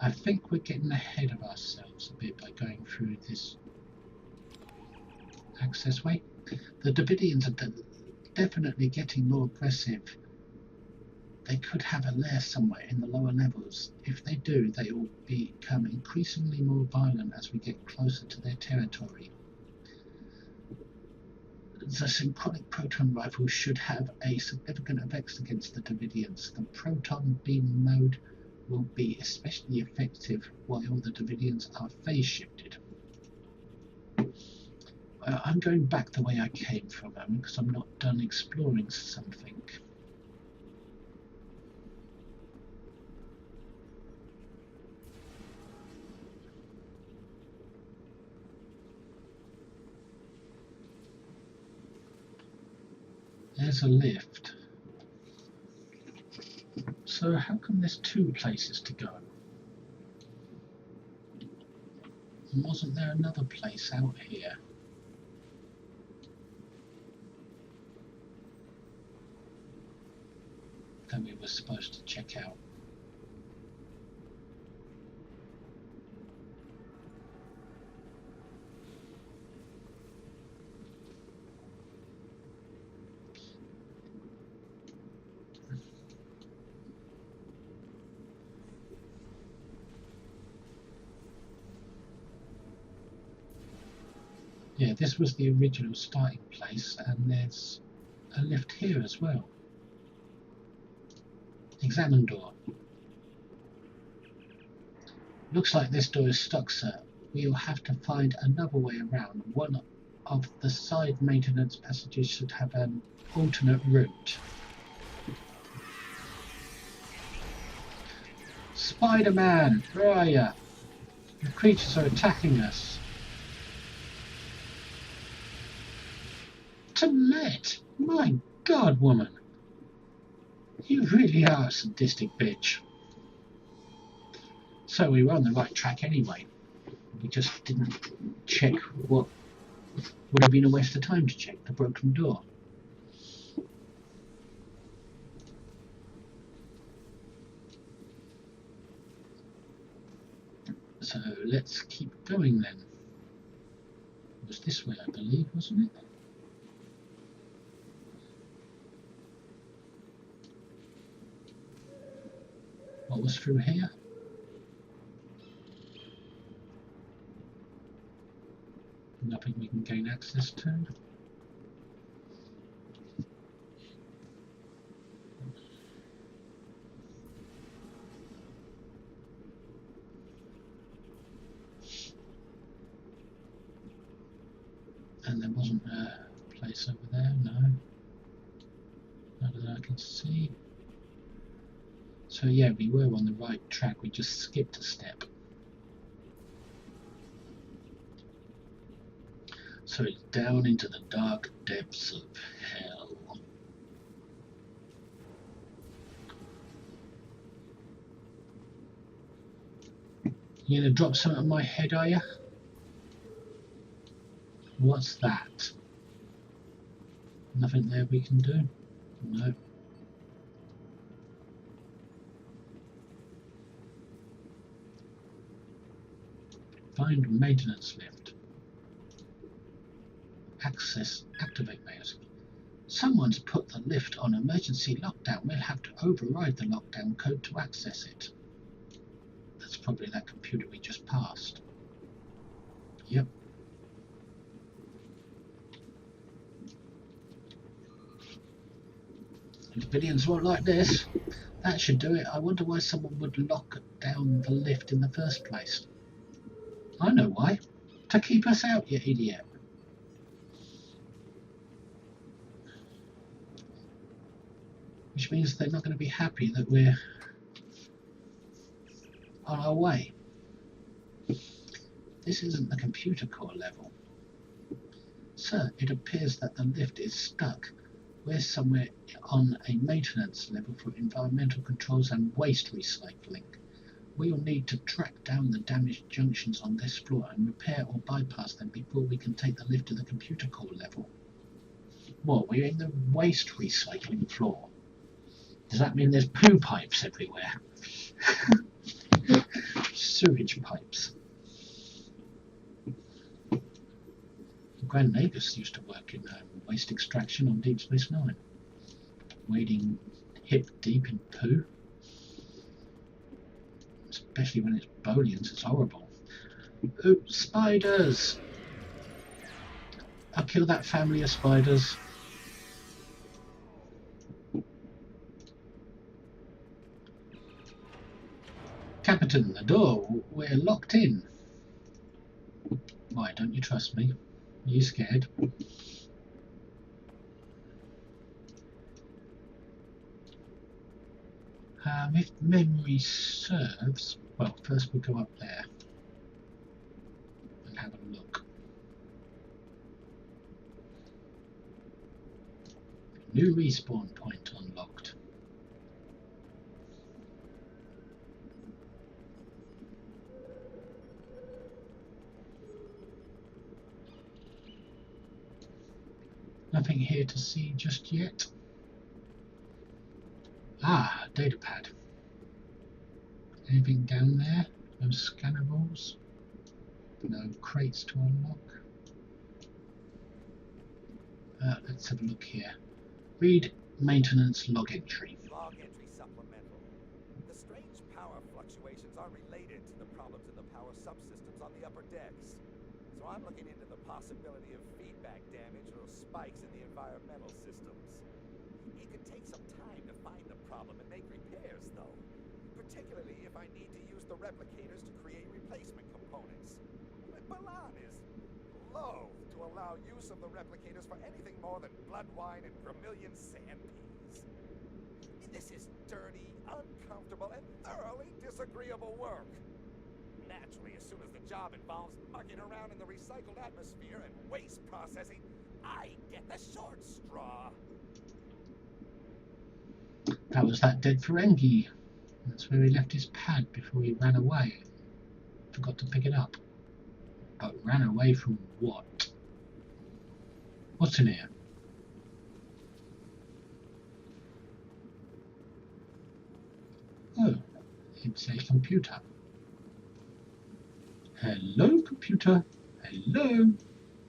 A: I think we're getting ahead of ourselves a bit by going through this access way. The Davidians are definitely getting more aggressive. They could have a lair somewhere in the lower levels. If they do, they will become increasingly more violent as we get closer to their territory. The synchronic proton rifle should have a significant effect against the Davidians. The proton beam mode will be especially effective while the Davidians are phase shifted. I'm going back the way I came from because I'm not done exploring something. There's a lift. So how come there's two places to go? And wasn't there another place out here? That we were supposed to check out? Yeah, this was the original starting place, and there's a lift here as well. Examine door. Looks like this door is stuck, sir. We'll have to find another way around. One of the side maintenance passages should have an alternate route. Spider-Man, where are you? The creatures are attacking us. Tillette! My God, woman! You really are a sadistic bitch. So we were on the right track anyway. We just didn't check what would have been a waste of time to check, the broken door. So let's keep going then. It was this way, I believe, wasn't it? What was through here? Nothing we can gain access to. And there wasn't a place over there, no. Not that I can see. So yeah, we were on the right track, we just skipped a step. So it's down into the dark depths of hell. You gonna drop something on my head, are you? What's that? Nothing there we can do? No. Find maintenance lift. Access activate mails. Someone's put the lift on emergency lockdown. We'll have to override the lockdown code to access it. That's probably that computer we just passed. Yep. The Davidians won't like this. That should do it. I wonder why someone would lock down the lift in the first place. I know why. To keep us out, you idiot. Which means they're not going to be happy that we're on our way. This isn't the computer core level. Sir, it appears that the lift is stuck. We're somewhere on a maintenance level for environmental controls and waste recycling. We'll need to track down the damaged junctions on this floor and repair or bypass them before we can take the lift to the computer core level. What, we're in the waste recycling floor? Does that mean there's poo pipes everywhere? sewage pipes. Grand Nagus used to work in waste extraction on Deep Space Nine, wading hip deep in poo. Especially when it's Bolians, it's horrible. Oh, spiders! I'll kill that family of spiders. Captain, the door, we're locked in. Why don't you trust me? Are you scared? If memory serves, well, first we'll go up there and have a look. New respawn point unlocked. Nothing here to see just yet. Ah, data pad. Anything down there? No scannables? No crates to unlock? Let's have a look here. Read maintenance log entry.
I: Log entry supplemental. The strange power fluctuations are related to the problems in the power subsystems on the upper decks. So I'm looking into the possibility of feedback damage or spikes in the environmental systems. It could take some time to find the problem and make repairs, though. Particularly if I need to use the replicators to create replacement components. Balan is loath to allow use of the replicators for anything more than blood wine and vermilion sand peas. This is dirty, uncomfortable, and thoroughly disagreeable work. Naturally, as soon as the job involves mucking around in the recycled atmosphere and waste processing, I get the short straw.
A: That was that dead Ferengi. That's where he left his pad before he ran away. Forgot to pick it up. But ran away from what? What's in here? Oh, it's a computer. Hello, computer. Hello,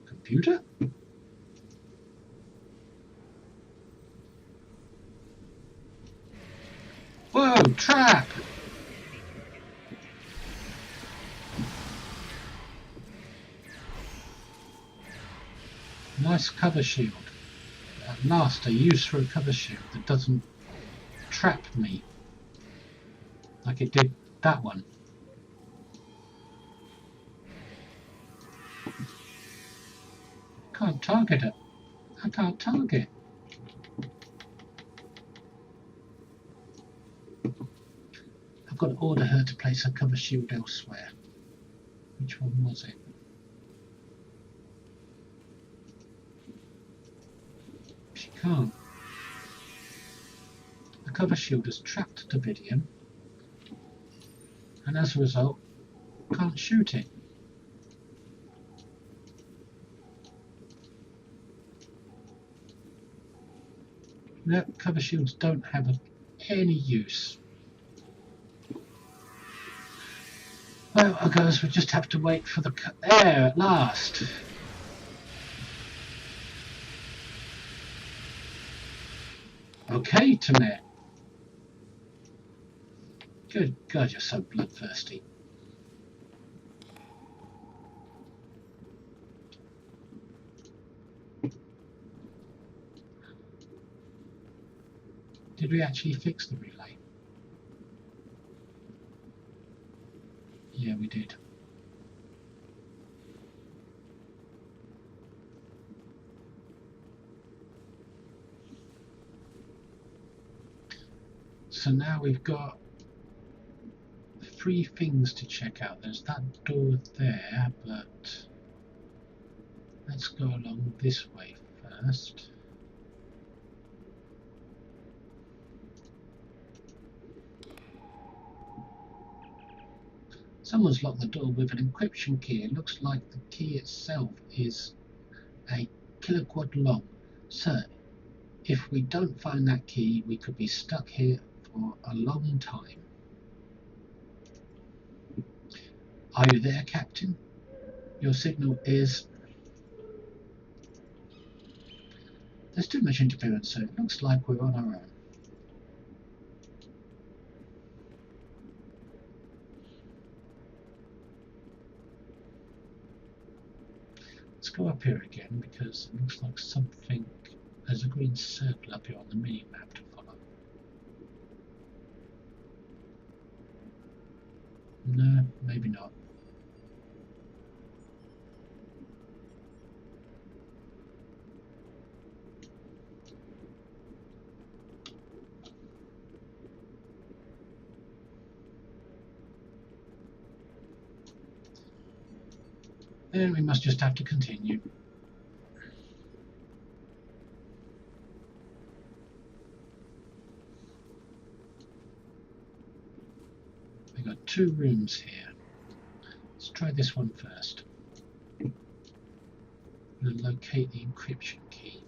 A: computer. Whoa, trap! Nice cover shield. At last, a use for a cover shield that doesn't trap me like it did that one. Can't target it. I can't target. I've got to order her to place her cover shield elsewhere. Which one was it? She can't. The cover shield is trapped Davidium, and as a result, can't shoot it. No, cover shields don't have any use. Well, I guess we just have to wait for the there at last. Okay, Tamet. Good God, you're so bloodthirsty. Did we actually fix the relay? Yeah, we did. So now we've got 3 things to check out. There's that door there, but let's go along this way first. Someone's locked the door with an encryption key. It looks like the key itself is a kiloquad long. So, if we don't find that key, we could be stuck here for a long time. Are you there, Captain? Your signal is... There's too much interference, so it looks like we're on our own. Let's go up here again, because it looks like something... There's a green circle up here on the mini-map to follow. No, maybe not. Then we must just have to continue. We've got 2 rooms here. Let's try this one first. We'll locate the encryption key.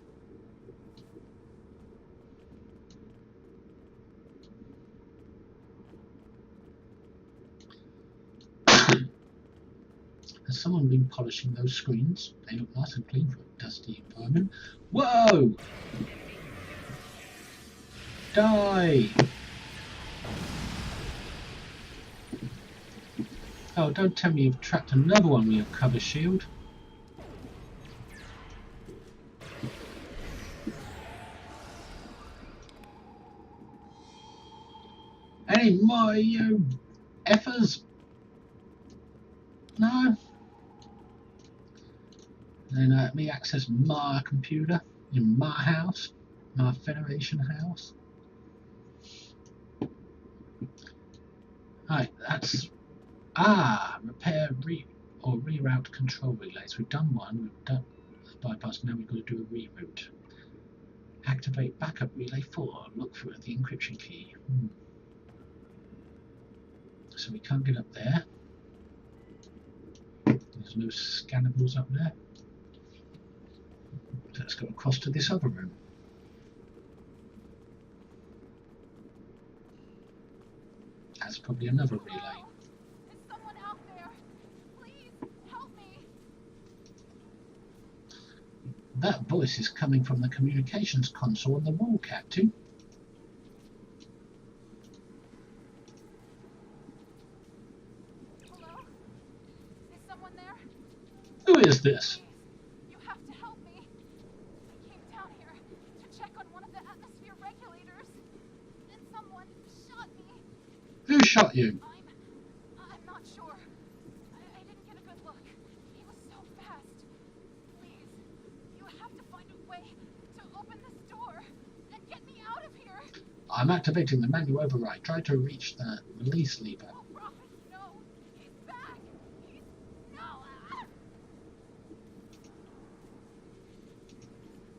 A: Has someone been polishing those screens? They look nice and clean for a dusty environment. Whoa! Die! Oh, don't tell me you've trapped another one with your cover shield. Any more, you effers? No? Then let me access my computer in my house, my Federation house. Right, that's repair or reroute control relays. We've done one. We've done the bypass. Now we've got to do a reroute. Activate backup relay 4. Look for the encryption key. So we can't get up there. There's no scannables up there. So let's go across to this other room. That's probably another relay.
E: Is someone out there? Please help me.
A: That voice is coming from the communications console on the wall, Captain.
E: Hello? Is someone there?
A: Who is this?
E: You have to help me. I came down here to check on one of the atmosphere regulators, and someone shot me.
A: Who shot you?
E: I'm not sure. I didn't get a good look. He was so fast. Please, you have to find a way to open this door and get me out of here.
A: I'm activating the manual override. Try to reach the release lever.
E: Oh, Prophet, no. He's back. No.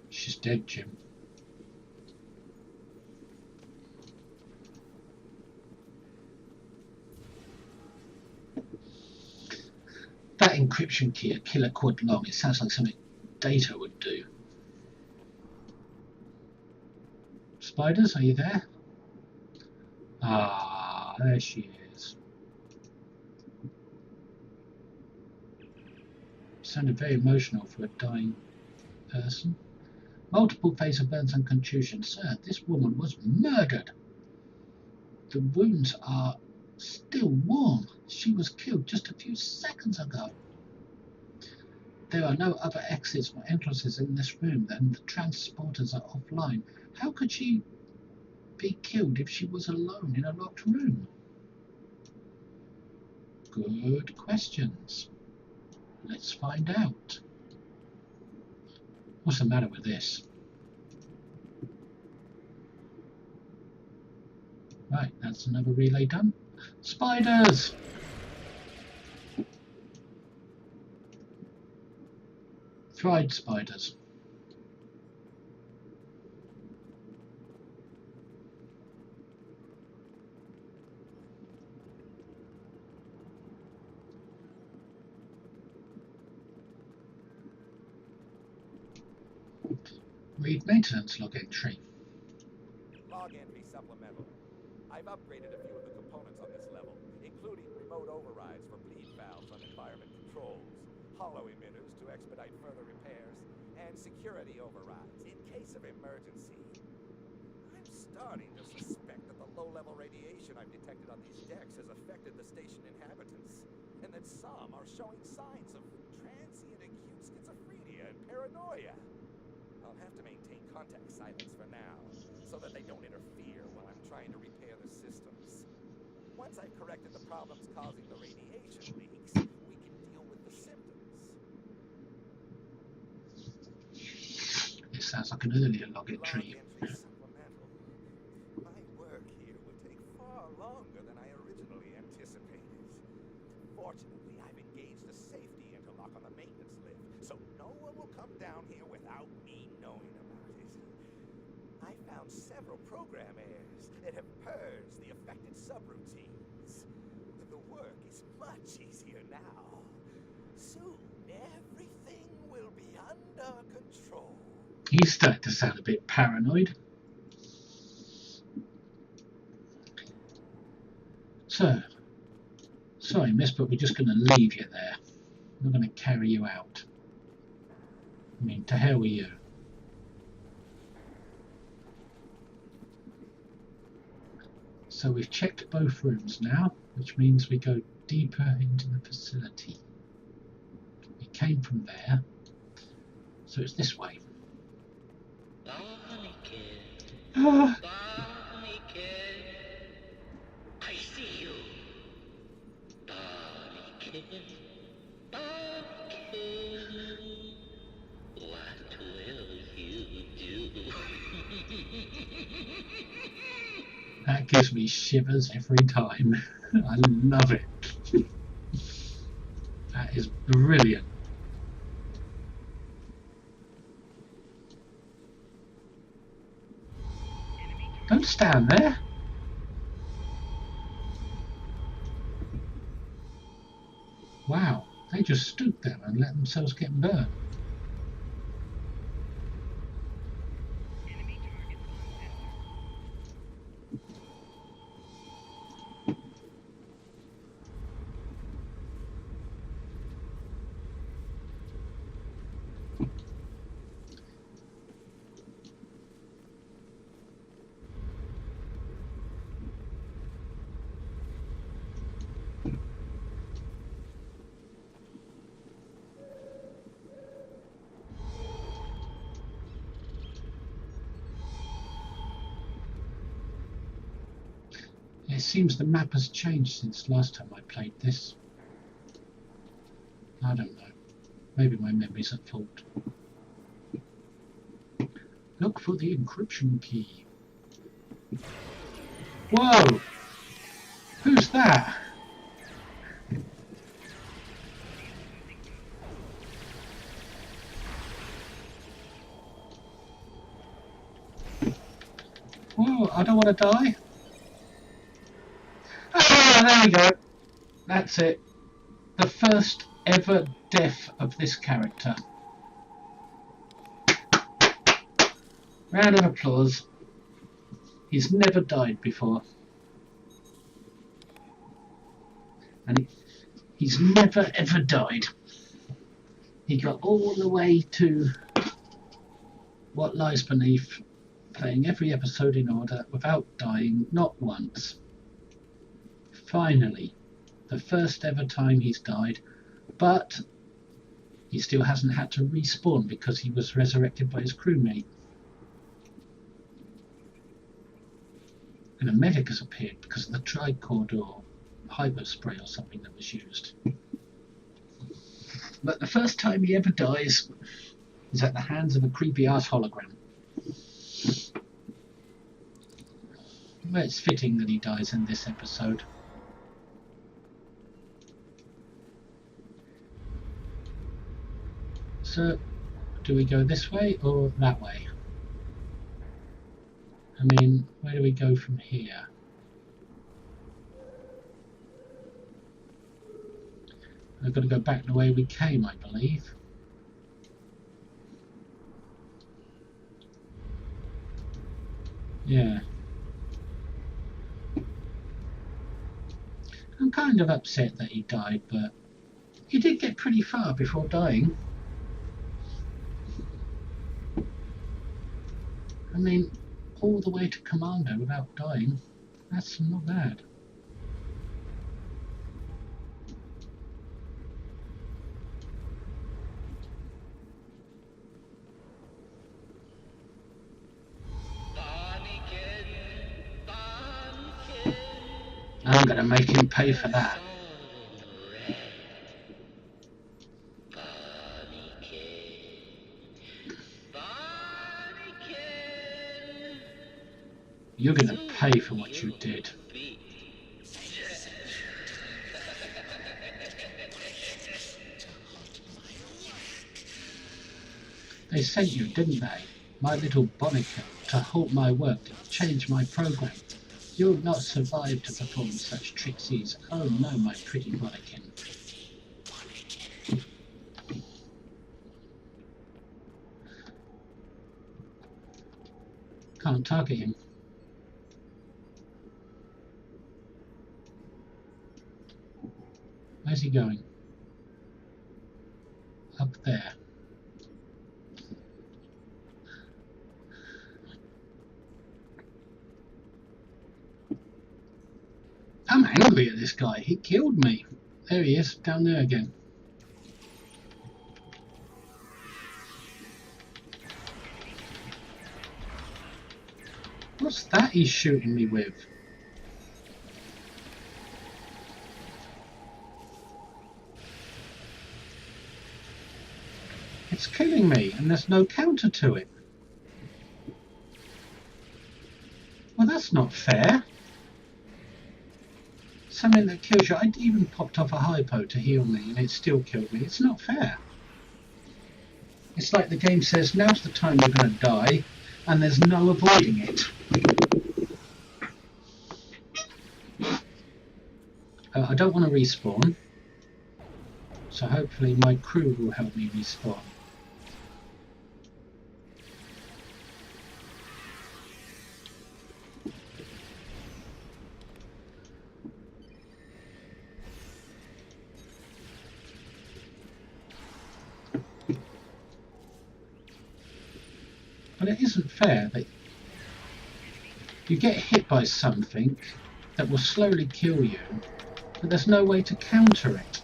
A: She's dead, Jim. That encryption key, a kiloquid long, it sounds like something Data would do. Spiders, are you there? Ah, there she is. Sounded very emotional for a dying person. Multiple facial burns and contusions. Sir, this woman was murdered. The wounds are still warm. She was killed just a few seconds ago. There are no other exits or entrances in this room, and the transporters are offline. How could she be killed if she was alone in a locked room? Good questions. Let's find out. What's the matter with this? Right, that's another relay done. Spiders! Fried spiders. Read maintenance log entry.
I: Log entry supplemental. I've upgraded a few of the components on this level, including remote overrides for bleed valves on environment controls, hollow emitters to expedite further repairs, and security overrides in case of emergency. I'm starting to suspect that the low-level radiation I've detected on these decks has affected the station inhabitants, and that some are showing signs of transient acute schizophrenia and paranoia. I'll have to maintain contact silence for now, so that they don't interfere while I'm trying to repair the systems. Once I've corrected the problems causing the radiation leaks, we can deal with the symptoms.
A: It sounds like an earlier log entry.
I: Log entry supplemental. My work here will take far longer than I originally anticipated. Fortunately, I've engaged a safety interlock on the maintenance lift, so no one will come down here without me knowing about it. I found several program errors that have purged the affected subroutines. The work is much easier now. Soon, everything will be under control.
A: He's starting to sound a bit paranoid. So, sorry miss, but we're just going to leave you there. We're going to carry you out. I mean, to hell with you. So we've checked both rooms now, which means we go deeper into the facility. We came from there, so it's this way.
J: Bonnie kid, I see you. Bonnie kid, what will you do?
A: That gives me shivers every time. I love it. That is brilliant. Don't stand there. Wow, they just stood there and let themselves get burned. It seems the map has changed since last time I played this. I don't know. Maybe my memory's at fault. Look for the encryption key. Whoa! Who's that? Whoa, I don't want to die. Ah, there we go. That's it. The first ever death of this character. Round of applause. He's never died before. And he's never ever died. He got all the way to What Lies Beneath, playing every episode in order without dying, not once. Finally, the first ever time he's died, but he still hasn't had to respawn because he was resurrected by his crewmate. And a medic has appeared because of the tricord or hypospray or something that was used. But the first time he ever dies is at the hands of a creepy ass hologram. Well, it's fitting that he dies in this episode. So, do we go this way or that way? I mean, where do we go from here? We've got to go back the way we came, I believe. Yeah. I'm kind of upset that he died, but He did get pretty far before dying. I mean, all the way to Commando without dying. That's not bad. I'm gonna make him pay for that. You're gonna pay for what you did. They sent you, didn't they? My little Bonnican, to halt my work, to change my program. You'll not survive to perform such tricksies. Oh no, my pretty Bonnican. Can't target him. Where's he going? Up there. I'm angry at this guy. He killed me. There he is, down there again. What's that he's shooting me with? It's killing me, and there's no counter to it. Well, that's not fair. Something that kills you. I even popped off a hypo to heal me, and it still killed me. It's not fair. It's like the game says, now's the time you're going to die, and there's no avoiding it. I don't want to respawn, so hopefully my crew will help me respawn. But it isn't fair that you get hit by something that will slowly kill you, but there's no way to counter it.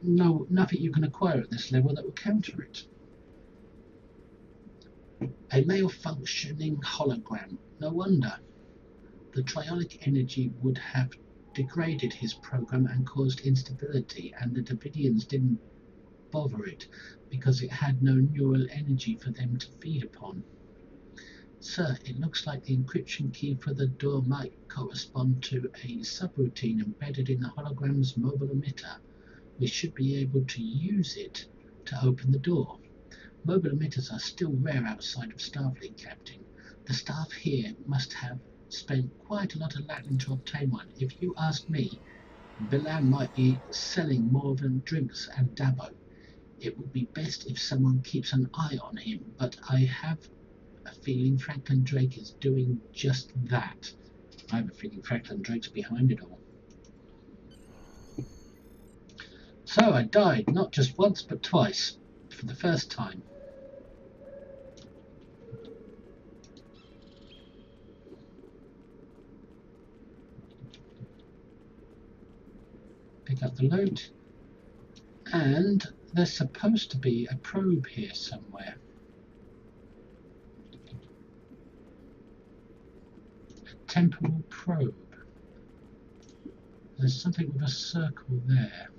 A: No, nothing you can acquire at this level that will counter it. A malfunctioning hologram. No wonder. The triolic energy would have degraded his program and caused instability, and the Davidians didn't bother it because it had no neural energy for them to feed upon. Sir, it looks like the encryption key for the door might correspond to a subroutine embedded in the hologram's mobile emitter. We should be able to use it to open the door. Mobile emitters are still rare outside of Starfleet, Captain. The staff here must have spent quite a lot of Latin to obtain one. If you ask me, Bilan might be selling more than drinks and Dabo. It would be best if someone keeps an eye on him, but I have a feeling Franklin Drake is doing just that. I have a feeling Franklin Drake's behind it all. So I died, not just once, but twice, for the first time. Pick up the loot, and there's supposed to be a probe here somewhere. A temporal probe. There's something with a circle there.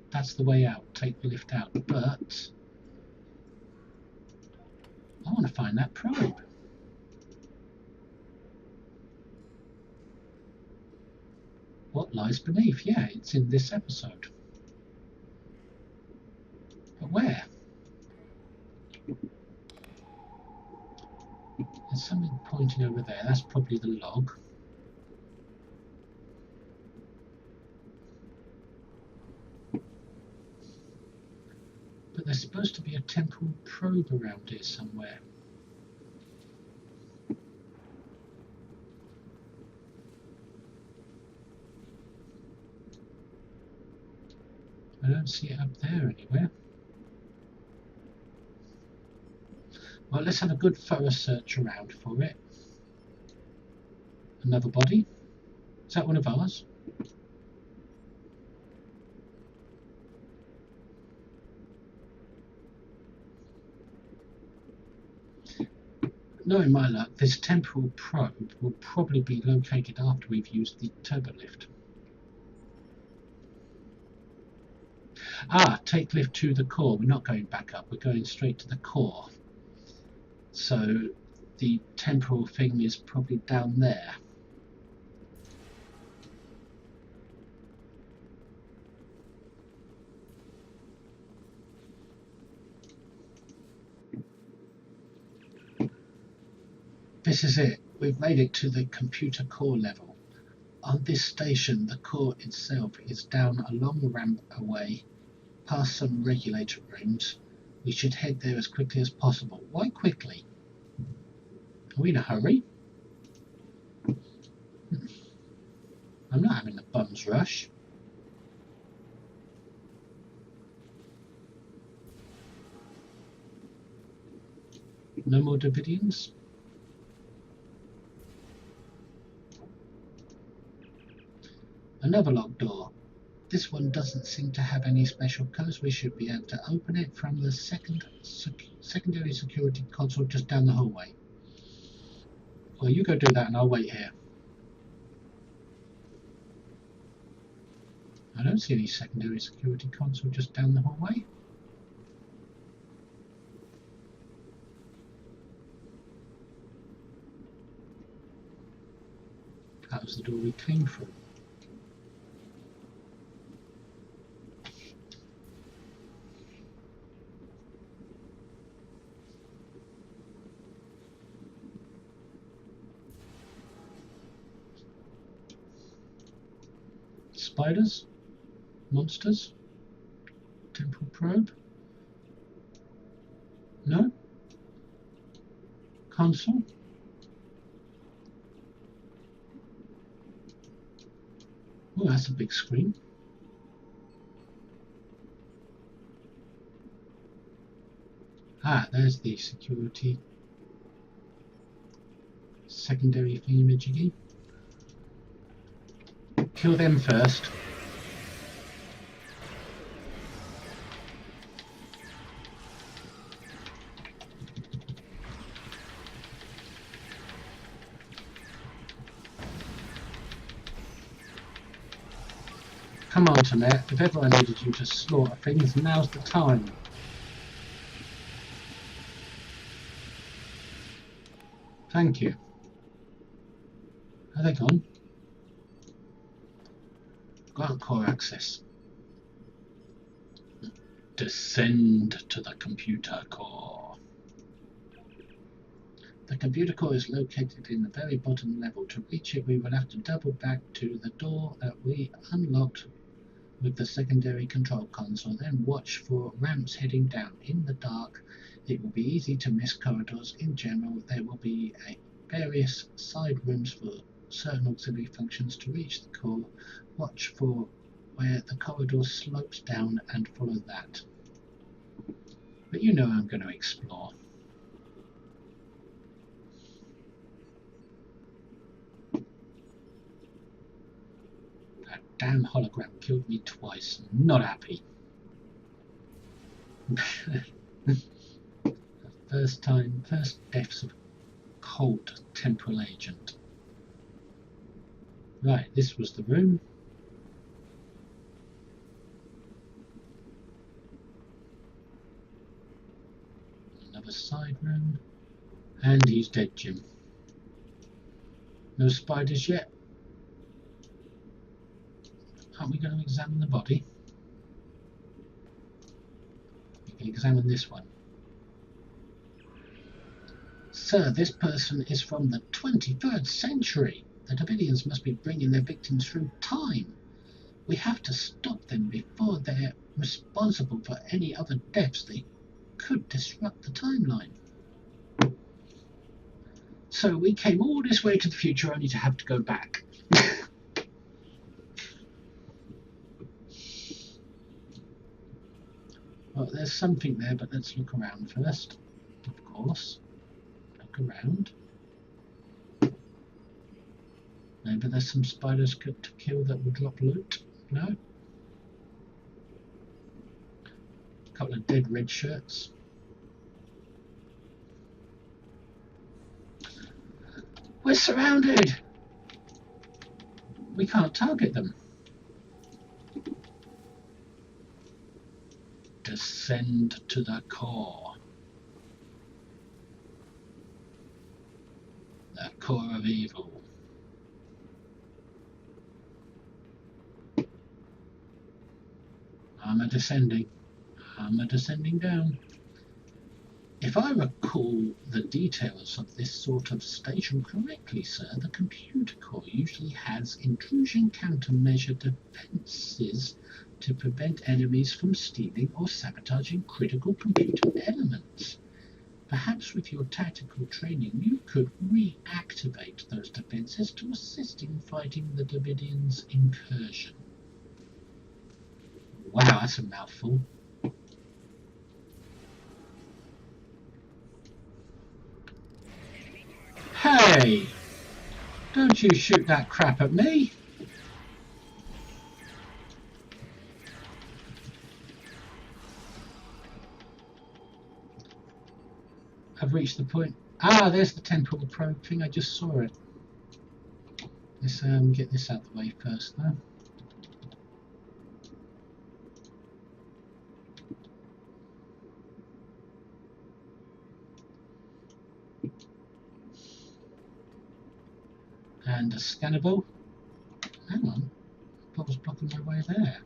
A: That's the way out. Take the lift out. But I want to find that probe. What lies beneath? Yeah, it's in this episode. But where? There's something pointing over there. That's probably the log. But there's supposed to be a temporal probe around here somewhere. don't see it up there anywhere. Well, let's have a good thorough search around for it. Another body. Is that one of ours? Knowing my luck, this temporal probe will probably be located after we've used the turbolift. Ah, take lift to the core. We're not going back up, we're going straight to the core. So the temporal thing is probably down there. This is it. We've made it to the computer core level. On this station, the core itself is down a long ramp away, past some regulator rooms. We should head there as quickly as possible. Why quickly? Are we in a hurry? I'm not having a bum's rush. No more Davidians? Another locked door. This one doesn't seem to have any special codes. We should be able to open it from the secondary security console just down the hallway. Well, you go do that and I'll wait here. I don't see any secondary security console just down the hallway. That was the door we came through. Spiders? Monsters? Temporal probe? No? Console? Oh, that's a big screen. Ah, there's the security secondary thingamajiggy. Kill them first. Come on, Tonette. If ever I needed you to slaughter things, now's the time. Thank you. Are they gone? Grant core access. Descend to the computer core. The computer core is located in the very bottom level. To reach it, we will have to double back to the door that we unlocked with the secondary control console, then watch for ramps heading down. In the dark, it will be easy to miss corridors. In general, there will be various side rooms for certain auxiliary functions. To reach the core, watch for where the corridor slopes down and follow that. But you know I'm going to explore. That damn hologram killed me twice. Not happy. First deaths of cold temporal agent. Right, this was the room. Another side room. And he's dead, Jim. No spiders yet. Aren't we going to examine the body? We can examine this one. Sir, this person is from the 23rd century. The Davidians must be bringing their victims through time. We have to stop them before they're responsible for any other deaths. They could disrupt the timeline. So we came all this way to the future only to have to go back. Well, there's something there, but let's look around first. Of course. Look around. Maybe there's some spiders to kill that would drop loot. No? A couple of dead red shirts. We're surrounded! We can't target them. Descend to the core. The core of evil. Armor descending. Armor descending down. If I recall the details of this sort of station correctly, sir, the computer core usually has intrusion countermeasure defenses to prevent enemies from stealing or sabotaging critical computer elements. Perhaps with your tactical training you could reactivate those defenses to assist in fighting the Davidians' incursion. Wow, that's a mouthful. Hey! Don't you shoot that crap at me! I've reached the point. Ah, there's the temporal probe thing. I just saw it. Let's get this out of the way first, though. And a scannable. Hang on. What was blocking my way there?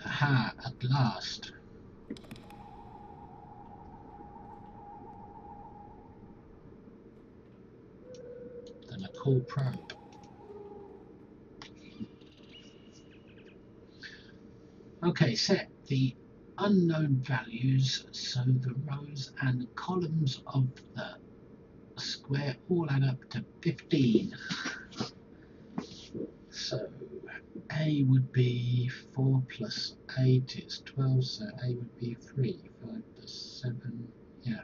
A: Aha, at last. Then a cool probe. Okay, set the unknown values so the rows and columns of the square all add up to 15. So A would be 4 plus 8 is 12, so A would be 3. 5 plus 7, yeah.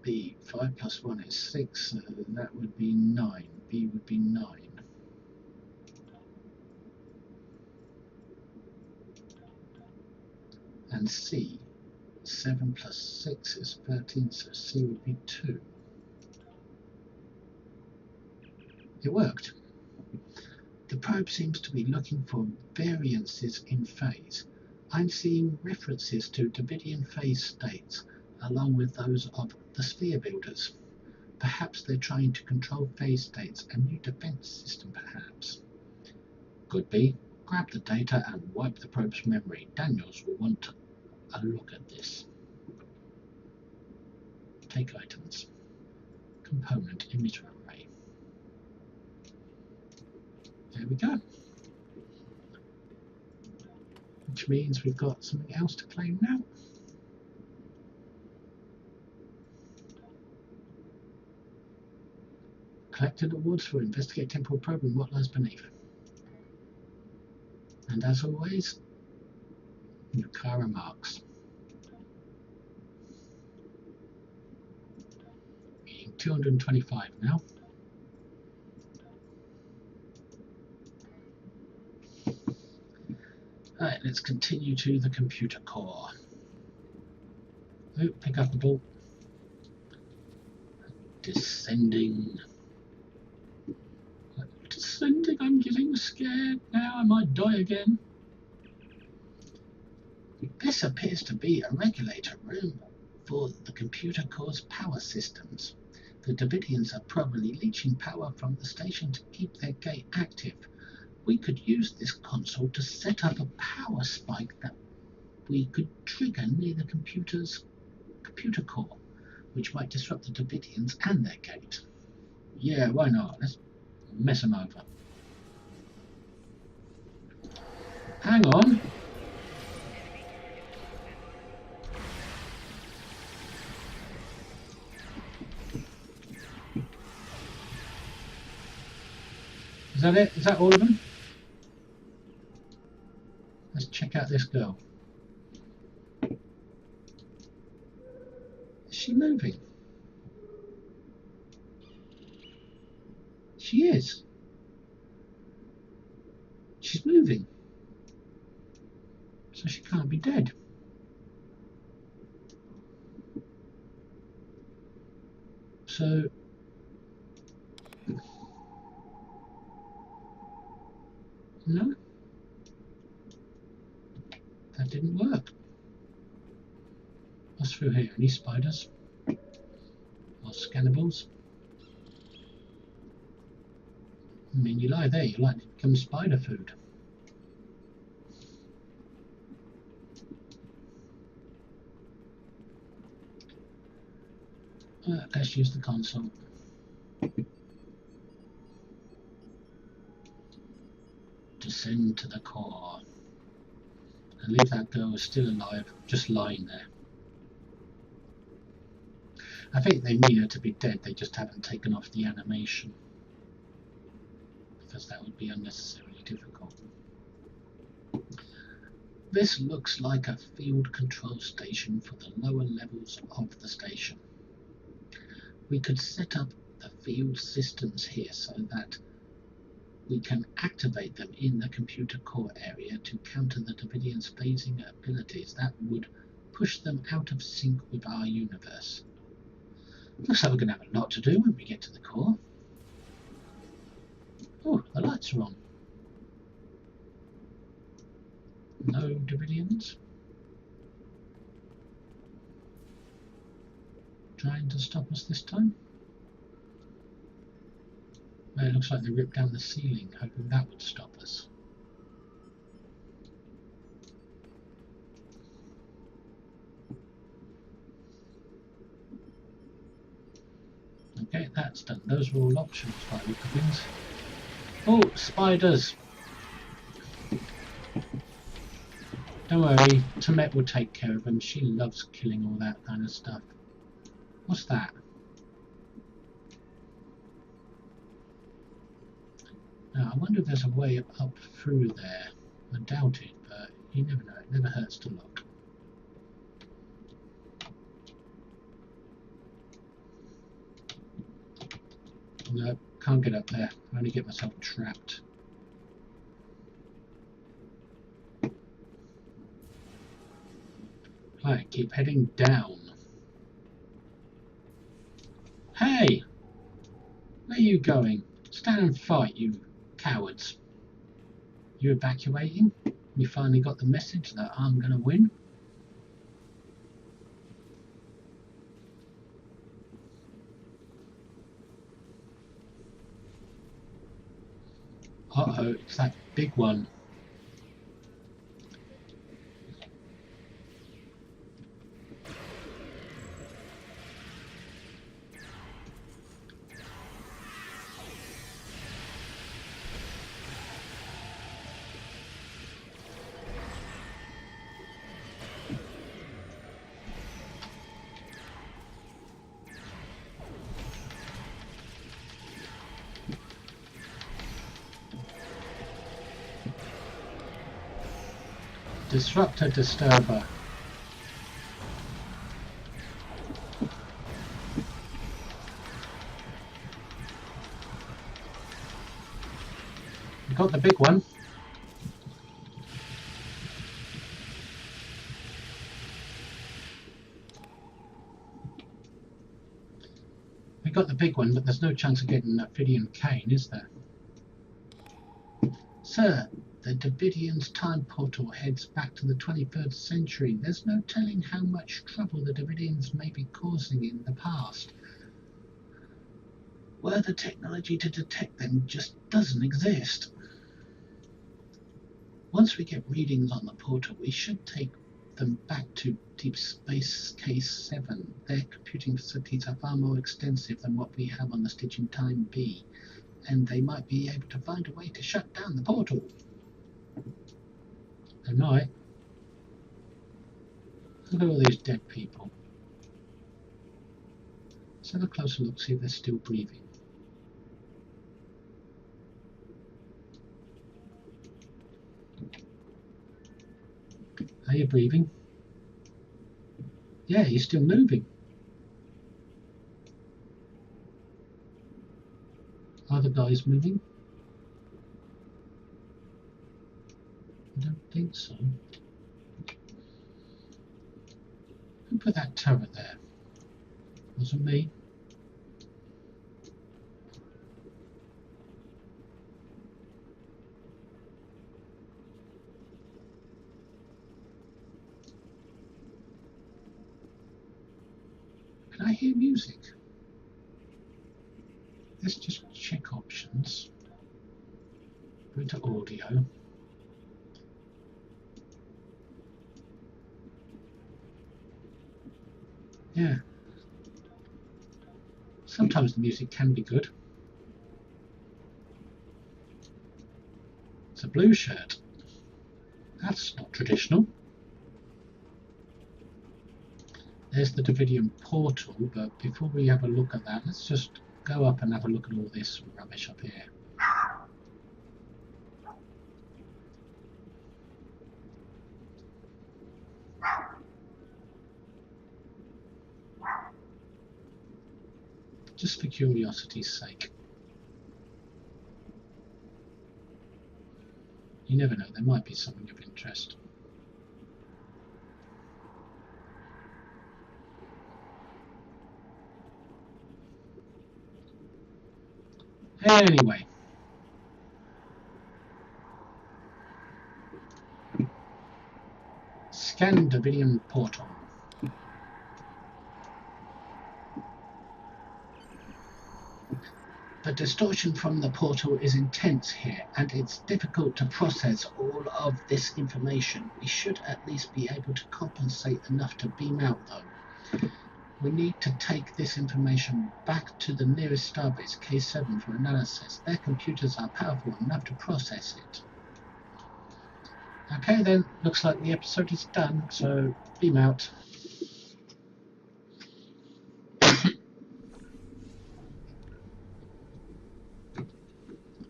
A: B, 5 plus 1 is 6, so that would be 9. B would be 9. And C, 7 plus 6 is 13, so C would be 2. It worked. The probe seems to be looking for variances in phase. I'm seeing references to Davidian phase states along with those of the sphere builders. Perhaps they're trying to control phase states, a new defense system perhaps. Could be. Grab the data and wipe the probe's memory. Daniels will want a look at this. Take items. Component emitter array. There we go. Which means we've got something else to claim now. Collected awards for investigate temporal probe and what lies beneath. And as always, Nukara marks. Being 225 now. Alright, let's continue to the computer core. Oh, pick up the ball. Descending. Descending, I'm getting scared now, I might die again. This appears to be a regulator room for the computer core's power systems. The Davidians are probably leeching power from the station to keep their gate active. We could use this console to set up a power spike that we could trigger near the computer core, which might disrupt the Davidians and their gate. Yeah, why not? Let's mess them over. Hang on. Is that it? Is that all of them? Let's check out this girl. Is she moving? She is. She's moving. So she can't be dead. So no, that didn't work. What's through here? Any spiders? Or scannables? I mean, you lie there, you like to become spider food. Let's use the console. Descend to the core. And leave that girl still alive, just lying there. I think they mean her to be dead, they just haven't taken off the animation. Because that would be unnecessarily difficult. This looks like a field control station for the lower levels of the station. We could set up the field systems here so that we can activate them in the computer core area to counter the Davidians' phasing abilities. That would push them out of sync with our universe. Looks like we're going to have a lot to do when we get to the core. Oh, the lights are on. No Davidians. Trying to stop us this time. Well, it looks like they ripped down the ceiling, hoping that would stop us. Okay, that's done. Those were all options by the look of things. Oh, spiders! Don't worry, Tamet will take care of them. She loves killing all that kind of stuff. What's that? Now, I wonder if there's a way up through there. I doubt it, but you never know. It never hurts to look. No, can't get up there. I only get myself trapped. Right, keep heading down. Hey! Where are you going? Stand and fight, you cowards. You evacuating? You finally got the message that I'm gonna win? Uh-oh, it's that big one. Disruptor disturber. You got the big one. We got the big one, but there's no chance of getting that Davidian cane, is there? Sir, the Davidian's time portal heads back to the 23rd century. There's no telling how much trouble the Davidians may be causing in the past. Where the technology to detect them just doesn't exist. Once we get readings on the portal, we should take them back to Deep Space Case 7. Their computing facilities are far more extensive than what we have on the Stitching Time B, and they might be able to find a way to shut down the portal. They might. Look at all these dead people. Let's have a closer look, see if they're still breathing. Are you breathing? Yeah, you're still moving. Are the guys moving? I don't think so. Who put that turret there? Wasn't me. Can I hear music? Let's just check options. Go to audio. Yeah. Sometimes the music can be good. It's a blue shirt. That's not traditional. There's the Davidian portal, but before we have a look at that, let's just go up and have a look at all this rubbish up here. Just for curiosity's sake. You never know, there might be something of interest. Anyway. Scan Davidian portal. The distortion from the portal is intense here, and it's difficult to process all of this information. We should at least be able to compensate enough to beam out, though. We need to take this information back to the nearest starbase, K7, for analysis. Their computers are powerful enough to process it. Okay then, looks like the episode is done, so beam out.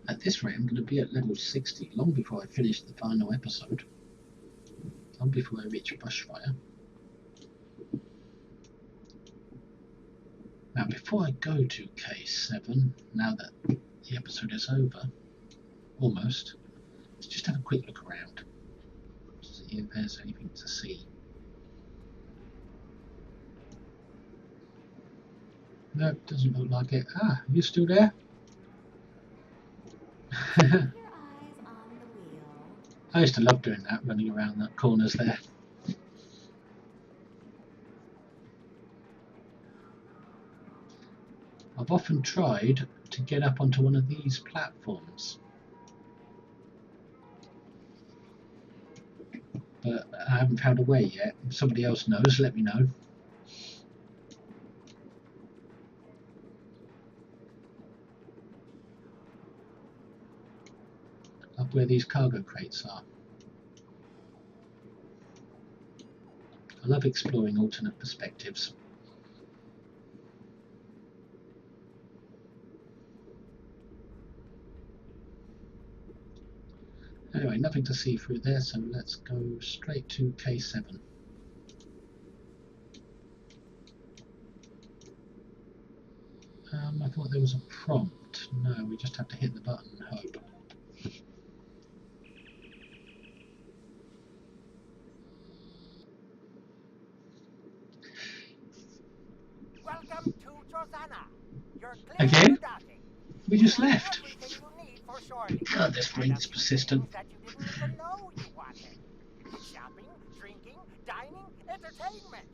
A: At this rate, I'm going to be at level 60 long before I finish the final episode. Long before I reach Bushfire. Now, before I go to K7, now that the episode is over, almost, let's just have a quick look around. See if there's anything to see. No, doesn't look like it. Ah, you still there? I used to love doing that, running around the corners there. I've often tried to get up onto one of these platforms, but I haven't found a way yet. If somebody else knows, let me know. Up where these cargo crates are. I love exploring alternate perspectives. Anyway, nothing to see through there, so let's go straight to K7. I thought there was a prompt. No, we just have to hit the button and hope.
C: Welcome to Josana. You're
A: Again? We just left. God, this brain is persistent.
C: That you didn't even know you wanted. Shopping, drinking, dining, entertainment.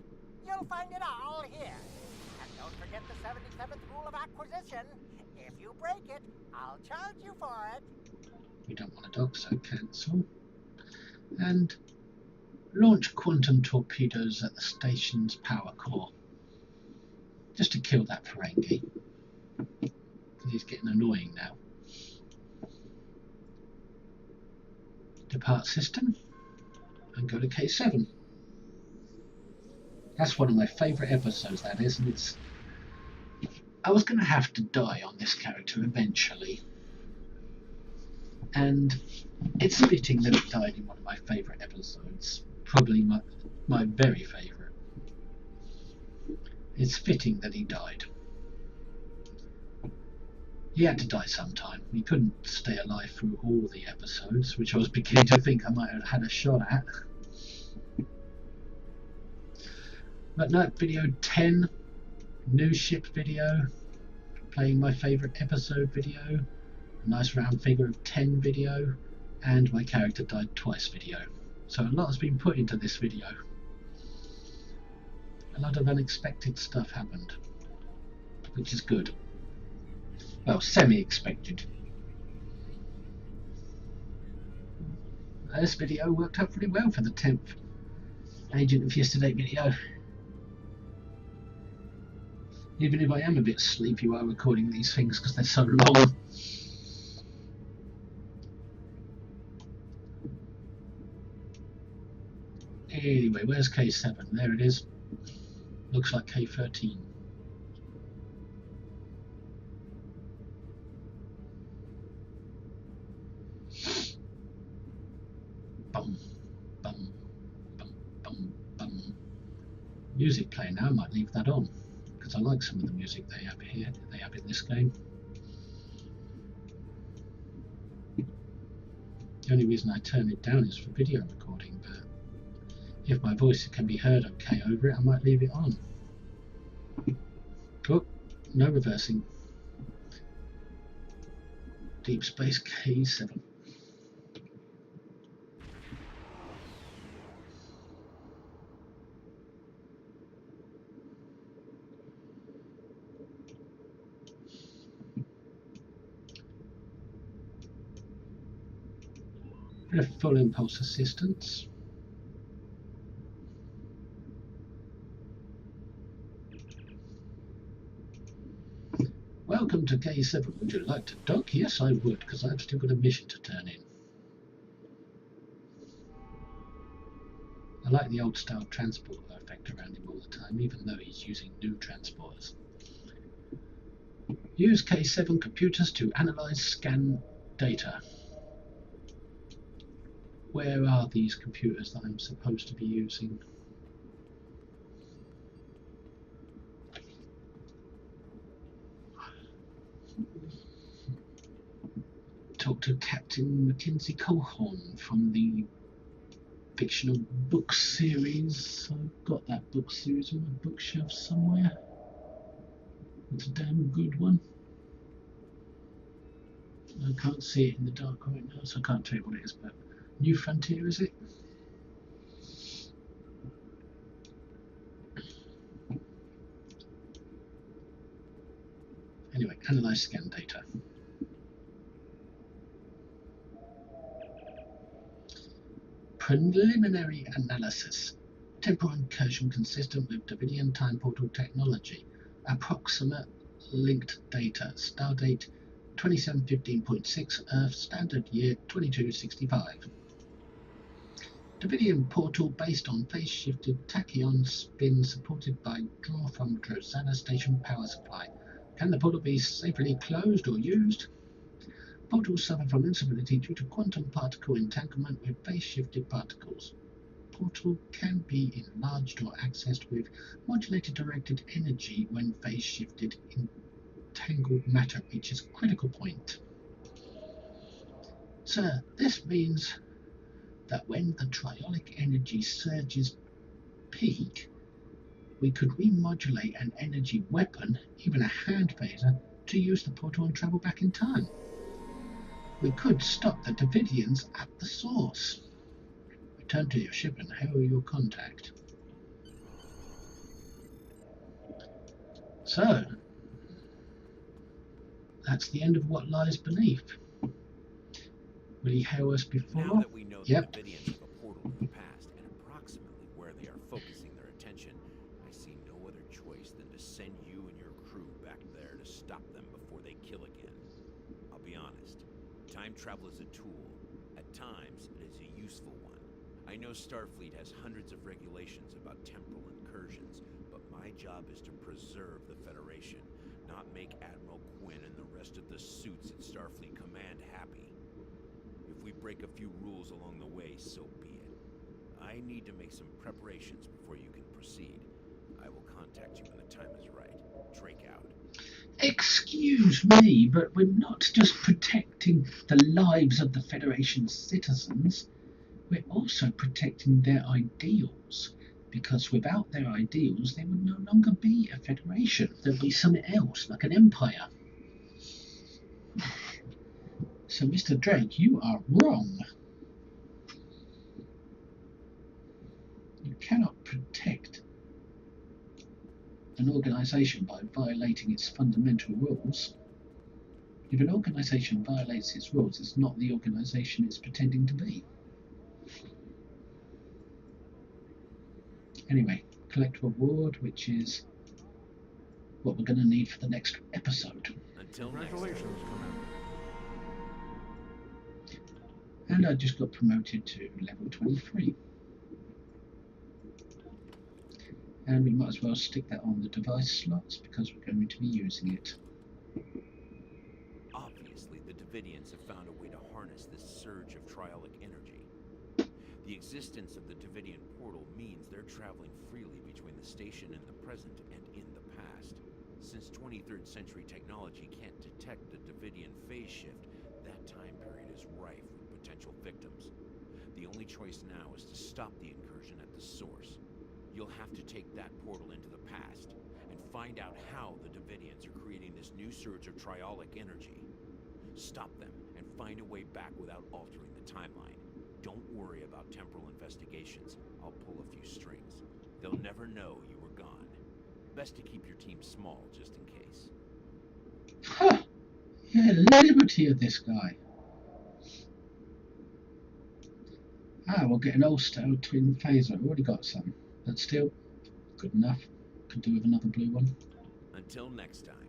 C: You'll find it all here. And don't forget the 77th rule of acquisition. If you break it, I'll charge you for it.
A: We don't want to dock, so cancel. And launch quantum torpedoes at the station's power core. Just to kill that Ferengi. Because he's getting annoying now. Depart system. and go to K7. That's one of my favourite episodes, that is, and it's... I was going to have to die on this character eventually, and it's fitting that it died in one of my favourite episodes, probably my very favourite. It's fitting that he died. He had to die sometime. He couldn't stay alive through all the episodes, which I was beginning to think I might have had a shot at. But no, video 10, new ship video, playing my favourite episode video, a nice round figure of 10 video, and my character died twice video. So a lot has been put into this video. A lot of unexpected stuff happened, which is good. Well, semi-expected. This video worked out pretty well for the 10th Agent of Yesterday video. Even if I am a bit sleepy while recording these things because they're so long. Anyway, where's K7? There it is. Looks like K13. Bum, bum, bum, bum, bum. Music playing now, I might leave that on, because I like some of the music they have here, they have in this game. The only reason I turn it down is for video recording, but if my voice can be heard okay over it, I might leave it on. Oh, no reversing. Deep Space K7. Bit of full impulse assistance. Welcome to K7. Would you like to dock? Yes, I would, because I've still got a mission to turn in. I like the old style transport effect around him all the time, even though he's using new transporters. Use K7 computers to analyze scan data. Where are these computers that I'm supposed to be using? Talk to Captain Mackenzie Colehorn from the fictional book series. I've got that book series on my bookshelf somewhere. It's a damn good one. I can't see it in the dark right now, so I can't tell you what it is, but New Frontier, is it? Anyway, analyze scan data. Preliminary analysis. Temporal incursion consistent with Davidian time portal technology. Approximate linked data. Stardate 2715.6, Earth Standard Year 2265. Davidian portal based on phase-shifted tachyon spin supported by draw from Drosana Station power supply. Can the portal be safely closed or used? Portals suffer from instability due to quantum particle entanglement with phase-shifted particles. Portal can be enlarged or accessed with modulated directed energy when phase-shifted entangled matter reaches critical point. Sir, this means that when the triolic energy surges peak, we could remodulate an energy weapon, even a hand phaser, to use the portal and travel back in time. We could stop the Davidians at the source. Return to your ship and hail your contact. So, that's the end of what lies beneath. Will he hail us before?
H: Now that we know the Davidians have a portal to the past and approximately where they are focusing their attention, I see no other choice than to send you and your crew back there to stop them before they kill again. I'll be honest, time travel is a tool. At times, it is a useful one.
K: I know Starfleet has hundreds of regulations about temporal incursions, but my job is to preserve the Federation, not make Admiral Quinn and the rest of the suits at Starfleet Command happy. If we break a few rules along the way, so be it. I need to make some preparations before you can proceed. I will contact you when the time is right. Drake out.
A: Excuse me, but we're not just protecting the lives of the Federation's citizens, we're also protecting their ideals. Because without their ideals, there would no longer be a Federation. There'd be something else, like an empire. So, Mr. Drake, you are wrong. You cannot protect an organisation by violating its fundamental rules. If an organisation violates its rules, it's not the organisation it's pretending to be. Anyway, collect reward, which is what we're going to need for the next episode.
K: Until next time.
B: Congratulations, Commander.
A: And I just got promoted to level 23. And we might as well stick that on the device slots because we're going to be using it.
K: Obviously, the Davidians have found a way to harness this surge of triolic energy. The existence of the Davidian portal means they're traveling freely between the station in the present and in the past. Since 23rd century technology can't detect the Davidian phase shift, that time period is rife with potential victims. The only choice now is to stop the incursion at the source. You'll have to take that portal into the past and find out how the Davidians are creating this new surge of triolic energy. Stop them and find a way back without altering the timeline. Don't worry about temporal investigations. I'll pull a few strings. They'll never know you were gone. Best to keep your team small, just in case.
A: Huh! Yeah, liberty of this guy. Ah, we'll get an all-style twin phaser. I've already got some, but still, good enough. Could do with another blue one.
K: Until next time.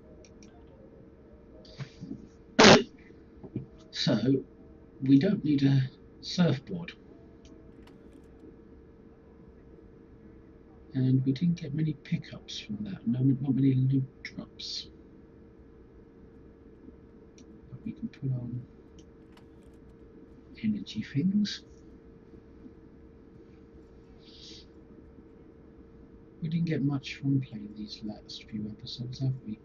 A: So, we don't need a surfboard. And we didn't get many pickups from that. No, not many loot drops. But we can put on energy things. We didn't get much from playing these last few episodes, have we?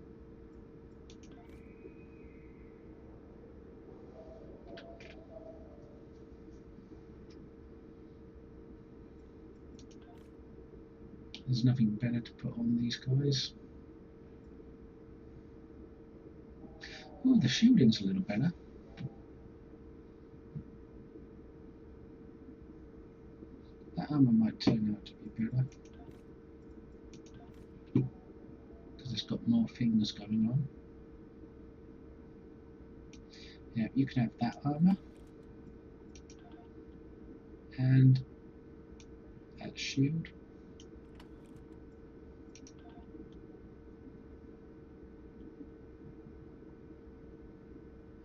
A: There's nothing better to put on these guys. Oh, the shielding's a little better. That armor might turn out to be better. Because it's got more things going on. Yeah, you can have that armor. And that shield.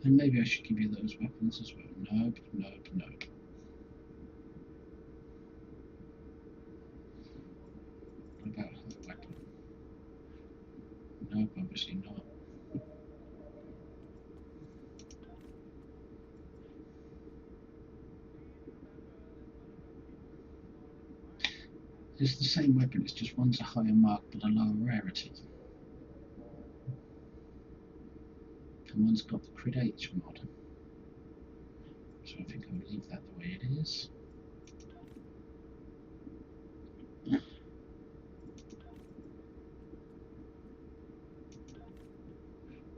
A: And maybe I should give you those weapons as well. Nope, nope, nope. What about her weapon? Nope, obviously not. It's the same weapon, it's just one's a higher mark but a lower rarity. And one's got the Crit H mod. So I think I'll leave that the way it is.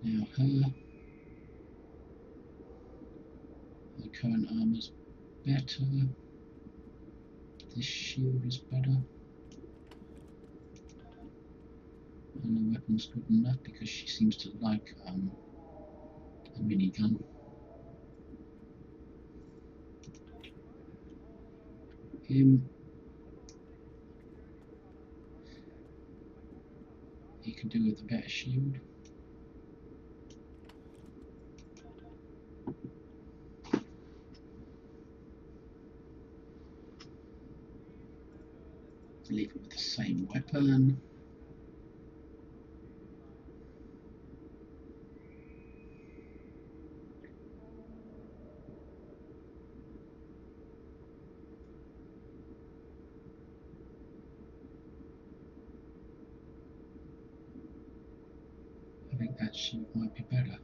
A: Now her current armor's better. This shield is better. And the weapon's good enough because she seems to like a minigun. Him, he can do with a better shield. with the same weapon. I think that shield might be better.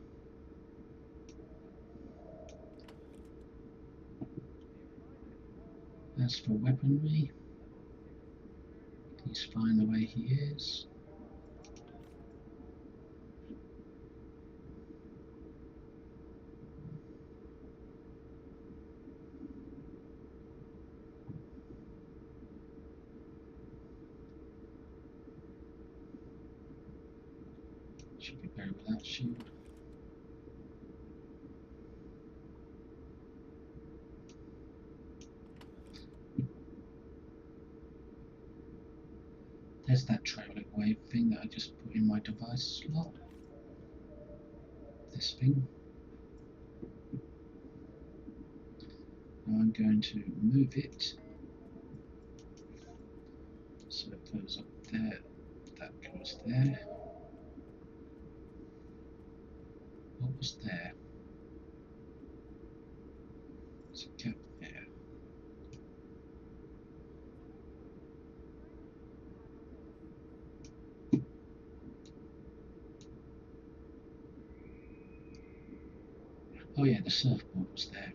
A: As for weaponry, he's fine the way he is. Should be better with that shield. There's that traveling wave thing that I just put in my device slot. This thing. Now I'm going to move it so it goes up there, that goes there. What was there? There's a gap there. Oh yeah, the surfboard was there.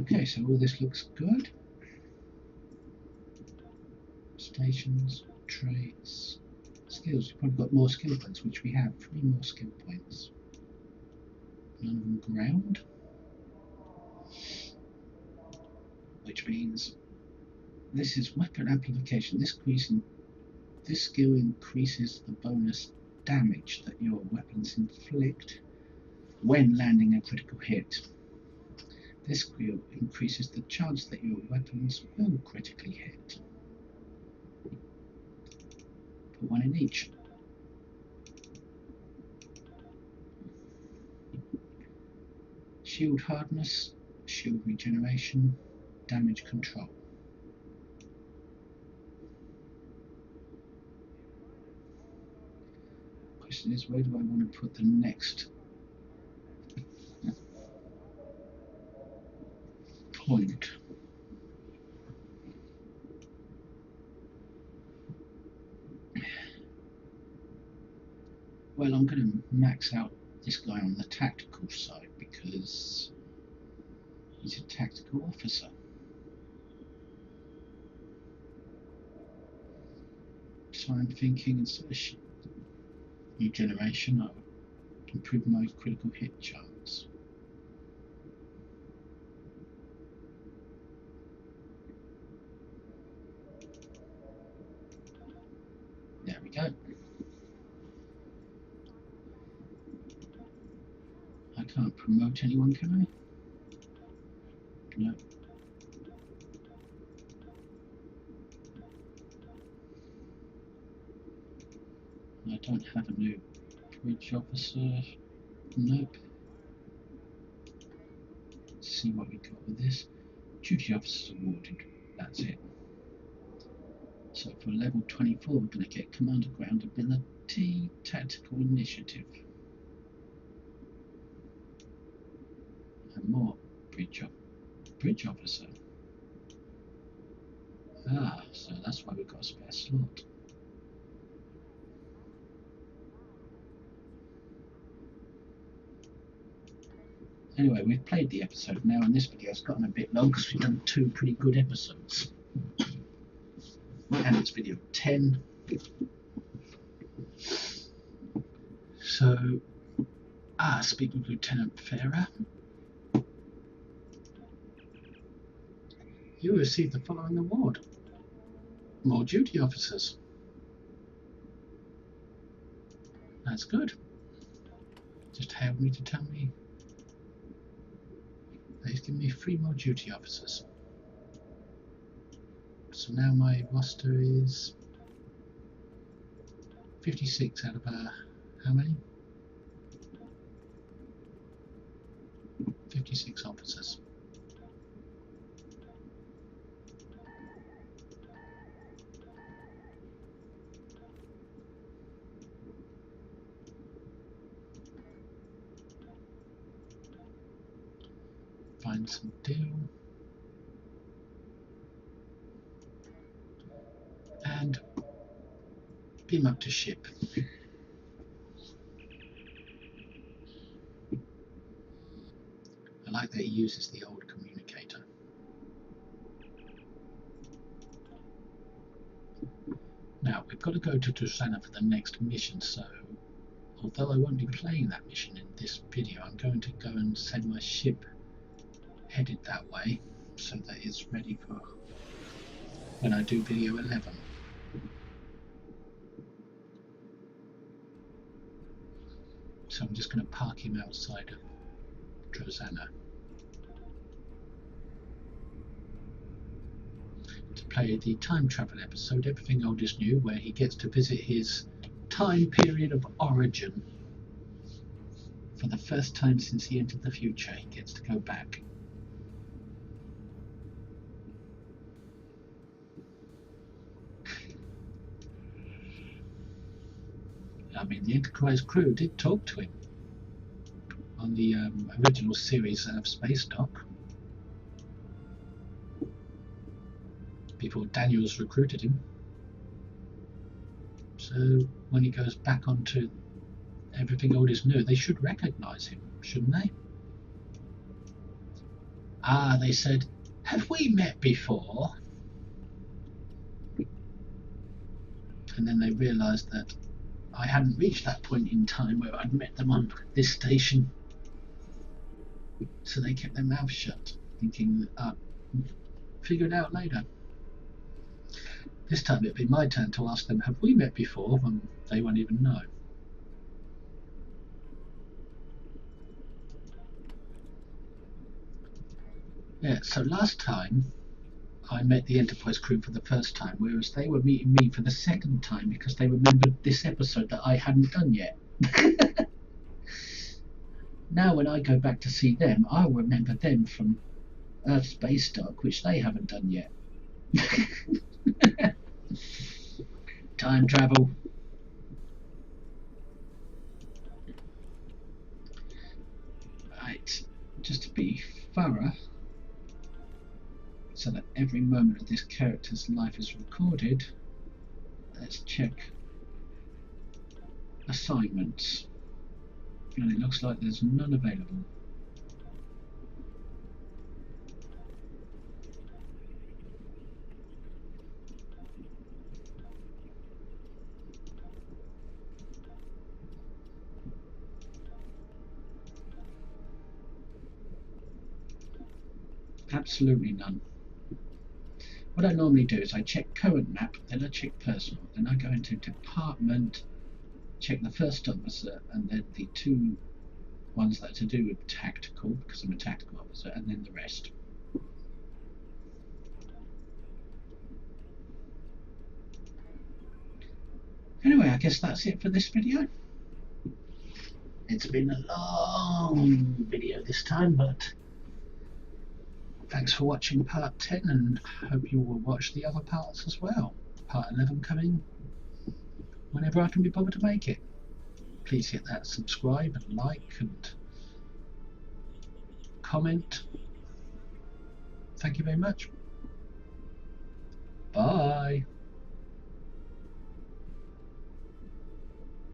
A: Okay, so all this looks good. Stations, traits, skills. We've probably got more skill points, which we have. 3 more skill points. None of them ground. Which means this is weapon amplification. This skill increases the bonus damage that your weapons inflict when landing a critical hit. This skill increases the chance that your weapons will critically hit. Put one in each. Shield hardness, shield regeneration, damage control. Question is, where do I want to put the next point? Well, I'm going to max out this guy on the tactical side because he's a tactical officer. So I'm thinking instead of regeneration, I would improve my critical hit chance. There we go. I can't promote anyone, can I? No. I don't have a new bridge officer. Nope. Let's see what we got with this. Duty officers awarded. That's it. So for level 24, we're going to get Commander Ground Ability, Tactical Initiative. And more bridge officer. Ah, so that's why we've got a spare slot. Anyway, we've played the episode now, and this video's gotten a bit long because we've done 2 pretty good episodes. And it's video 10. So, speaking of Lieutenant Farah, you received the following award. More duty officers. That's good. Just hailed me to tell me that he's given me 3 more duty officers. So now my roster is 56 out of how many? 56 officers. Find some deal. And beam up to ship. I like that he uses the old communicator. Now we've got to go to Tusana for the next mission, so although I won't be playing that mission in this video, I'm going to go and send my ship headed that way so that it's ready for when I do video 11. So I'm just going to park him outside of Drozana to play the time travel episode, Everything Old is New, where he gets to visit his time period of origin. For the first time since he entered the future, he gets to go back. I mean, the Enterprise crew did talk to him on the original series of Space Dock before Daniels recruited him. So when he goes back onto Everything Old is New, they should recognise him, shouldn't they? Ah, they said, have we met before? And then they realised that I hadn't reached that point in time where I'd met them on this station. So they kept their mouths shut, thinking, figure it out later. This time it'd be my turn to ask them, have we met before? And they won't even know. Yeah, so last time I met the Enterprise crew for the first time, whereas they were meeting me for the second time because they remembered this episode that I hadn't done yet. Now when I go back to see them, I'll remember them from Earth Space Dock, which they haven't done yet. Time travel. Right, just to be thorough, so that every moment of this character's life is recorded, let's check assignments. And it looks like there's none available. Absolutely none. What I normally do is I check current map, then I check personal, then I go into department, check the first officer, and then the two ones that are to do with tactical, because I'm a tactical officer, and then the rest. Anyway, I guess that's it for this video. It's been a long video this time, but thanks for watching part 10, and hope you will watch the other parts as well. Part 11 coming whenever I can be bothered to make it. Please hit that subscribe and like and comment. Thank you very much. Bye.